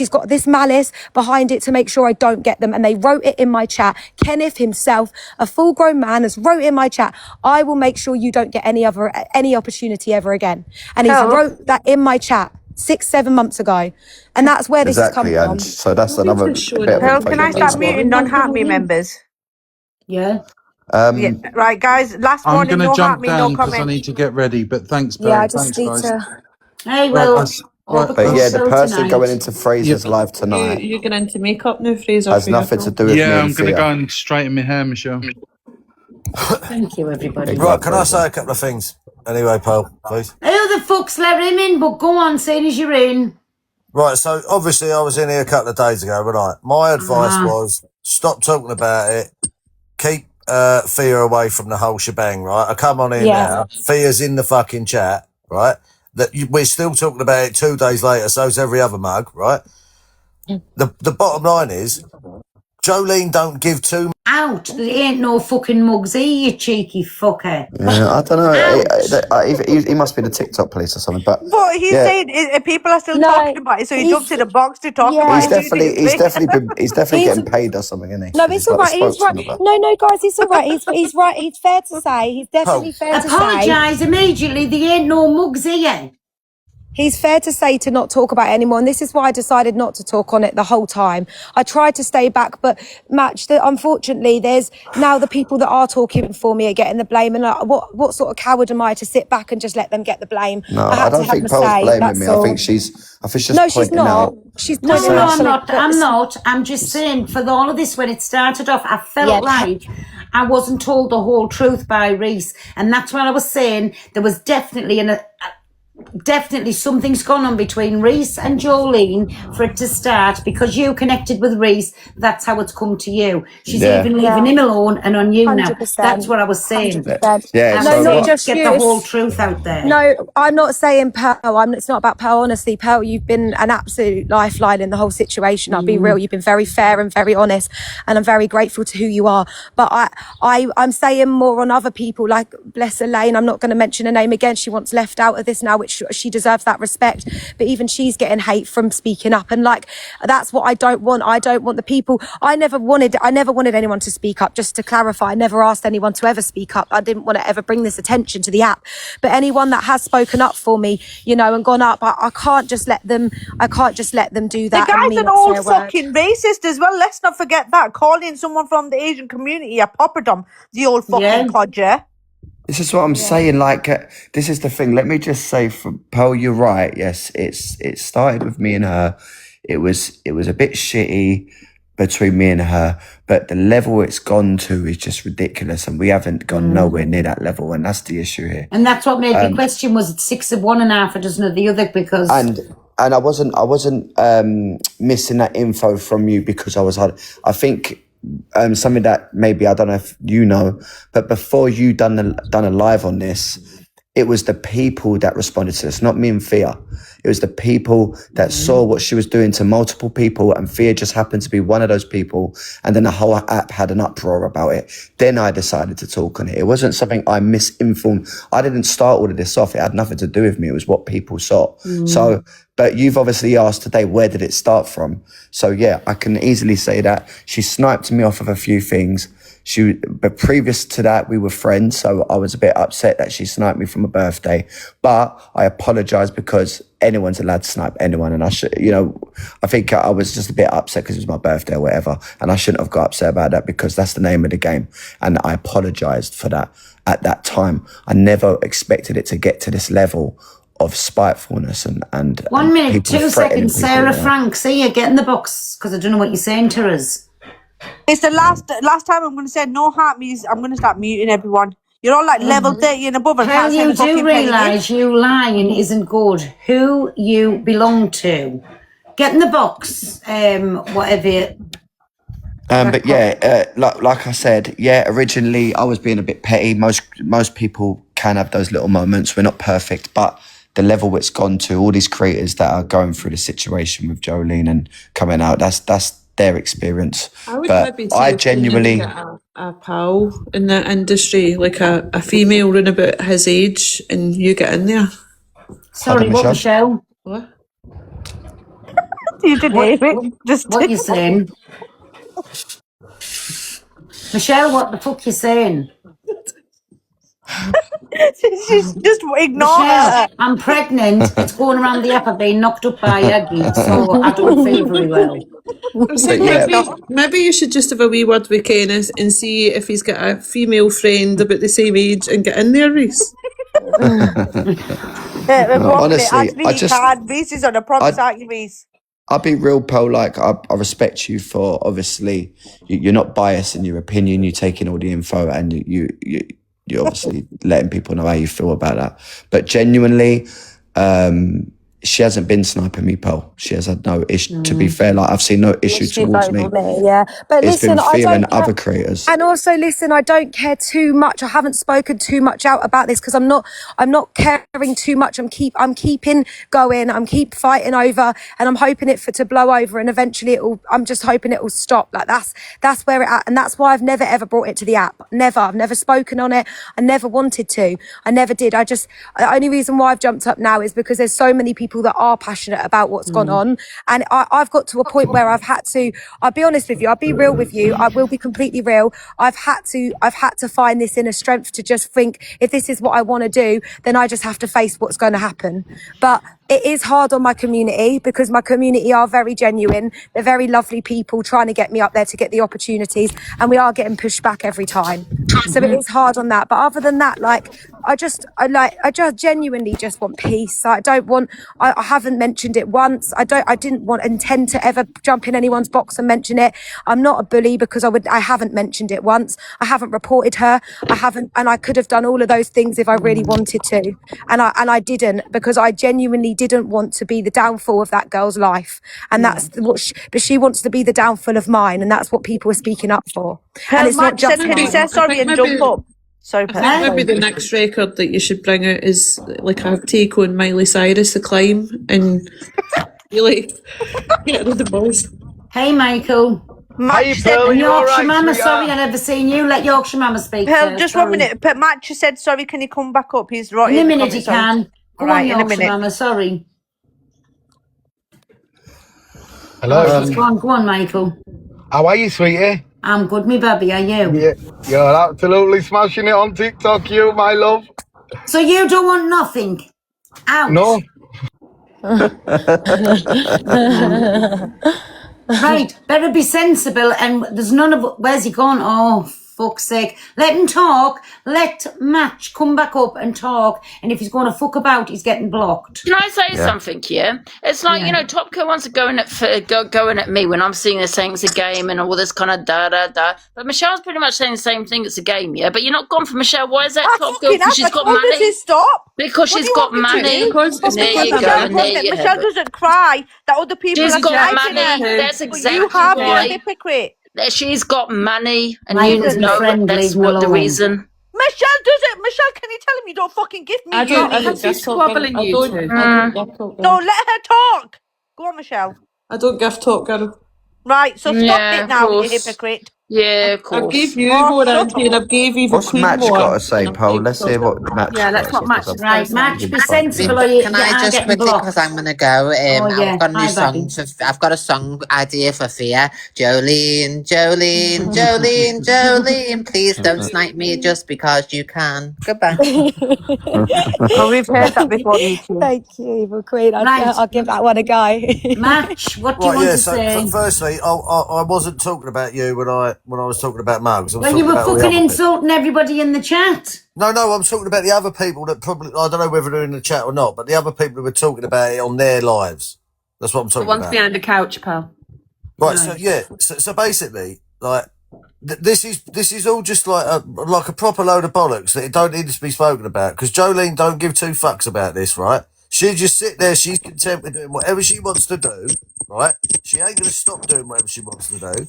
got this malice behind it to make sure I don't get them. And they wrote it in my chat. Kenneth himself, a full grown man, has wrote in my chat, I will make sure you don't get any opportunity ever again. And he's wrote that in my chat 6-7 months ago. And that's where this has come from. So that's another bit of Pearl, can I start muting non-Heart Me members? Yeah. Right, guys, last I'm warning, going to no jump Heart Me, no down because I comment. need to get ready. But thanks, Pearl. Yeah, I just thanks, need guys. to... Hey, Right, well... But yeah, the person going into Fraser's You, live tonight you're going into makeup now, Fraser. has for your nothing to film. do with me Yeah, and I'm going to Thea. go and straighten my hair, Michelle. Thank you, everybody. Right, can I say a couple of things? Anyway, Paul, please. Who the fuck's let him in? But go on, seeing as you're in. Right, so obviously I was in here a couple of days ago, right? My advice was stop talking about it. Keep Thea away from the whole shebang, right? I come on in now. Thea's in the fucking chat, right? We're still talking about it 2 days later, so's every other mug, right? The bottom line is, Jolene don't give two... Out. There ain't no fucking mugs here, you cheeky fucker. Yeah, I don't know. He must be the TikTok police or something. But He's saying people are still talking about it, so he jumps in a box to talk about it. He's definitely getting paid or something, isn't he? No, it's all right. He's right. No, guys, it's all right. He's right. He's fair to say. He's definitely fair to say. Apologise immediately. There ain't no mugs here. He's fair to say to not talk about it anymore, and this is why I decided not to talk on it the whole time. I tried to stay back, but unfortunately, there's now the people that are talking for me are getting the blame, and what sort of coward am I to sit back and just let them get the blame? No, I don't think Pearl's blaming me. I think she's just pointing out. I'm not. I'm just saying, for all of this, when it started off, I felt like I wasn't told the whole truth by Reese, and that's what I was saying. There was definitely something's gone on between Reese and Jolene for it to start, because you connected with Reese. That's how it's come to you. She's even leaving him alone and on you 100%. Now. That's what I was saying. 100%. Yeah, no, not just get the whole truth out there. No, I'm not saying Pearl. It's not about Pearl. Honestly, Pearl, you've been an absolute lifeline in the whole situation. I'll be real. You've been very fair and very honest, and I'm very grateful to who you are. But I'm saying more on other people, like bless Elaine. I'm not going to mention her name again. She wants left out of this now, which she deserves that respect. But even she's getting hate from speaking up, and that's what I don't want. I don't want the people. I never wanted anyone to speak up. Just to clarify, I never asked anyone to ever speak up. I didn't want to ever bring this attention to the app. But anyone that has spoken up for me, and gone up, I can't just let them. I can't just let them do that. The guy's an old fucking racist as well. Let's not forget that. Calling someone from the Asian community a popperdom, the old fucking codger. This is what I'm saying. This is the thing. Let me just say, for Pearl, you're right. Yes, it started with me and her. It was a bit shitty between me and her, but the level it's gone to is just ridiculous, and we haven't gone nowhere near that level, and that's the issue here. And that's what made me question: was it 6 of one and half a dozen of the other? Because and I wasn't missing that info from you because I think. Something that maybe I don't know if you know, but before you done a live on this, it was the people that responded to this, not me and Thea. It was the people that saw what she was doing to multiple people, and Thea just happened to be one of those people. And then the whole app had an uproar about it. Then I decided to talk on it. It wasn't something I misinformed. I didn't start all of this off. It had nothing to do with me. It was what people saw. So, but you've obviously asked today, where did it start from? So yeah, I can easily say that she sniped me off of a few things. But previous to that, we were friends, so I was a bit upset that she sniped me for my birthday. But I apologise because anyone's allowed to snipe anyone, and I should, I think I was just a bit upset because it was my birthday or whatever, and I shouldn't have got upset about that because that's the name of the game, and I apologised for that at that time. I never expected it to get to this level of spitefulness and 1 minute, people 2 threatening seconds, people, Sarah Frank. See you, get in the box because I don't know what you're saying to us. It's the last time I'm going to say no heart means I'm going to start muting everyone. You're all like level 30 and above and Hell, can't say you the fucking do realise penny. you lying isn't good. Who you belong to. Get in the box, whatever. But yeah, like I said, originally I was being a bit petty. Most people can have those little moments. We're not perfect, but the level it's gone to, all these creators that are going through the situation with Jolene and coming out, that's their experience. I would But maybe I see genuinely get a pal in the industry, like a female round about his age, and you get in there. Sorry, what, Michelle? What? You didn't hear it. Just what you saying? Michelle, what the fuck you saying? She's just ignore Michelle, her. I'm pregnant. It's going around the app. I've been knocked up by Aggie, so I don't feel very well. I was saying maybe you should just have a wee word with Kenneth and see if he's got a female friend about the same age and get in there, Reese. Honestly, Reese is on a promise, aren't you, Reese? I'll be real, Pearl. Like, I respect you for, obviously, you're not biased in your opinion. You're taking all the info and you're obviously letting people know how you feel about that. But genuinely, she hasn't been sniping me, Pearl. She has had no issue. To be fair, like, I've seen no issue towards me. Yeah, but It's listen, been I fear don't and care. other creators. And also, listen, I don't care too much. I haven't spoken too much out about this because I'm not caring too much. I'm keeping going. I'm keep fighting over, and I'm hoping it to blow over, and eventually I'm just hoping it will stop. Like that's where it at, and that's why I've never ever brought it to the app. Never. I've never spoken on it. I never wanted to. I never did. The only reason why I've jumped up now is because there's so many people that are passionate about what's gone on, and I've got to a point where I've had to. I'll be honest with you. I'll be real with you. I will be completely real. I've had to find this inner strength to just think, if this is what I want to do, then I just have to face what's going to happen. But it is hard on my community because my community are very genuine. They're very lovely people trying to get me up there to get the opportunities, and we are getting pushed back every time. So it is hard on that. But other than that, I just genuinely just want peace. I haven't mentioned it once. I didn't intend to ever jump in anyone's box and mention it. I'm not a bully because I haven't mentioned it once. I haven't reported her. And I could have done all of those things if I really wanted to. And I didn't, because I genuinely didn't want to be the downfall of that girl's life. And that's what but she wants to be the downfall of mine. And that's what people are speaking up for. And it's not just can he say sorry and jump up? Sorry, I think maybe the next record that you should bring out is like a take on Miley Cyrus, The Climb, and really get rid of the balls. Hey, Michael. Hey, Pearl, you all Yorkshire right, Mama, sweetheart? sorry I never seen you. Let Yorkshire Mama speak Pearl, first. just Sorry. 1 minute. But Matt just said sorry. Can he come back up? He's right In a the minute he comments, can. Go Right, on, in a Yorkshire minute. Mama, sorry. Hello. Go on, Michael. How are you, sweetie? I'm good, me baby. Are you? Yeah, you're absolutely smashing it on TikTok, you, my love. So you don't want nothing? Out. No. Right, better be sensible, and there's none of... Where's he gone? Oh, fuck's sake. Let him talk. Let Match come back up and talk, and if he's going to fuck about, he's getting blocked. Can I say something here? It's like, Topco wants to going at me when I'm seeing they're saying it's a game and all this kind of da-da-da. But Michelle's pretty much saying the same thing, it's a game, yeah? But you're not gone for Michelle. Why is that Topco? Because she's got money. Does it stop? Because she's got money. There you go. Michelle doesn't cry that other people She's are got sniping money. her. That's But exactly you have why. a hypocrite. She's got money, and Michael's you know friend, that's leave him what the alone. reason. Michelle does it. Michelle, can you tell him you don't fucking give me I don't give squabbling talk. you two. No, let her talk. Go on, Michelle. I don't give talk, girl. Right, so stop Yeah, it now, of you course. hypocrite. Yeah, of I've course. gave you more, Auntie, and I've gave Eva What's Queen Match more. got to say, And I've Paul? gave Let's hear what the Match Yeah, let's got not to match say. the Right, first one. Match, be sensible or Can you I are just getting quickly, because blocked. I'm gonna go. Oh, I've yeah. got a new Hi, song baby. I've got a song idea for Fia. Jolene, Jolene, Jolene, Jolene. Please don't snipe me just because you can. Goodbye. Oh, we've heard that before, you two. Thank you, Evil Queen. Right. I'll give that one a go. Match, what do you Right, want yeah. to So, say? firstly, I wasn't talking about you when I was talking about Mugs. I was Well, you talking were about all the fucking other people. insulting everybody in the chat. No, I'm talking about the other people that probably, I don't know whether they're in the chat or not, but the other people who were talking about it on their lives. That's what I'm The talking ones about. behind the couch, pal. Right. So yeah. So basically, like this is all just like a proper load of bollocks that it don't need to be spoken about, because Jolene don't give two fucks about this, right? She just sit there. She's content with doing whatever she wants to do, right? She ain't gonna stop doing whatever she wants to do,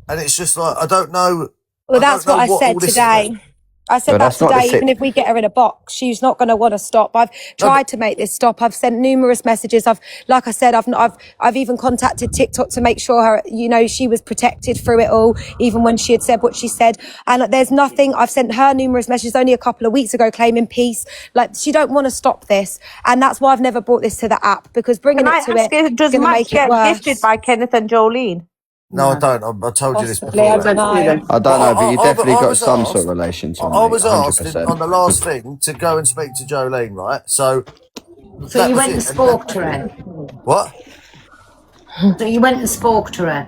and it's just like I don't know. Well, I that's don't know what I what all said this is about. today. I said No, that that's not the today, even if we get her in a box, she's not going to want to stop. I've tried to make this stop. I've sent numerous messages. Like I said, I've even contacted TikTok to make sure she was protected through it all, even when she had said what she said. And there's nothing. I've sent her numerous messages only a couple of weeks ago claiming peace. Like, she don't want to stop this. And that's why I've never brought this to the app, because bringing Can I it to ask it you, is does going to Matt make it get worse. gifted by Kenneth and Jolene? No, I don't. I told you this Possibly, before. I don't know. I don't know, but you definitely I got was some asked- sort of relation to him, I mate. was asked on 100%. the last thing to go and speak to Jolene, right? So So that you was went and it. spoke to her. What? So you went and spoke to her.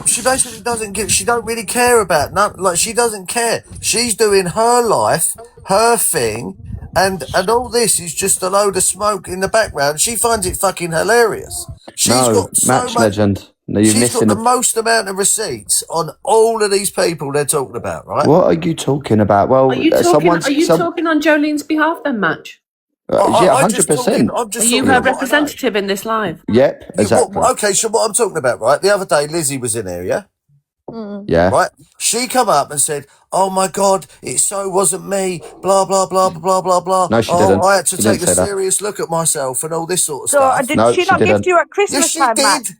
She basically doesn't give. She don't really care about none. Like, she doesn't care. She's doing her life, her thing, and all this is just a load of smoke in the background. She finds it fucking hilarious. She's No, got so Match much. legend. No, you're She's got missing the most amount of receipts on all of these people they're talking about, right? What are you talking about? Well, Are you talking on Jolene's behalf then, Match? Yeah, I'm just talking. 100%. I'm just Are you talking her of what I know. representative in this live? Yep, Yeah, exactly. okay, so what I'm talking about, right? The other day, Lizzie was in here, yeah? Yeah. Right? She come up and said, oh my God, it so wasn't me, blah, blah, blah, blah, blah, blah. No, she Oh, didn't. I had to She take didn't a say that. serious look at myself and all this sort of So stuff. did No, she she not didn't. gift you at Christmas Yes, she time, did. Matt?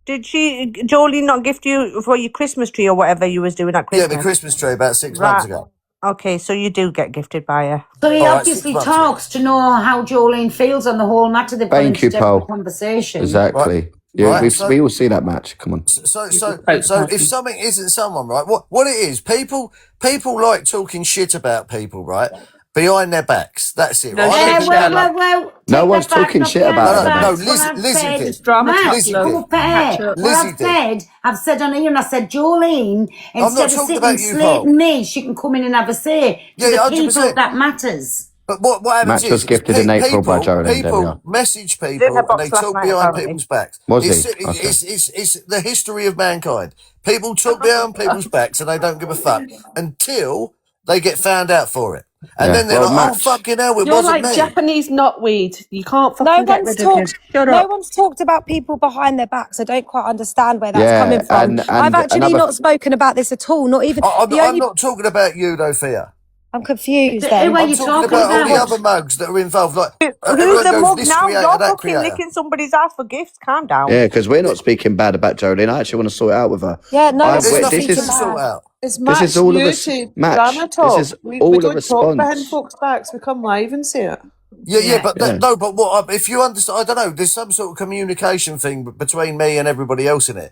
Did Jolene not gift you for your Christmas tree or whatever you was doing at Yeah, Christmas? my Christmas tree about 6 Right. months ago. Okay, so you do get gifted by her. So he All right, 6 obviously months ago. talks to know how Jolene feels on the whole matter. They've got Thank you, into depth of Paul. conversation. Exactly. Yeah, Right, so- we all see that match. Come on. So if something isn't someone, right, what it is, people like talking shit about people, right, behind their backs. That's it, No right? shit, Well. No take one's that back, talking not shit behind about the them. No, backs. What I've Lizzie said, did. Drama Matt, Lizzie come did. up here. Catch up. What Lizzie I've did. said, I've said on here, and I said, Jolene, I'm not instead of talking sitting about you, slating Paul. me, she can come in and have a say to Yeah, the people 100%. that matters. But what happens Match was is gifted in April by Jolene. There we people are. message in her people and box they last talk night, behind apparently. people's backs. Was It's, he? Okay. it's the history of mankind. People talk behind people's backs and they don't give a fuck until they get found out for it. And Yeah. then they're Well, like, oh, Match. fucking hell, it You're wasn't like me. Japanese knotweed. You can't No fucking get one's rid of you. talked. Shut No up. one's talked about people behind their backs. I don't quite understand where that's Yeah, coming from. and I've actually another- not spoken about this at all. Not even I'm the only. not talking about you, though, Fia. I'm confused. Who Then are I'm you talking talking about all the about? other mugs that are involved. Like, Who's everyone the goes, mug this now? creator, You're that fucking creator. licking somebody's ass for gifts. Calm down. Yeah, because we're not speaking bad about Jolene. I actually want to sort it out with her. yeah, no, it's There's not nothing speaking to sort bad. out. It's This Match is all of new us. to Match. drama This talk. is We all a don't talk behind response. folks' backs. We come live and say it. Yeah, but Yeah. no, but what if you understand? I don't know. There's some sort of communication thing between me and everybody else in it,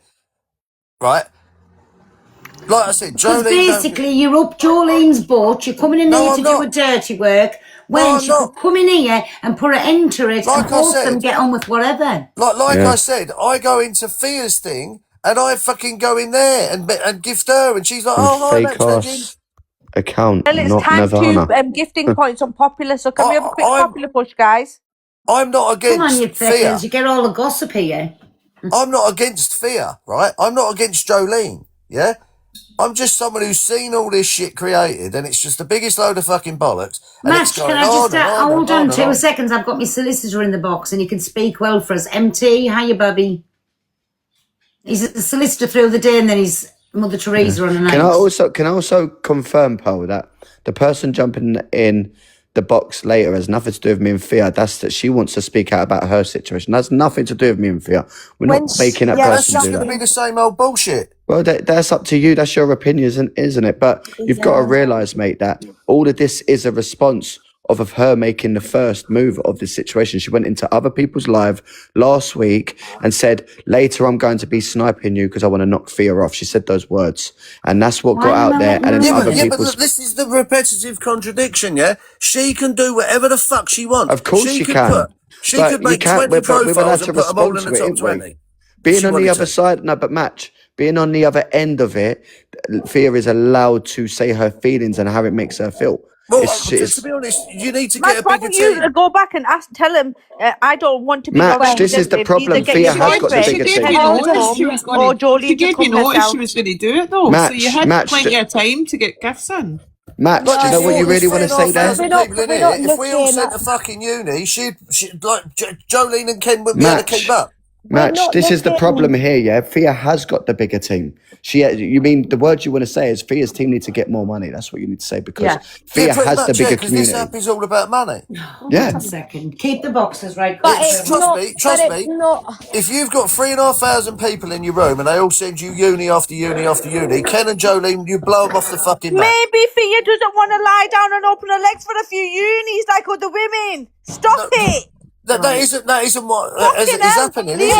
right? Like I said, Because Jolene. basically, you're up Jolene's boat, you're coming in No, here I'm to not. do a dirty work, when No, I'm she not. could come in here and put an end to it Like and I both them said, get on with whatever. like Yeah. I said, I go into Fia's thing and I fucking go in there and gift her, and she's like, Some "Oh, hi, fake Max Legend." ass account, Well, it's not time Nirvana. to gifting points on popular. So can we have a quick popular push, guys? I'm not Come on, you against Fia. feckers, you get all the gossip here. I'm not against Fia, right? I'm not against Jolene, yeah? I'm just someone who's seen all this shit created, and it's just the biggest load of fucking bollocks. And it's Match, going can I just on and on hold and on on and 2 on. seconds? I've got my solicitor in the box and he can speak well for us. MT, hiya, Bubby. He's at the solicitor through the day and then he's Mother Teresa on a night. Can I also confirm, Paul, that the person jumping in the box later has nothing to do with me and Fia. That's that she wants to speak out about her situation. That's nothing to do with me and Fia. We're not making that That's person just do going to that. be the same old bullshit. Well, that's up to you. That's your opinion, isn't it? But you've got to realise, mate, that all of this is a response of her making the first move of this situation. She went into other people's live last week and said, later I'm going to be sniping you because I want to knock Fia off. She said those words. And that's what got out there. And then other But people's... this is the repetitive contradiction, yeah? She can do whatever the fuck she wants. Of course she can. She could make 20 profiles and put them all in the top 20. Being on the other side, no, but Match, being on the other end of it, Fia is allowed to say her feelings and how it makes her feel. Well, to be honest, you need to get a why bigger don't you team. go back and tell him, I don't want to be Match, this is the problem. Fia has got the bigger team. Or Jolene she gave me notice she was going to do it though. So you had plenty of time to get gifts in. Match, do you know what you really want to say there? If we all sent to fucking uni, she'd like Jolene and Ken wouldn't be able to keep up. Match, this is the problem here, yeah? Fia has got the bigger team. You mean the word you want to say is Fia's team need to get more money. That's what you need to say because Fia has the bigger community. This app is all about money. Yeah. A second. Keep the boxes right. Trust me. If you've got 3,500 people in your room and they all send you uni after uni after uni, Ken and Jolene, you blow them off the fucking map. Maybe Fia doesn't want to lie down and open her legs for a few unis like other women. Stop it. That isn't what is happening, is it?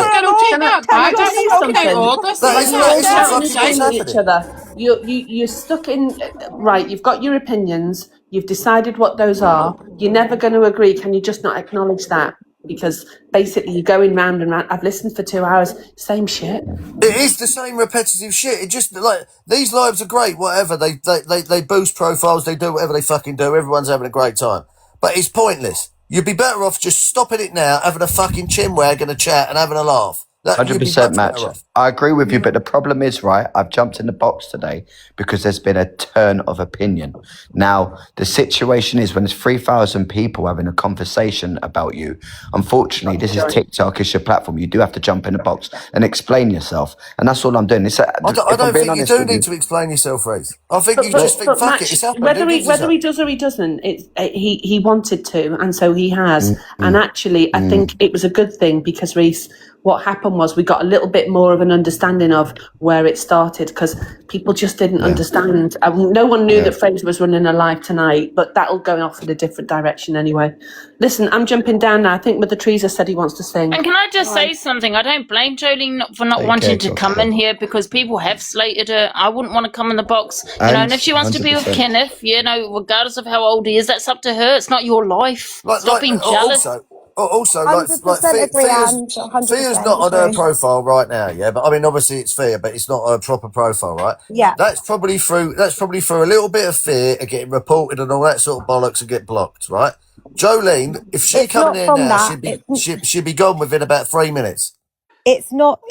Each other. You're stuck in, right, you've got your opinions, you've decided what those are, you're never going to agree. Can you just not acknowledge that? Because basically you're going round and round. I've listened for 2 hours, same shit. It is the same repetitive shit. It just like these lives are great, whatever. They boost profiles, they do whatever they fucking do, everyone's having a great time. But it's pointless. You'd be better off just stopping it now, having a fucking chin wag and a chat and having a laugh. 100% Match. I agree with you, but the problem is, right, I've jumped in the box today because there's been a turn of opinion. Now, the situation is when there's 3,000 people having a conversation about you, unfortunately, this is TikTok, it's your platform. You do have to jump in the box and explain yourself. And that's all I'm doing. I don't think you do need to explain yourself, Reece. I think you just think, fuck it, it's happened. Whether he does or he doesn't, he wanted to, and so he has. And actually, I think it was a good thing because, Reece, what happened was we got a little bit more of an understanding of where it started because people just didn't understand. No one knew that Fraser was running a live tonight, but that'll go off in a different direction anyway. Listen, I'm jumping down now. I think Mother Teresa said he wants to sing. And can I just say something? I don't blame Jolene for not wanting to come in here because people have slated her. I wouldn't want to come in the box. And if she wants to be with Kenneth, regardless of how old he is, that's up to her. It's not your life. Stop being jealous. Also, Fia's not on her profile right now, yeah. But I mean, obviously it's Fia, but it's not her proper profile, right? Yeah. That's probably through a little bit of fear of getting reported and all that sort of bollocks and get blocked, right? Jolene, if she come in now, she'd be gone within about 3 minutes. It's not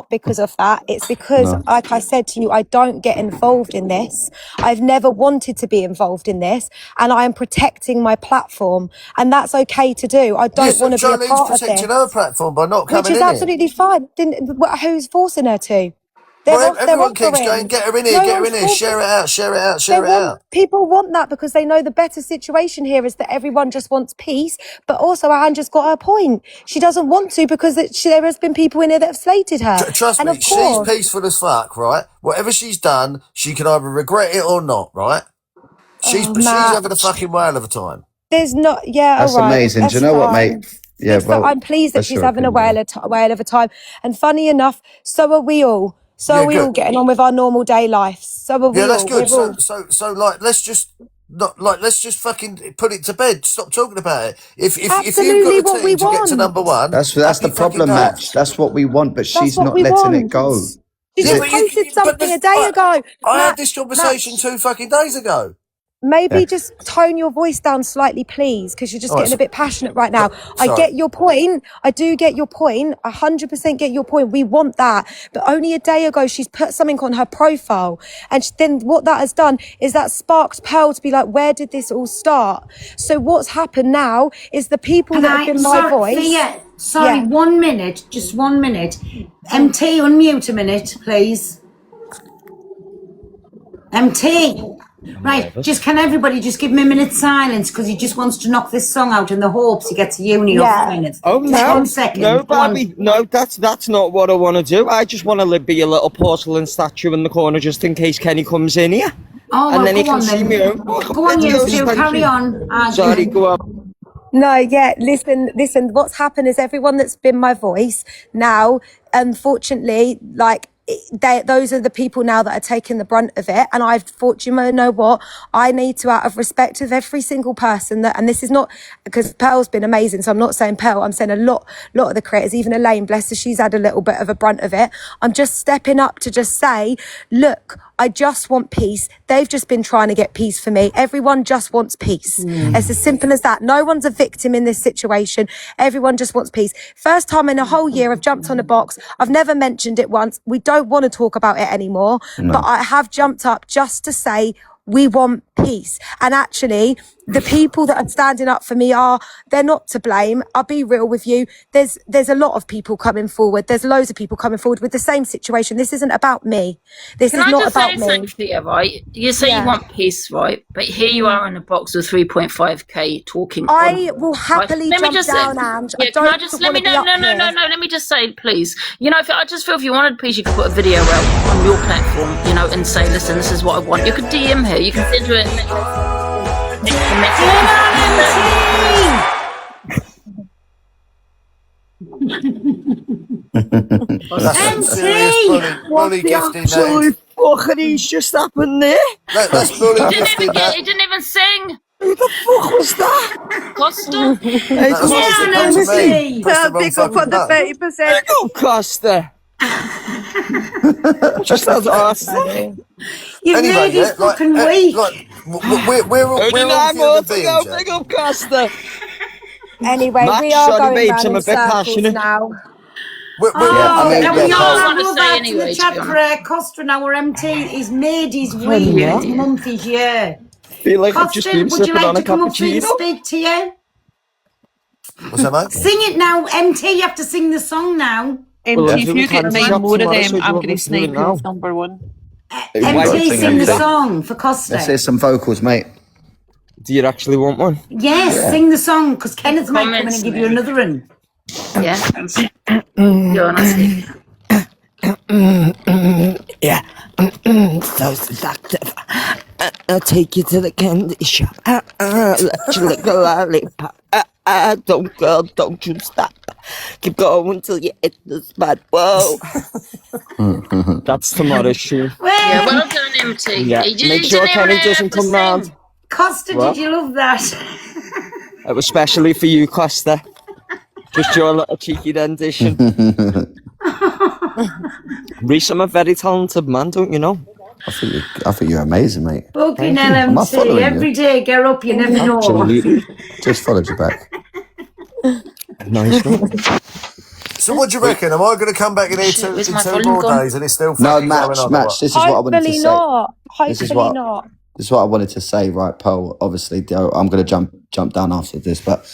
because of that. It's because, like I said to you, I don't get involved in this. I've never wanted to be involved in this, and I am protecting my platform, and that's okay to do. I don't want to be a part of this. Jolene's protecting her platform by not coming in. Which is absolutely fine. Who's forcing her to? Everyone keeps going, get her in here, share it out. People want that because they know the better situation here is that everyone just wants peace, but also Anne just got her point. She doesn't want to because there has been people in here that have slated her. Trust me, she's peaceful as fuck, right? Whatever she's done, she can either regret it or not, right? She's having a fucking whale of a time. There's not, That's amazing. Do you know what, mate? Yeah, I'm pleased that she's having a whale of a time. And funny enough, so are we all. So are we all getting on with our normal day lives? So are we all. Yeah, that's good. So let's just fucking put it to bed. Stop talking about it. If you've got a team to get to number one, that's the problem, Match. That's what we want, but she's not letting it go. She just posted something a day ago. I had this conversation 2 fucking days ago. Maybe just tone your voice down slightly, please, because you're just getting a bit passionate right now. I get your point. I do get your point. 100% get your point. We want that. But only a day ago, she's put something on her profile. And then what that has done is that sparked Pearl to be like, where did this all start? So what's happened now is the people that have been my voice. Sorry, 1 minute. Just 1 minute. MT, unmute a minute, please. MT. Right, just can everybody just give him a minute's silence because he just wants to knock this song out in the hopes he gets a uni off minutes. Oh Just no, 1 second. no, Go on. Bobby, no, that's not what I want to do. I just want to be a little porcelain statue in the corner just in case Kenny comes in here. Oh, and well, then he go can on see then. me. Go on, you two, carry on. Sorry, go on. No, yeah, listen, what's happened is everyone that's been my voice now, unfortunately, like, those are the people now that are taking the brunt of it. And I've thought, you know what? I need to, out of respect of every single person that, and this is not because Pearl's been amazing. So I'm not saying Pearl, I'm saying a lot of the creators, even Elaine, bless her, she's had a little bit of a brunt of it. I'm just stepping up to just say, look, I just want peace. They've just been trying to get peace for me. Everyone just wants peace. It's as simple as that. No one's a victim in this situation. Everyone just wants peace. First time in a whole year I've jumped on a box. I've never mentioned it once. We don't want to talk about it anymore. No. But I have jumped up just to say we want peace. And actually, the people that are standing up for me they're not to blame. I'll be real with you. There's a lot of people coming forward. There's loads of people coming forward with the same situation. This isn't about me. This is not about me. Can I just say something to you, right? You say you want peace, right? But here you are in a box with 3.5k talking. I will happily jump down, and let me just say, please. You know, I just feel if you wanted peace, you could put a video out on your platform, you know, and say, listen, this is what I want. You could DM her. You can send her Bully gifting absolute fuckery's just happened there? That's bully gifting. He didn't even sing. Who the fuck was that? Costa? Pick up on the 30%. Pick up Costa. Just as awesome. You made it fucking weak. We're all big up Costa. Anyway, Max, we are sorry, going babes, round I'm in a bit circles passionate. now. We all to go say back anyway, to the chat for Costa now. Our MT. He's made his week, his month, his year. Feel like I've just Costa, been would you sipping on like a to come up and cappuccino. speak to you? What's that, mate? Sing it now, MT. You have to sing the song now. MT, if you get 9 more of them, I'm going to snipe you off number 1. MT, sing the song for Costa. Let's hear some vocals, mate. Do you actually want one? Yes, sing the song, because Kenneth might come in and give you another one. Yeah. You're not sick. Yeah. So seductive. I'll take you to the candy shop. Let you lick a lollipop. Don't you stop. Keep going till you hit the spot. Whoa. That's tomorrow's shoe. Yeah, well done, MT. Yeah. Make sure Kenny doesn't come round. Costa, did you love that? It was specially for you, Costa. Just your little cheeky rendition. Reece, I'm a very talented man, don't you know? I think you're amazing, mate. Fucking LMT. Every day, get up, you never know. Absolutely. Just followed you back. Nice one. So what do you reckon? Am I going to come back in here in 2 more days and it's still No, match. This is what I wanted to say. Hopefully not. This is what I wanted to say, right, Pearl? Obviously, I'm going to jump down after this, but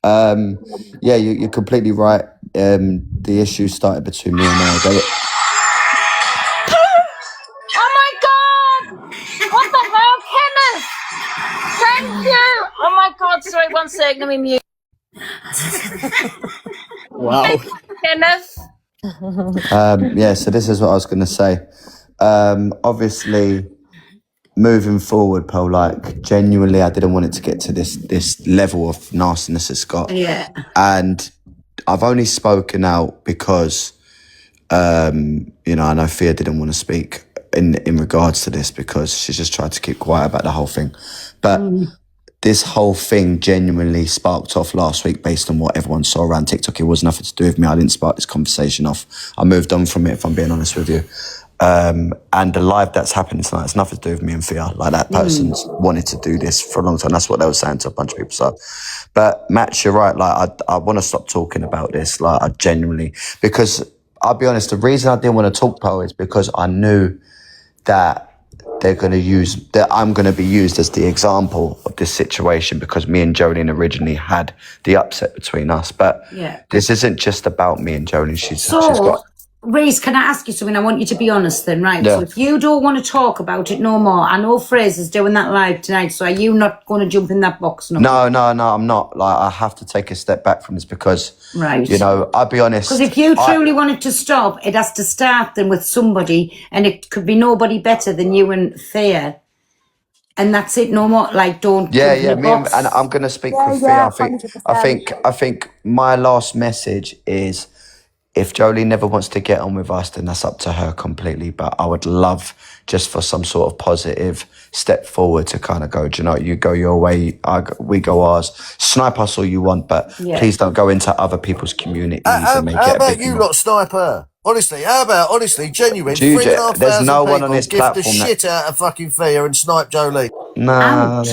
yeah, you're completely right. The issue started between me and her. Oh my God! What the hell, Kenneth? Thank you! Oh my God, sorry, 1 sec, let me mute. Wow. Kenneth? Yeah, so this is what I was going to say. Obviously, moving forward, Pearl, like, genuinely, I didn't want it to get to this level of nastiness as Scott. Yeah. And I've only spoken out because, you know, I know Fia didn't want to speak in regards to this because she just tried to keep quiet about the whole thing. But this whole thing genuinely sparked off last week based on what everyone saw around TikTok. It was nothing to do with me. I didn't spark this conversation off. I moved on from it, if I'm being honest with you. And the live that's happening tonight has nothing to do with me and Fia. Like, that person's wanted to do this for a long time. That's what they were saying to a bunch of people. So, but Matt, you're right. Like, I want to stop talking about this. Like, I genuinely, because I'll be honest, the reason I didn't want to talk, Pearl, is because I knew that I'm going to be used as the example of this situation because me and Jolene originally had the upset between us. But this isn't just about me and Jolene. She's got Reese, can I ask you something? I want you to be honest then, right? Yeah. So if you don't want to talk about it no more, I know Fraser's doing that live tonight, so are you not going to jump in that box no more? No, I'm not. Like, I have to take a step back from this because, right. you know, I'll be honest. Because if you truly want it to stop, it has to start then with somebody, and it could be nobody better than you and Thea. And that's it, no more, like, don't Yeah, jump in the box. and I'm going to speak with Yeah, Thea. 100%. I think my last message is, if Jolie never wants to get on with us, then that's up to her completely. But I would love just for some sort of positive step forward to kind of go, do you know, you go your way, we go ours. Snipe us all you want, but please don't go into other people's communities and make it a big... How about you lot snipe her? Honestly, genuine, Juju, $3,500 there's no one on this gift the platform shit out of fucking Thea and snipe Jolie. Nah.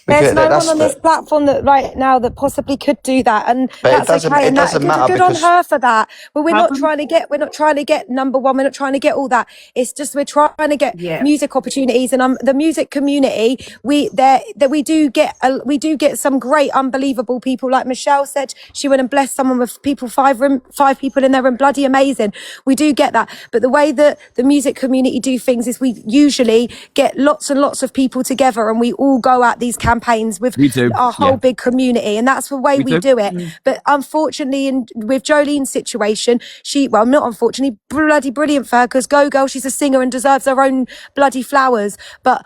There's no one on this platform that right now that possibly could do that, and but that's okay. And that's good on her for that. But we're not trying to get number one. We're not trying to get all that. It's just we're trying to get music opportunities, and the music community. We do get some great, unbelievable people. Like Michelle said, she went and blessed someone with five people in there, and bloody amazing. We do get that, but the way that the music community do things is we usually get lots and lots of people together, and we all go at these campaigns with our whole big community, and that's the way we do it. But unfortunately, with Jolene's situation, not unfortunately, bloody brilliant for her, because Go Girl, she's a singer and deserves her own bloody flowers. But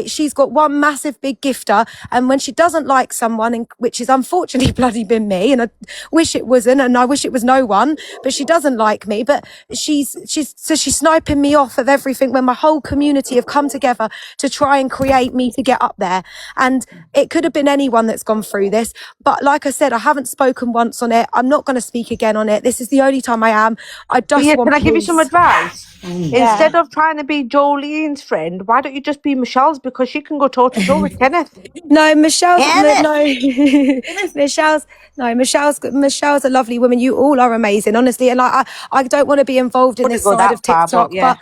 she's got one massive big gifter, and when she doesn't like someone, which has unfortunately bloody been me, and I wish it wasn't, and I wish it was no one, but she doesn't like me, but she's sniping me off of everything when my whole community have come together to try and create me to get up there. And it could have been anyone that's gone through this, but like I said, I haven't spoken once on it. I'm not going to speak again on it. This is the only time I am. I just want can I give you some peace. advice? Yeah. Instead of trying to be Jolene's friend, why don't you just be Michelle's, because she can go toe to toe with Kenneth. No, Michelle's Michelle's a lovely woman. You all are amazing, honestly, and I don't want to be involved in this side of TikTok, but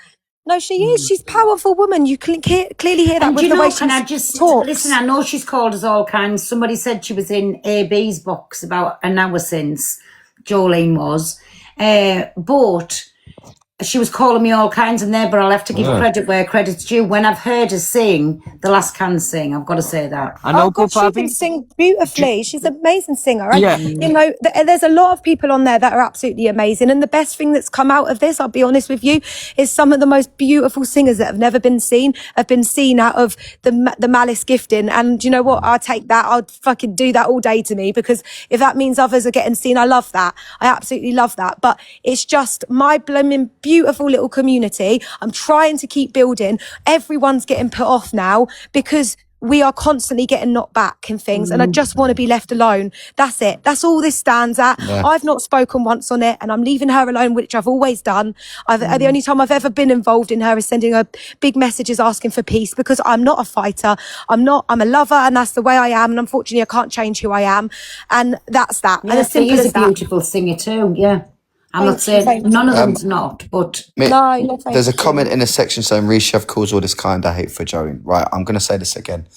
no, she is. She's a powerful woman. You can clearly hear that And with the way she can I just talks. listen? I know she's called us all kinds. Somebody said she was in AB's box about an hour since. Jolene was, but she was calling me all kinds in there. But I'll have to give credit where credit's due. When I've heard her sing, the last can sing. I've got to say that. I know, God, she can sing beautifully. She's an amazing singer. And, you know, there's a lot of people on there that are absolutely amazing. And the best thing that's come out of this, I'll be honest with you, is some of the most beautiful singers that have never been seen have been seen out of the Malice gifting. And you know what? I'll take that. I'll fucking do that all day to me, because if that means others are getting seen, I love that. I absolutely love that. But it's just my blooming beautiful little community. I'm trying to keep building. Everyone's getting put off now because we are constantly getting knocked back and things, and I just want to be left alone. That's it. That's all this stands at. I've not spoken once on it, and I'm leaving her alone, which I've always done. The only time I've ever been involved in her is sending her big messages asking for peace, because I'm not a fighter. I'm a lover, and that's the way I am, and unfortunately I can't change who I am, and that's that. Yeah, and as simple she is as a beautiful singer too, yeah. I'm not saying none of them's not, but... There's a comment in the section saying, Reece, you have caused all this kind of hate for Joey. Right, I'm going to say this again.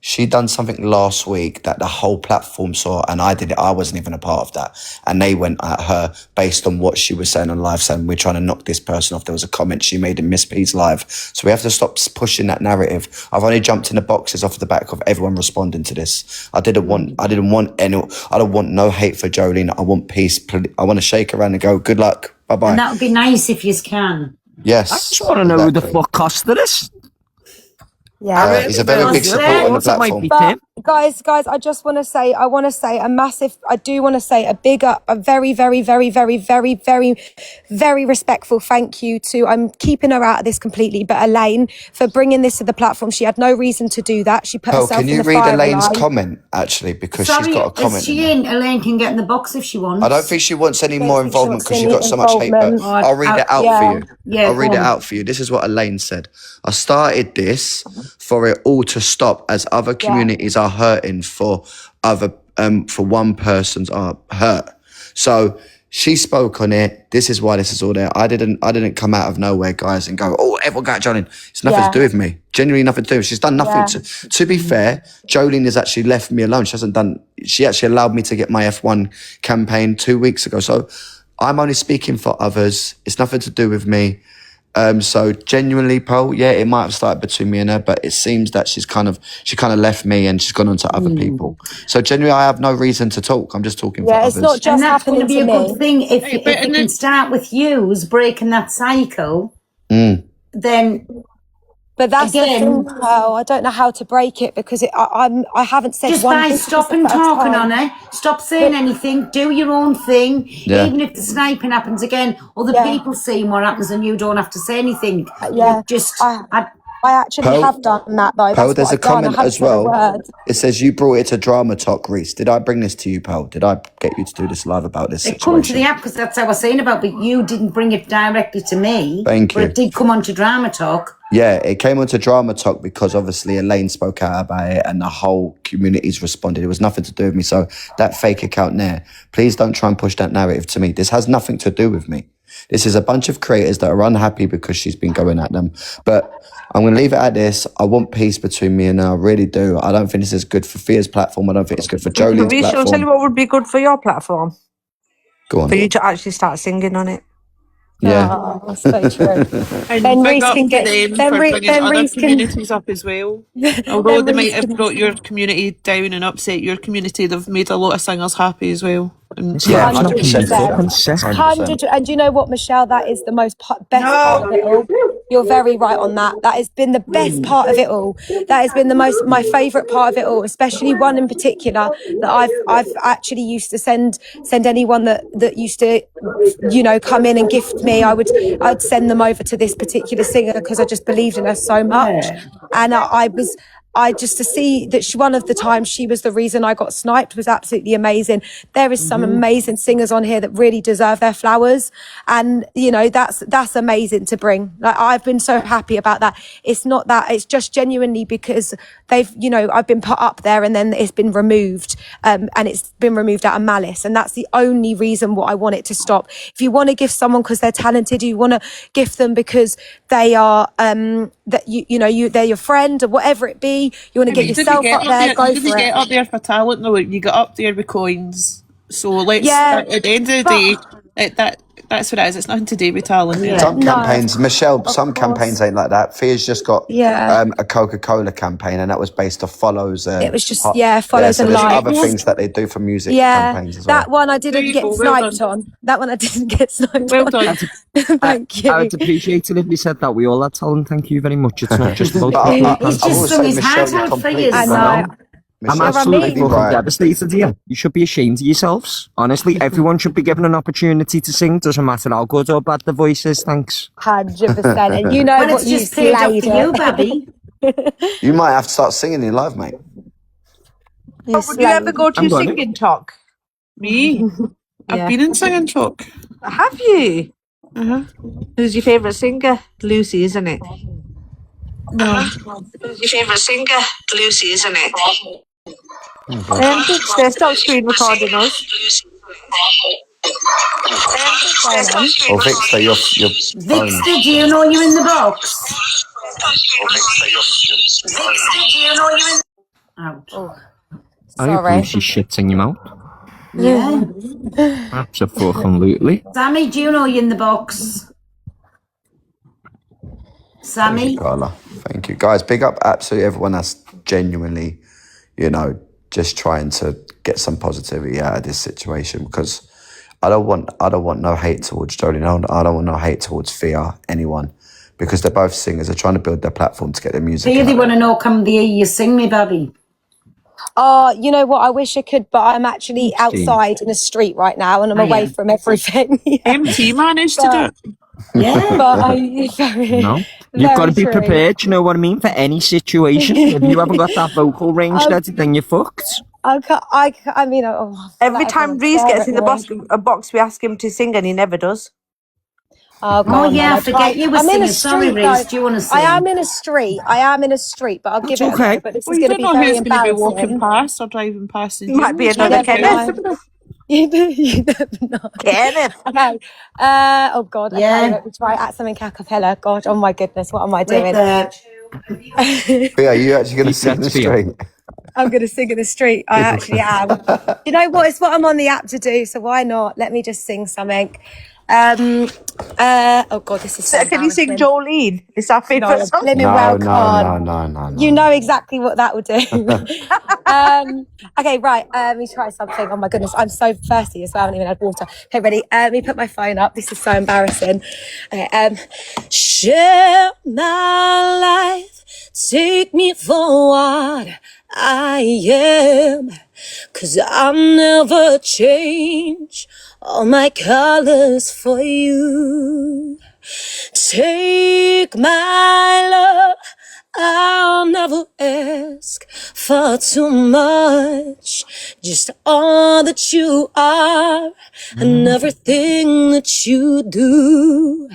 She done something last week that the whole platform saw, and I did it. I wasn't even a part of that. And they went at her based on what she was saying on live, saying, we're trying to knock this person off. There was a comment she made in Miss P's live. So we have to stop pushing that narrative. I've only jumped in the boxes off the back of everyone responding to this. I don't want no hate for Jolene. I want peace. I want to shake her hand and go, good luck. Bye-bye. And that would be nice if you can. Yes. I just want to know who the fuck Costa is. Yeah, he's a very big support on the platform. But guys, I just want to say, I do want to say a big up, a very, very, very, very, very, very, very respectful thank you to, I'm keeping her out of this completely, but Elaine, for bringing this to the platform. She had no reason to do that. She put herself in the fire. Can you read Elaine's comment, actually, because she's got a comment. Is she in? Elaine can get in the box if she wants. I don't think she wants any more involvement because she's got so much hate, but I'll read it out for you. Yeah, I'll read it out for you. This is what Elaine said. I started this for it all to stop, as other communities are hurting for one person's hurt. So she spoke on it. This is why this is all there. I didn't come out of nowhere, guys, and go, oh, everyone got Jolene. It's nothing to do with me. Genuinely nothing to do with me. She's done nothing to be fair, Jolene has actually left me alone. She actually allowed me to get my F1 campaign 2 weeks ago. So I'm only speaking for others. It's nothing to do with me. So genuinely, Pearl, yeah, it might have started between me and her, but it seems that she kind of left me and she's gone on to other people. So genuinely, I have no reason to talk. I'm just talking for others. It's not just and that's going to be a good me. thing if it can start with yous breaking that cycle. Then. But that's the thing, Pearl. I don't know how to break it because I haven't said just one by thing. stopping talking on it, stop saying anything, do your own thing. Yeah. Even if the sniping happens again, other people seeing what happens and you don't have to say anything. I actually have done that though. Pearl, That's there's what a I've done. I comment haven't as said a well. word. It says you brought it to Drama Talk, Reese. Did I bring this to you, Pearl? Did I get you to do this live about this It come to situation? the app because that's how I was saying about, but you didn't bring it directly to me. Thank but you. It did come on to Drama Talk. Yeah, it came onto Drama Talk because obviously Elaine spoke out about it and the whole community's responded. It was nothing to do with me. So that fake account there, please don't try and push that narrative to me. This has nothing to do with me. This is a bunch of creators that are unhappy because she's been going at them. But I'm going to leave it at this. I want peace between me and her. I really do. I don't think this is good for Fia's platform. I don't think it's good for Jolene's Reece, I'll tell you platform. what would be good for your platform. Go on. For you to actually start singing on it. Yeah. Oh, that's so true. And Then big Reece up can to get. them Then for Reece bringing other can. communities up as well. Although Then they might Reece have can. brought your community down and upset your community, they've made a lot of singers happy as well. And Yeah, 100%. And you know what, Michelle? That is the best part of it all. You're very right on that. That has been the best part of it all. That has been my favourite part of it all, especially one in particular that I've actually used to send anyone that used to, come in and gift me. I'd send them over to this particular singer because I just believed in her so much. And I just to see that one of the times she was the reason I got sniped was absolutely amazing. There is some amazing singers on here that really deserve their flowers, and that's amazing to bring. Like, I've been so happy about that. It's not that, it's just genuinely because they've I've been put up there and then it's been removed, and it's been removed out of malice, and that's the only reason why I want it to stop. If you want to gift someone because they're talented, you want to gift them because they are they're your friend or whatever it be. You want to get yourself up there, go for it. You didn't get up there for talent, though. You got up there with coins. So let's, at the end of the day, that's what it is. It's nothing to do with talent. Some campaigns, Michelle, some campaigns ain't like that. Fia's just got a Coca-Cola campaign, and that was based off follows. It was just follows so and there's likes. other things that they do for music campaigns as well. That one I didn't get sniped on. That one I didn't get sniped on. Thank you. I would appreciate it if you said that we all had talent. Thank you very much. It's not just about He's just done his heart out for you. I know. I'm absolutely fucking devastated here. You should be ashamed of yourselves. Honestly, everyone should be given an opportunity to sing. Doesn't matter how good or bad the voice is. Thanks. 100%. And you know well, what it's you just played up slayed for you, Babby. You might have to start singing in live, mate. Would you ever go to singing talk? Me? I've been in singing talk. Have you? Who's your favourite singer? Lucy, isn't it? No. Who's your favourite singer? Lucy, isn't it? Dexter, stop screen recording us. Or Victor, your phone. Victor, do you know you're in the box? Out. I approve she shits in your mouth. Yeah. Absolutely. Sammy, do you know you're in the box? Sammy? Thank you, Carla. Thank you. Guys, big up absolutely everyone that's genuinely, just trying to get some positivity out of this situation, because I don't want no hate towards Jolene. I don't want no hate towards Fia, anyone, because they're both singers. They're trying to build their platform to get their music Fia, out. they want to know, come the you sing me, Babby? Oh, you know what? I wish I could, but I'm actually outside in the street right now and I'm away from everything. MT managed to do it. Yeah. But You've got to be prepared, you know what I mean, for any situation. If you haven't got that vocal range steady, then you're fucked. I mean, every time Reece gets in the box, we ask him to sing and he never does. Oh, God, I forget you were singing. Sorry, Reece, do you want to sing? I am in a street, but I'll give it a go. But this is going to be very embarrassing. Who's going to be walking past or driving past. Might be another Kenneth. You never know. Kenneth. Okay. Oh, God. Yeah. Okay, let me try at something a cappella. God, oh, my goodness. What am I doing? Fia, are you actually going to sing in the street? I'm going to sing in the street. I actually am. You know what? It's what I'm on the app to do, so why not? Let me just sing something. Oh God, this is so Can you sing Jolene? Is that favourite song? No. You know exactly what that will do. Okay, right. Let me try something. Oh my goodness, I'm so thirsty as well. I haven't even had water. Okay, ready? Let me put my phone up. This is so embarrassing. Okay, share my life. Take me for what I am. 'Cause I'll never change all my colors for you. Take my love, I'll never ask for too much. Just all that you are and everything that you do.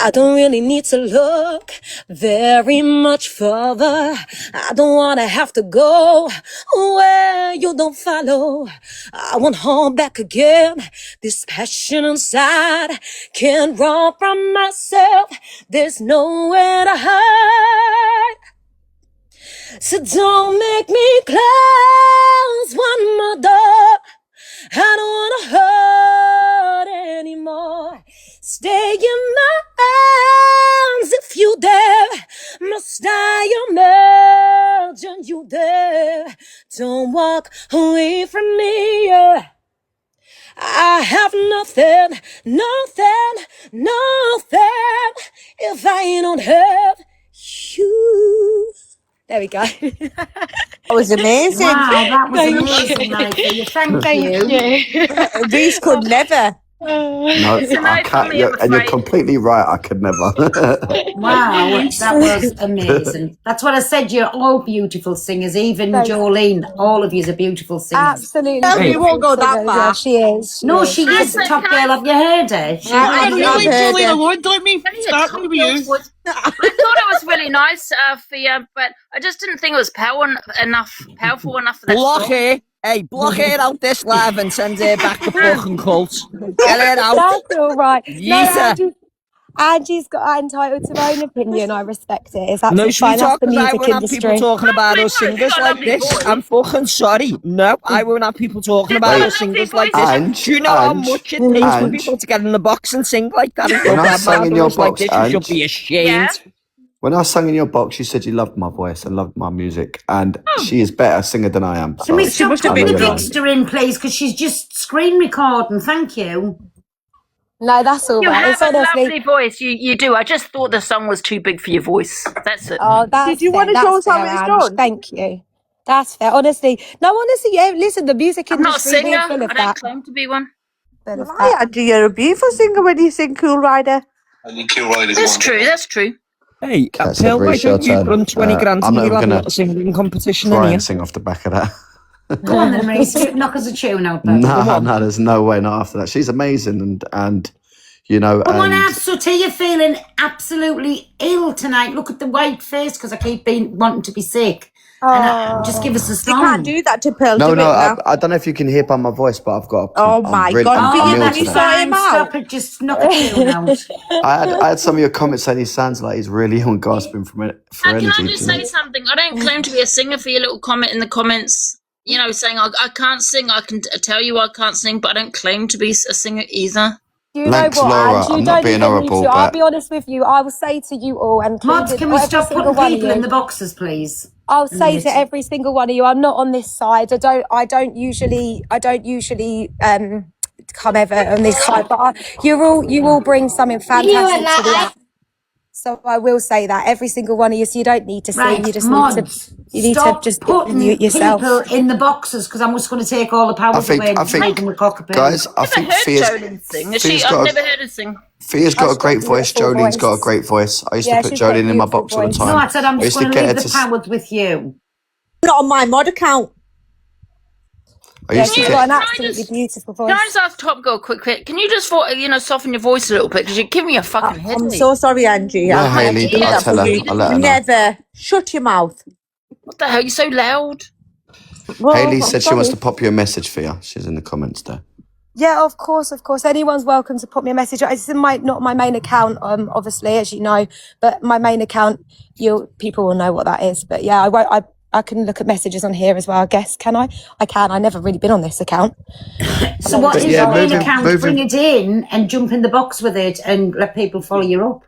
I don't really need to look very much further. I don't want to have to go where you don't follow. I won't hold back again. This passion inside can't run from myself. There's nowhere to hide. So don't make me close one more door. I don't wanna hurt anymore. Stay in my arms if you dare. Must I imagine you there? Don't walk away from me. I have nothing if I don't have you. There we go. That was amazing. Wow, that was Thank amazing, you. Nigel. Thank Thank you. you. Reese could never. No, I can't. You're completely right. I could never. Wow, that was amazing. That's what I said. You're all beautiful singers, even Jolene. All of you are beautiful singers. Absolutely. You won't go that far. Yeah, she is. No, she is the top girl. Have you heard her? She I really really, is. Jolene alone. Don't me start me with you. I thought it was really nice for you, but I just didn't think it was powerful enough for that Block song. her. Hey, block her out this live and send her back to fucking cult. Get her out. That's all right. Yeeter. No, Angie's got entitled to her own opinion. I respect it. It's No, absolutely fine. That's sweetheart, the because I music won't have people industry. talking about us singers like this. I'm fucking sorry. No, I won't have people talking about us singers like this. Do you know how much it takes for people to get in the box and sing like that and When go I bad sang in your mouths like box, this? You should Ange, be ashamed. when I sang in your box, you said you loved my voice and loved my music, and she is better singer than I am. Can we So stop I know putting the you're lying. Dixter in, please? Because she's just screen recording. Thank you. No, that's all You right. have It's a honestly. lovely voice. You do. I just thought the song was too big for your voice. That's it. Oh, that's Did you fair. want to show us That's how fair, it's Ange. done? Thank you. That's fair. Honestly, yeah. Listen, the music I'm not a industry singer. is full I of don't that. claim to be one. Full of Why, that. Angie? You're a beautiful singer when you sing Cool Rider. That's true. That's true. Hey, Cat said, Pearl, why Reece, your don't you turn. run 20 grand I'm and not you'll even have a going little singing competition try in and here? sing off the back of that. Go on then, Reece. Knock us a tune out, buddy. No, there's no way. Not after that. She's amazing, and you know, Come on and out, Sooty. You're feeling absolutely ill tonight. Look at the white face because I keep wanting to be sick. And just give us a You can't song. do that to Pearl. no, Do no. it now. I don't know if you can hear by my voice, but I've got. Oh my God, I'm Via, ill can you today. sort him Stop out? it. Just knock a tune out. I had some of your comments saying he sounds like he's really on gasping for Can energy. I just say something? I don't claim to be a singer for your little comment in the comments, saying I can't sing. I can tell you I can't sing, but I don't claim to be a singer either. You Thanks, know what, Laura. Ange? You I'm not don't being even need horrible, to. I'll but be honest with you. I will say to you all, and Mods, can we every stop single putting one of people in you, the boxes, please? I'll A say minute. to every single one of you, I'm not on this side. I don't usually come ever on this side, but you all bring something fantastic to the app. So I will say that every single one of you. So you don't need to sing. Right, You just Mods, need to stop just putting mute yourself. people in the boxes because I'm just going to take all the powers away and make them a cockapoo. guys, I I've think never heard Fia's Jolene sing. got I've never heard her sing. Fia's got a great voice. beautiful Jolene's got a voice. great voice. I used Yeah, to put she's got a Jolene in my beautiful box all the voice. time. No, I said I'm I just used to going to get her leave the powers with you. Not on my mod account. I Yeah, used to she's get. got an absolutely beautiful voice. Can I just ask Top Girl a quick? Can you just soften your voice a little bit because you give me a fucking headache. I'm so sorry, Angie. No, I had Hayley, to do I'll that tell for her. you. I'll let her know. Never. Shut your mouth. What the hell? You're so loud. Well, Hayley I'm said she sorry. wants to pop you a message, Fia. She's in the comments there. Yeah, of course. Anyone's welcome to put me a message. It's in not my main account, obviously, as you know, but my main account, people will know what that is. But yeah, I I can look at messages on here as well, I guess. Can I? I can. I've never really been on this account. So what is your main account? Bring it in and jump in the box with it and let people follow you up.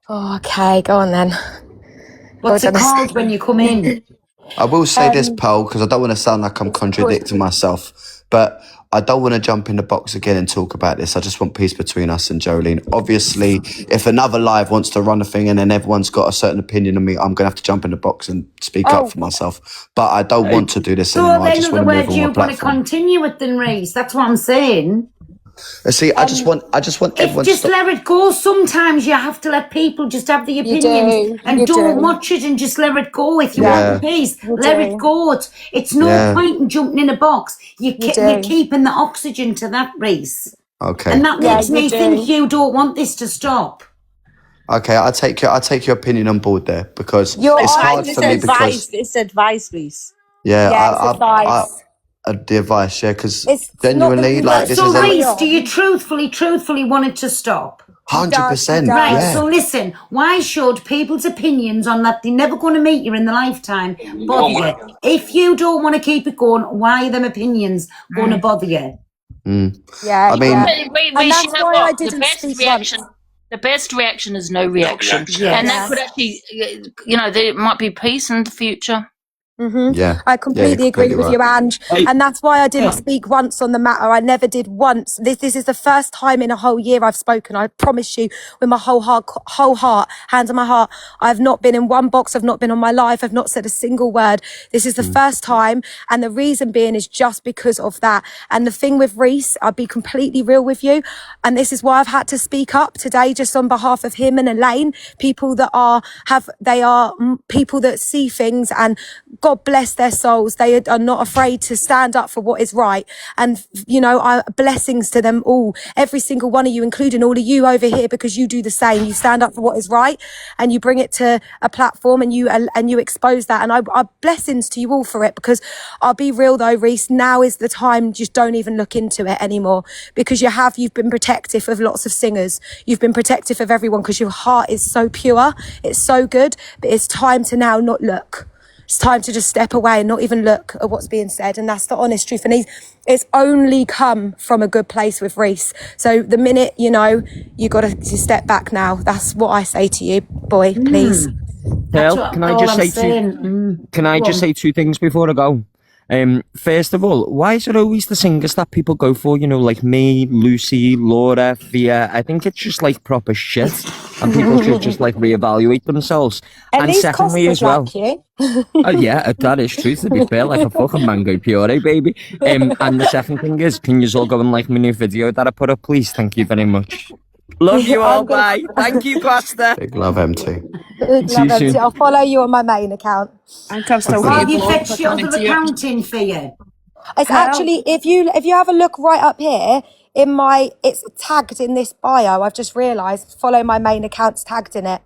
Oh, okay, go on then. What's it called when you come in? I will say this, Pearl, because I don't want to sound like I'm contradicting myself, but I don't want to jump in the box again and talk about this. I just want peace between us and Jolene. Obviously, if another live wants to run a thing and then everyone's got a certain opinion of me, I'm going to have to jump in the box and speak up for myself. But I don't want to do this anymore. I just want to move on my platform. You want to continue with the race? That's what I'm saying. See, I just want everyone just to let it go. Sometimes you have to let people just have the opinions and don't watch it and just let it go. If you want the peace, let it go. It's no point in jumping in a box. You're keeping the oxygen to that race. Okay. And that makes me think you don't want this to stop. Okay, I take your opinion on board there because it's hard for me because it's advice, Reese. Yeah, it's advice. The advice, because genuinely, like, this is Reese, do you truthfully want it to stop? 100%. Right, yeah. so listen, why should people's opinions on that they're never going to meet you in the lifetime bother you? If you don't want to keep it going, why are them opinions going to bother you? Yeah, I mean, and that's why I didn't speak once. The best reaction is no reaction. And that could actually, there might be peace in the future. Yeah, I completely agree with you, Ange, and that's why I didn't speak once on the matter. I never did once. This is the first time in a whole year I've spoken. I promise you, with my whole heart, hands on my heart. I've not been in one box. I've not been on my live. I've not said a single word. This is the first time, and the reason being is just because of that. And the thing with Reese, I'll be completely real with you, and this is why I've had to speak up today, just on behalf of him and Elaine, people that are people that see things and. God bless their souls. They are not afraid to stand up for what is right. And, blessings to them all, every single one of you, including all of you over here, because you do the same. You stand up for what is right and you bring it to a platform and you expose that. And I blessings to you all for it, because I'll be real though, Reese, now is the time. Just don't even look into it anymore, because you've been protective of lots of singers. You've been protective of everyone because your heart is so pure. It's so good, but it's time to now not look. It's time to just step away and not even look at what's being said. And that's the honest truth. And it's only come from a good place with Reese. So the minute, you got to step back now. That's what I say to you, boy, please. Pearl, can I just say two things before I go? First of all, why is it always the singers that people go for? Like me, Lucy, Laura, Via. I think it's just like proper shit, and people should just like reevaluate themselves. And secondly, as well, yeah, that is true. To be fair, like a fucking mango puree, baby. And the second thing is, can you all go and like my new video that I put up, please? Thank you very much. Love you all. Bye. Thank you, Costa. Big love, MT. Big love, MT. I'll follow you on my main account. Have you fetched your other account in for you? It's actually, if you have a look right up here, it's tagged in this bio. I've just realised. Follow my main account's tagged in it.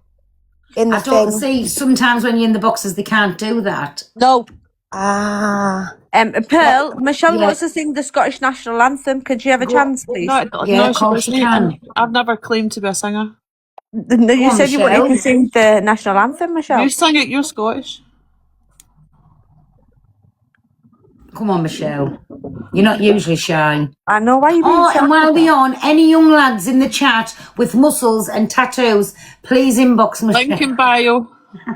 I don't see. Sometimes when you're in the boxes, they can't do that. No. Pearl, Michelle wants to sing the Scottish National Anthem. Could you have a chance, please? No, of course you can. I've never claimed to be a singer. No, you said you wanted to sing the National Anthem, Michelle. You sang it, you're Scottish. Come on, Michelle. You're not usually shy. I know why you. And while we're on, any young lads in the chat with muscles and tattoos, please inbox Michelle. Link in bio.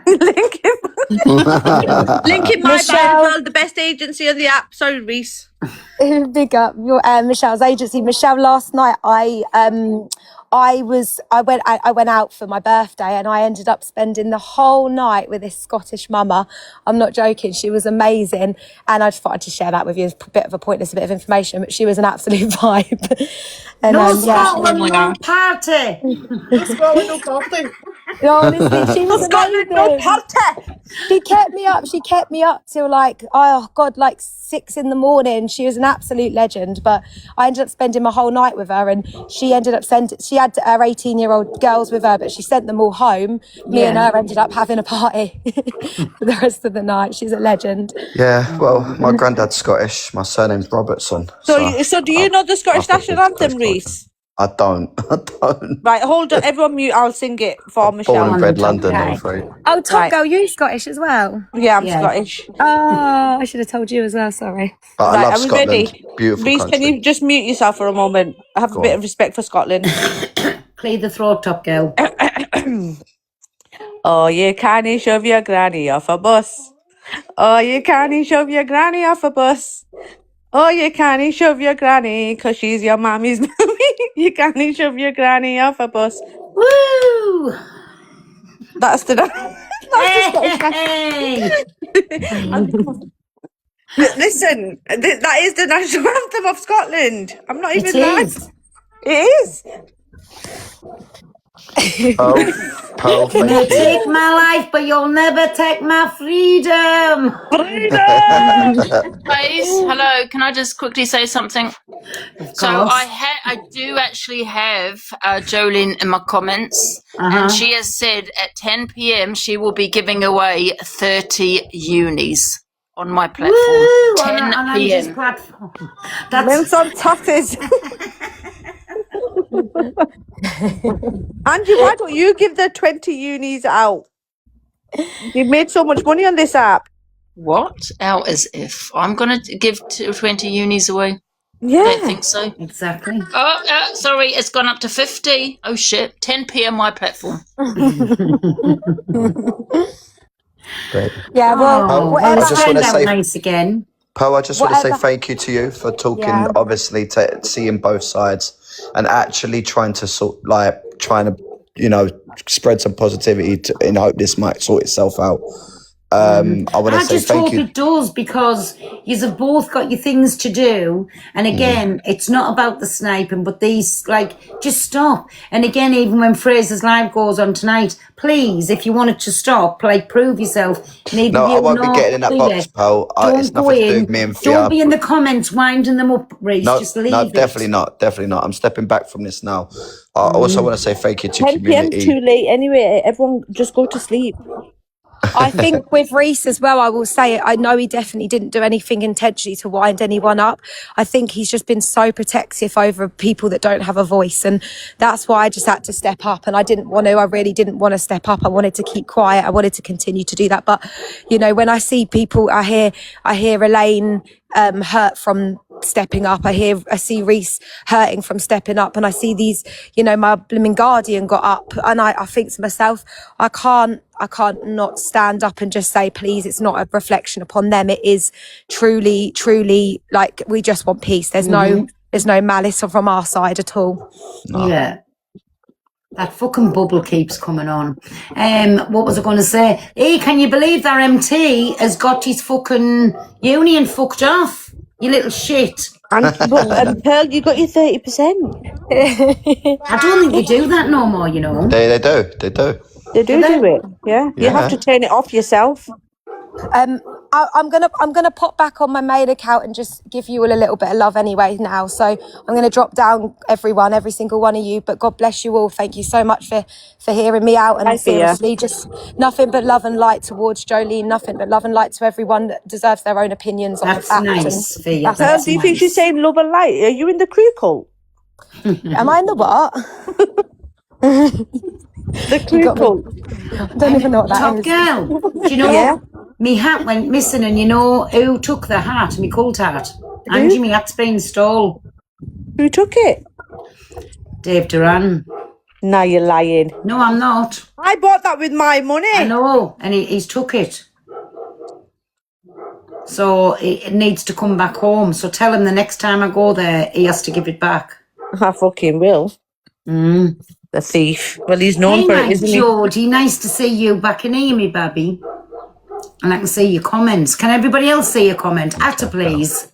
Link in my bio. The best agency on the app. Sorry, Reese. Big up your Michelle's agency. Michelle, last night I went out for my birthday and I ended up spending the whole night with this Scottish mama. I'm not joking. She was amazing. And I just thought I'd just share that with you. It's a bit of a pointless bit of information, but she was an absolute vibe. And, Scotland, no party. Scotland, no party. No, honestly, she was amazing. She kept me up till like 6 a.m. She was an absolute legend, but I ended up spending my whole night with her, and she ended up she had her 18-year-old girls with her, but she sent them all home. Me and her ended up having a party for the rest of the night. She's a legend. Yeah, well, my granddad's Scottish. My surname's Robertson. So do you know the Scottish National Anthem, Reese? I don't. Right, hold on. Everyone mute. I'll sing it for Michelle. Born and bred London, I'm afraid. Oh, Top Right. Girl, you Scottish as well? Yeah, I'm Scottish. Oh, I should have told you as well, sorry. But I Right, love are we Scotland. ready? Beautiful Reese, can country. you just mute yourself for a moment? Have Go a bit on. of respect for Scotland. Clear the throat, Top Girl. Oh, you can't shove your granny off a bus. Oh, you can't shove your granny off a bus. Oh, you can't shove your granny 'cause she's your mommy's mommy. You can't shove your granny off a bus. Woo! That's the Scottish Hey! Listen, that is the national anthem of Scotland. I'm not even It lying. is. It is. Pearl, You may thank you. take my life, but you'll never take my freedom. Guys, hello. Can I just quickly say something? So I do actually have Jolene in my comments, and she has said at 10 p.m. she will be giving away 30 unis on my platform. Woo! 10 on Angie's p.m. platform. That's on tatters. Angie, why don't you give the 20 unis out? You've made so much money on this app. What? Out as if I'm going to give 20 unis away? Yeah. I don't think so. Exactly. Oh, sorry, it's gone up to 50. Oh shit, 10 p.m. my platform. Great. Yeah, well, I just want to say, nice again. Pearl, I just want to say Whatever- thank you to you for talking, Yeah. obviously, seeing both sides and actually trying to spread some positivity in hope this might sort itself out. I want to say just thank hope you. it does, because you've both got your things to do. And again, it's not about the sniping, but these, just stop. And again, even when Fraser's live goes on tonight, please, if you want it to stop, prove yourself. No, I won't be getting in that box, Pearl. It's Don't go nothing to do in. with me and Don't Fia. be in the comments winding them up, Reece. No, just leave no, it. definitely not. I'm stepping back from this now. I also want to say thank you to 10 p.m. community. too late anyway. Everyone just go to sleep. I think with Reece as well, I will say, I know he definitely didn't do anything intentionally to wind anyone up. I think he's just been so protective over people that don't have a voice. And that's why I just had to step up. And I really didn't want to step up. I wanted to keep quiet. I wanted to continue to do that. But, when I see people, I hear Elaine hurt from stepping up. I see Reece hurting from stepping up, and I see these, my blooming guardian got up, and I think to myself, I can't not stand up and just say, please, it's not a reflection upon them. It is truly, truly, we just want peace. There's no malice from our side at all. No. Yeah. That fucking bubble keeps coming on. What was I going to say? Hey, can you believe that MT has got his fucking union fucked off? You little shit. And Pearl, you got your 30%. I don't think you do that no more, They do. They do it. Yeah. You have to turn it off yourself. I'm gonna pop back on my main account and just give you all a little bit of love anyway now. So I'm gonna drop down every single one of you. But God bless you all. Thank you so much for hearing me out. And seriously, just nothing but love and light towards Jolene. Nothing but love and light to everyone that deserves their own opinions on the fact. Nice, Fia. Pearl, do you think she's saying love and light? Are you in the crew cult? Am I in the what? The crew cult. I don't even know what that Top is. girl. Do you know? Yeah. Me hat went missing, and you know who took the hat? Me cult hat. Angie, me hat's been stole. Who took it? Dave Duran. Now you're lying. No, I'm not. I bought that with my money. I know, and he's took it. So it needs to come back home. So tell him the next time I go there, he has to give it back. I fucking will. The thief. Well, he's known for it, isn't he? Geordie, nice to see you back in here, me baby. And I can see your comments. Can everybody else see your comment? Atta, please.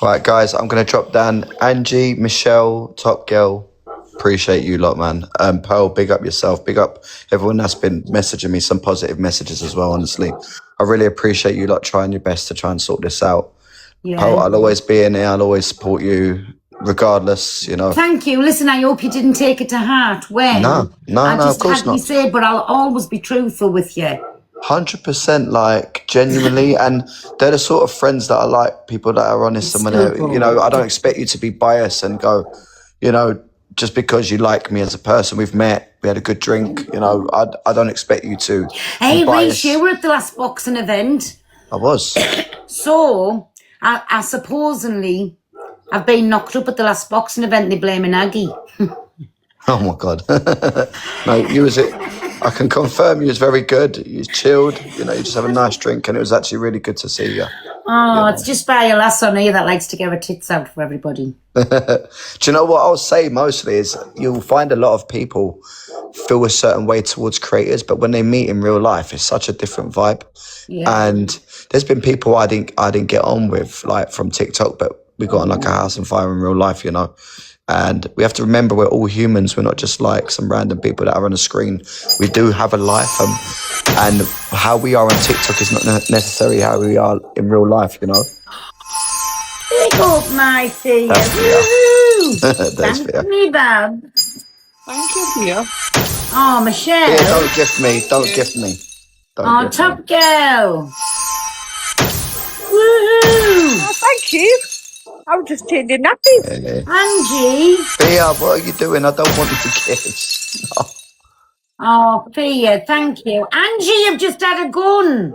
Right, guys, I'm going to drop down Angie, Michelle, Top Girl. Appreciate you lot, man. Pearl, big up yourself. Big up everyone that's been messaging me some positive messages as well, honestly. I really appreciate you lot trying your best to try and sort this out. Yeah. Pearl, I'll always be in here. I'll always support you regardless, Thank you. Listen, I hope you didn't take it to heart when No, of course not. You say, but I'll always be truthful with you. 100%, genuinely, and they're the sort of friends that I like, people that are honest and when I don't expect you to be biased and go, you know, just because you like me as a person, we've met, we had a good drink, you know, I don't expect you to Hey, be biased. Reece, you were at the last boxing event. I was. So, I supposedly, I've been knocked up at the last boxing event. They blaming Aggie. Oh my God. No, I can confirm you was very good. You was chilled, you know, you just have a nice drink, and it was actually really good to see you. Oh, it's just by a lass on here that likes to get her tits out for everybody. Do you know what I'll say mostly is you'll find a lot of people feel a certain way towards creators, but when they meet in real life, it's such a different vibe. Yeah. And there's been people I didn't get on with, like from TikTok, but we got on like a house on fire in real life, you know. And we have to remember we're all humans. We're not just like some random people that are on a screen. We do have a life, and how we are on TikTok is not necessarily how we are in real life, you know. Big up, my Thea. That's Thea. There's Thank Thea. me, Bob. Thank you, Thea. Oh, Michelle. Thea, don't gift me. Don't gift me. Oh, Gift top me. girl. Woohoo. Oh, thank you. I was just changing nappies. Yeah. Angie. Thea, what are you doing? I don't want you to gift. No. Oh, Thea, thank you. Angie, you've just had a gun.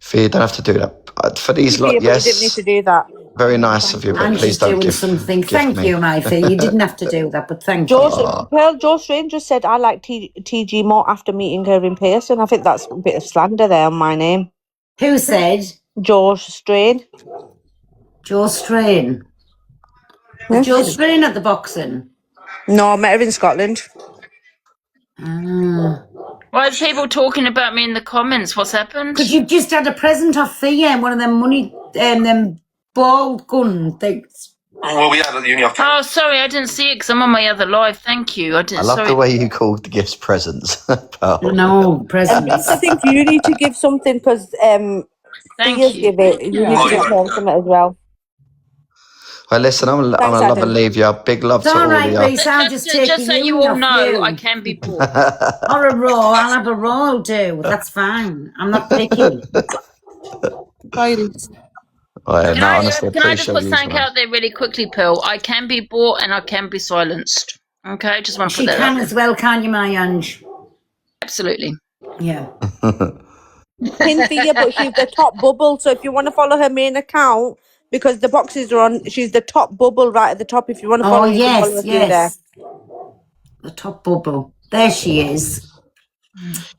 Thea, you don't have to do that. For these Yeah, lot, but you didn't need yes. to do that. Very nice of you, but Angie's please don't doing gift something. gift Thank me. you, my Thea. You didn't have to do that, but thank you. Joe Strange just said I like TG more after meeting her in person. I think that's a bit of slander there on my name. Who said? Joe Strain. Joe Strain. Was Joe Strain at the boxing? No, I met her in Scotland. Why are people talking about me in the comments? What's happened? Because you've just had a present off Thea and one of them money, them ball gun things. Well, we had at the uni. Oh, sorry, I didn't see it because I'm on my other live. Thank you. I didn't. I love sorry. the way you called the gifts presents. No, presents. I think you need to give something because Thea's give it. You need to give her something as well. Well, listen, I'm gonna love and leave you. Big love It's to all all right, of you. Reece. I'll just take Just so the you uni all off know, you. I can be poor. Or a raw. I'll have a raw do. That's fine. I'm not picky. Oh, yeah, no, honestly, Can I just appreciate put you. something out there really quickly, Pearl? I can be bought and I can be silenced. Okay, just want to She put that can out as there. well, can't you, my Ange? Absolutely. Yeah. Pin Thea, but she's the top bubble. So if you want to follow her main account, because the boxes are on, she's the top bubble right at the top. If you want to follow, Oh, you can follow her through there. The top bubble. There she is.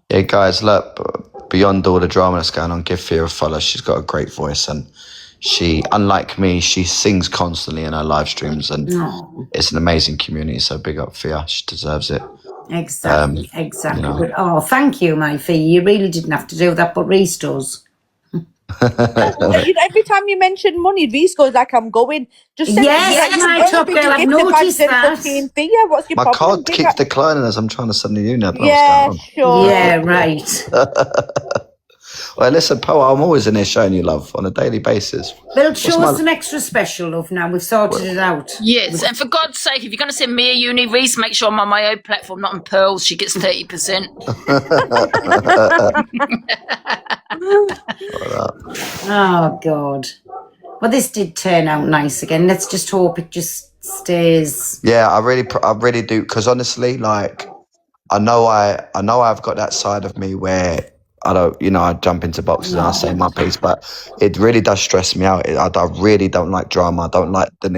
Yeah, guys, look, beyond all the drama that's going on, give Thea a follow. She's got a great voice, and she, unlike me, she sings constantly in her live streams, and it's an amazing community. So big up Thea. She deserves it. Exactly, exactly. You know. But, oh, thank you, my Fee. You really didn't have to do that, but Reece does. Every time you mention money, Reece goes like, "I'm going." Just send Yes, my top girl, I've noticed that. Thea, what's your My problem? card keeps declining as I'm trying to send the uni. I don't know Yeah, what's sure. going on. Yeah, right. Well, listen, Poe, I'm always in here showing you love on a daily basis. Well, show us some extra special love now. We've sorted it out. Yes, and for God's sake, if you're going to send me a uni, Reece, make sure I'm on my own platform, not on Pearl's. She gets 30%. Oh, God. Well, this did turn out nice again. Let's just hope it just stays. Yeah, I really do, because honestly, like, I know I've got that side of me where I don't, I jump into boxes and I say my piece, but it really does stress me out. I really don't like drama. I don't like the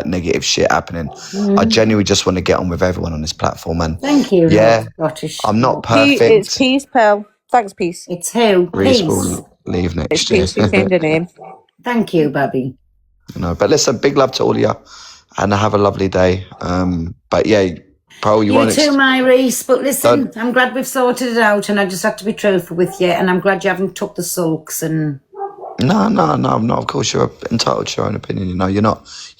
negative shit happening. I genuinely just want to get on with everyone on this platform. And thank you. Yeah, Scottish. I'm not perfect. It's Peace, Pearl. Thanks, Peace. It's who? Reece Peace. will leave next It's year. Peace. You changed the name. Thank you, Bobby. But listen, big love to all of you, and have a lovely day. But yeah, Pearl, You too, my Reece. But listen, I'm glad we've sorted it out, and I just have to be truthful with you. And I'm glad you haven't took the sulks and. No, not. Of course, you're entitled to your own opinion. You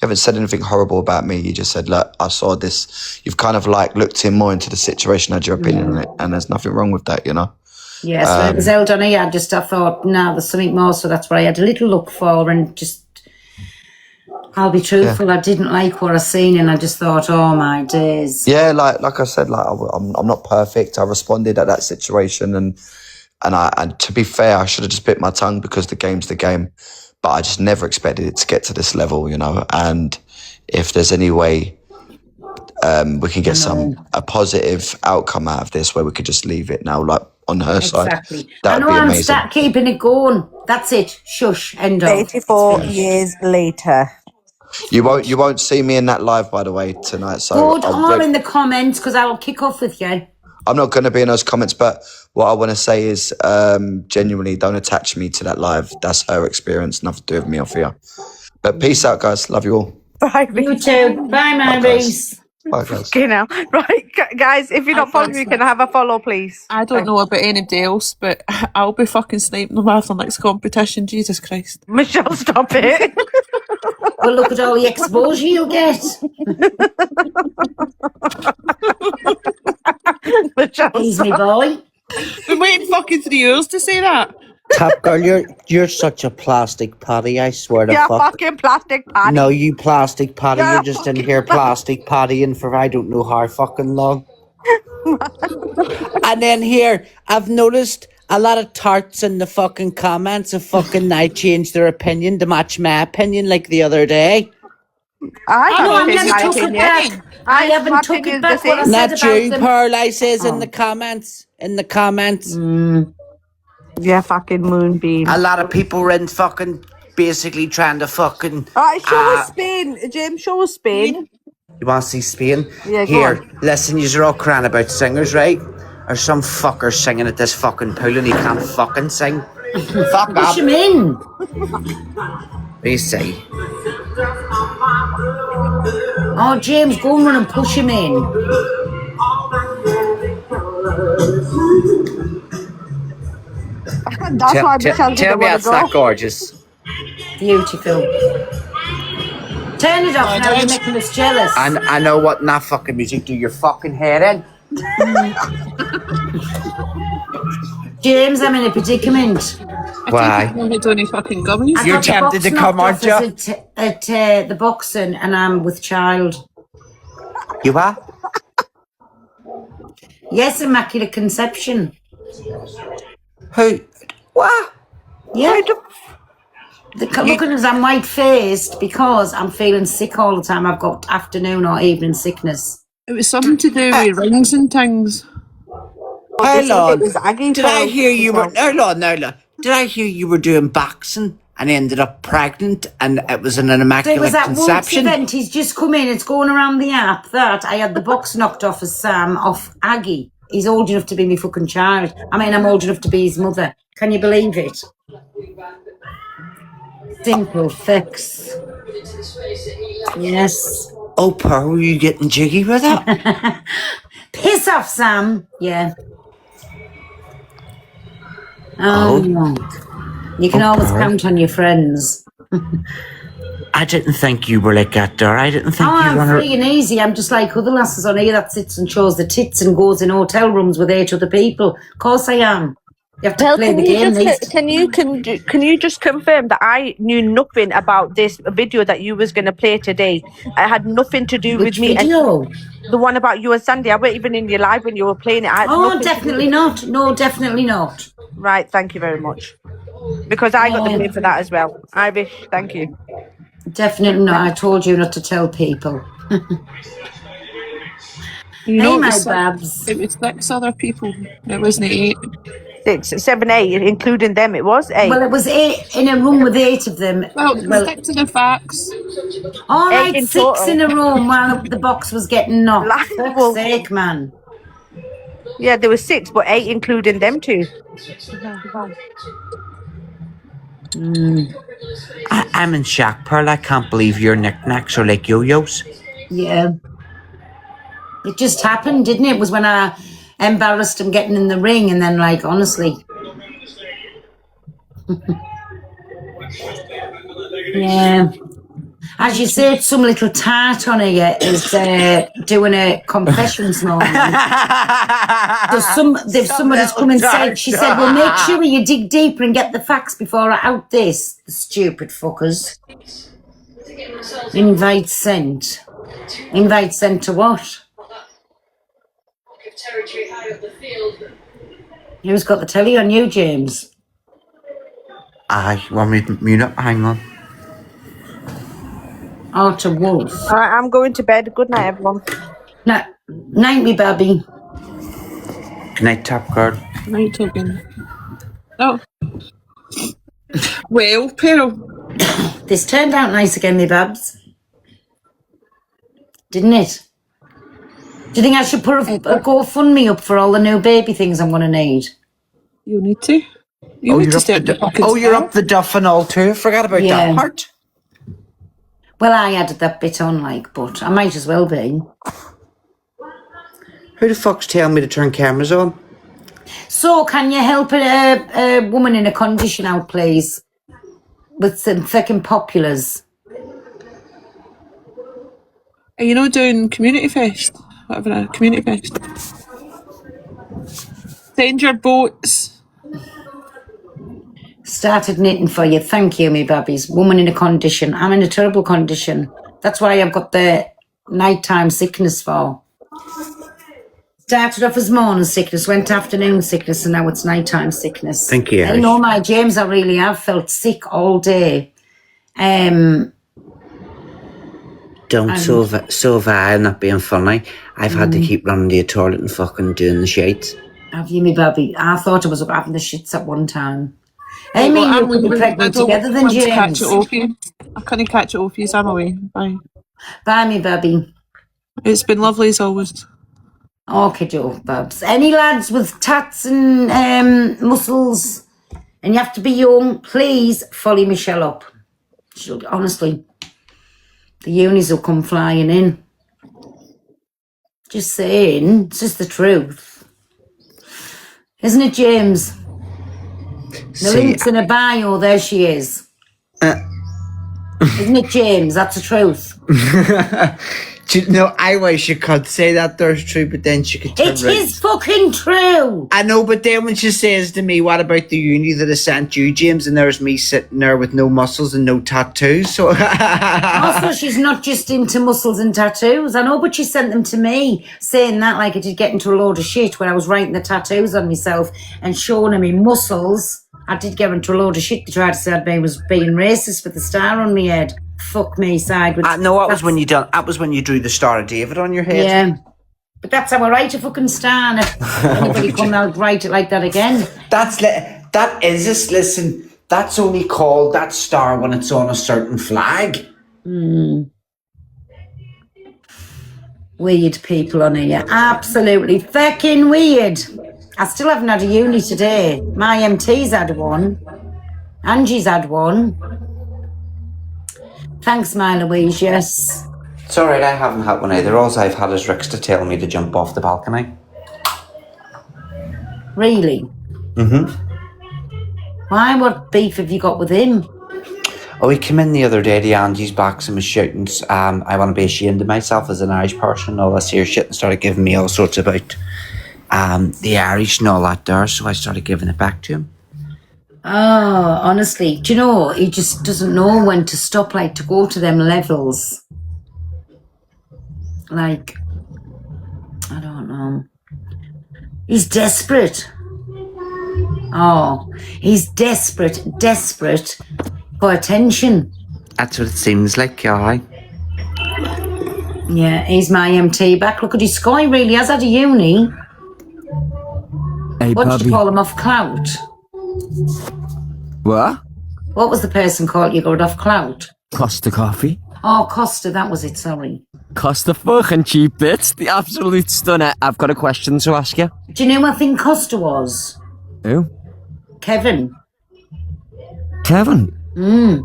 haven't said anything horrible about me. You just said, look, I saw this. You've kind of like looked in more into the situation, had your opinion on it, and there's nothing wrong with that, Yes, when it was held on here, I thought, no, there's something more. So that's what I had a little look for, and just, I'll be truthful. I didn't like what I seen, and I just thought, oh my days. Yeah, like I said, like I'm not perfect. I responded at that situation, and to be fair, I should have just bit my tongue because the game's the game. but I just never expected it to get to this level, you know. And if there's any way we can get a positive outcome out of this, where we could just leave it now, like on her side, that would be amazing. Keeping it going. That's it. Shush. End of. 84 years later. You won't see me in that live, by the way, tonight. So Good or in the comments, because I will kick off with you. I'm not going to be in those comments, but what I want to say is genuinely don't attach me to that live. That's her experience, nothing to do with me or Fia. But peace out, guys. Love you all. Bye, you too. Bye, my Reese. Bye, guys. Okay, now. Right, guys, if you're not following me, can I have a follow, please? I don't know about anybody else, but I'll be fucking sniping them after the next competition. Jesus Christ. Michelle, stop it. Well, look at all the exposure you'll get. He's me boy. Been waiting fucking 3 years to say that. Top girl, you're such a plastic potty, I swear to fuck. Fucking plastic potty. No, you plastic potty, you're just in here plastic pottying for I don't know how fucking long. And then here, I've noticed a lot of tarts in the fucking comments have fucking now changed their opinion to match my opinion like the other day. I haven't took it back. I haven't took it back. What I said Not you, about Pearl, I says in the comments. In the comments. Yeah, fucking moonbeam. A lot of people were in fucking basically trying to fucking... Alright, show us Spain. James, show us Spain. You want to see Spain? Yeah, go here, on. listen, you're all crying about singers, right? There's some fucker singing at this fucking pool and he can't fucking sing. Fuck up. Push him in. You see. Oh, James, go and run and push him in. That's why Michelle's tell me that's not gorgeous. Beautiful. Turn it off now, you're making us jealous. And I know what not fucking music do your fucking head in. James, I'm in a predicament. Why? You're tempted to come, aren't you? At the boxing, and I'm with child. You are? Yes, Immaculate Conception. Who? What? Yeah. Look at us, I'm white-faced because I'm feeling sick all the time. I've got afternoon or evening sickness. It was something to do with rings and things. Hold on. Did I hear you were... Hold on. Did I hear you were doing boxing and ended up pregnant and it was an immaculate There was that conception? Wolves event, he's just come in, it's going around the app that I had the box knocked off of Sam, off Aggie. He's old enough to be my fucking child. I mean, I'm old enough to be his mother. Can you believe it? Simple fix. Yes. Oh, Pearl, were you getting jiggy with it? Piss off, Sam. Yeah. Oh. You can always Pearl. count on your friends. I didn't think you were like that there. I didn't think you I'm were... free and easy. I'm just like other lasses on here that sits and shows the tits and goes in hotel rooms with 8 other people. Of course I am. You have to play the game. Can you just confirm that I knew nothing about this video that you was going to play today? It had nothing to do with me. Video? And the one about you and Sandy. I wasn't even in your live when you were playing it. Oh, definitely not. No, definitely not. Right, thank you very much. Because I got the blame for that as well. Irish, thank you. Definitely not. I told you not to tell people. No, my it was babs. It was 6 other people. It wasn't 8. 6, 7, 8, including them. It was 8. Well, it was 8 in a room with 8 of them. Well, stick to the facts. All right, 8 in 6 total. in a room while the box was getting knocked. For fuck's sake, man. Yeah, there were 6, but 8 including them two. I'm in shock, Pearl. I can't believe your knickknacks are like yo-yos. Yeah. It just happened, didn't it? It was when I embarrassed him getting in the ring and then, like, honestly. Yeah. As you said, some little tart on here is doing a confessions moment. So somebody's come and said, she said, well, make sure you dig deeper and get the facts before I out this. The stupid fuckers. Invite sent. Invite sent to what? Who's got the telly on you, James? You want me to mute up? Hang on. Arthur Wolf. I'm going to bed. Good night, everyone. Night, me baby. Good night, Top Girl. Night, Token. Oh. Well, Pearl. This turned out nice again, me babs. Didn't it? Do you think I should put a GoFundMe up for all the new baby things I'm going to need? You need to. You're up the duff and all too. Forgot about that part. Well, I added that bit on, but I might as well be. Who the fuck's telling me to turn cameras on? So, can you help a woman in a condition out, please? With some fucking populars. Are you not doing Community Fest? Whatever, a Community Fest. Send your boats. Started knitting for you. Thank you, me babbies. Woman in a condition. I'm in a terrible condition. That's why I've got the nighttime sickness for. Started off as morning sickness, went to afternoon sickness, and now it's nighttime sickness. Thank you. I know, my James, I really have felt sick all day. So have I. I'm not being funny. I've had to keep running to the toilet and fucking doing the shit. Have you, me baby? I thought I was up having the shits at one time. I mean, you could be pregnant together then, James. I couldn't catch it off you, so I'm away. Bye. Bye, me baby. It's been lovely as always. Okay, Joe, babs. Any lads with tats and muscles, and you have to be young, please follow Michelle up. Honestly, the unis will come flying in. Just saying, it's just the truth. Isn't it, James? The link's in a bio, there she is. Isn't it, James? That's the truth. Do you know, I wish you could say that there's true, but then she could turn It is fucking true. I know, but then when she says to me, what about the uni that I sent you, James? And there's me sitting there with no muscles and no tattoos. So also, she's not just into muscles and tattoos. I know, but she sent them to me, saying that like I did get into a load of shit when I was writing the tattoos on myself and showing me muscles. I did get into a load of shit to try to say I was being racist with the star on my head. Fuck me sideways. No, that was when you done. That was when you drew the Star of David on your head. Yeah, but that's how I write a fucking star. And if anybody come out write it like that again. That is just listen. That's only called that star when it's on a certain flag. Weird people on here, absolutely fucking weird. I still haven't had a uni today. My MT's had one. Angie's had one. Thanks, my Louise, yes. It's alright, I haven't had one either. All I've had is Rick's to tell me to jump off the balcony. Really? Mm-hmm. Why? What beef have you got with him? Oh, he came in the other day to Angie's box and was shouting, I want to be ashamed of myself as an Irish person and all this here shit, and started giving me all sorts about the Irish and all that there, so I started giving it back to him. Oh, honestly, do you know, he just doesn't know when to stop, like, to go to them levels. Like, I don't know. He's desperate. Oh, he's desperate for attention. That's what it seems like, aye. Yeah, he's my MT back. Look at his sky, he really has had a uni. Hey, what did you call him, off clout? What? What was the person called you got off clout? Costa Coffee. Oh, Costa, that was it, sorry. Costa fucking cheap bits. The absolute stunner. I've got a question to ask you. Do you know what I think Costa was? Who? Kevin. Kevin?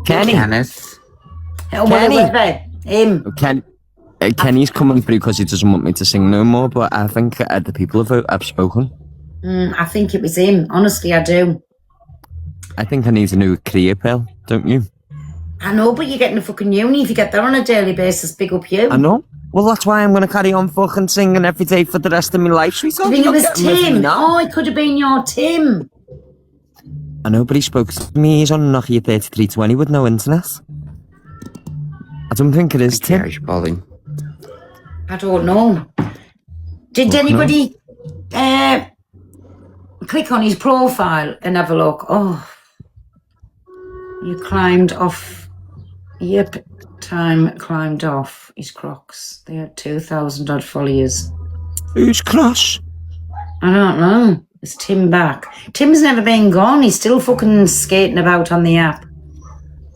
Kenny. Kenneth. Kenny. Him. Kenny's coming through because he doesn't want me to sing no more, but I think the people have spoken. I think it was him. Honestly, I do. I think I need a new career, pal, don't you? I know, but you're getting a fucking uni. If you get that on a daily basis, big up you. I know. Well, that's why I'm going to carry on fucking singing every day for the rest of my life. I think it was Tim. Oh, it could have been your Tim. I know, but he spoke to me. He's on a Nokia 3320 with no internet. I don't think it is Tim. I don't know. Did anybody click on his profile and have a look? Oh. You climbed off. Yep, time climbed off his Crocs. They had 2,000 odd followers. Who's Cross? I don't know. Is Tim back? Tim's never been gone. He's still fucking skating about on the app.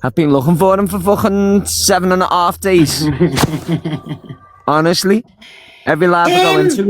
I've been looking for him for fucking 7.5 days. Honestly. Every live I go into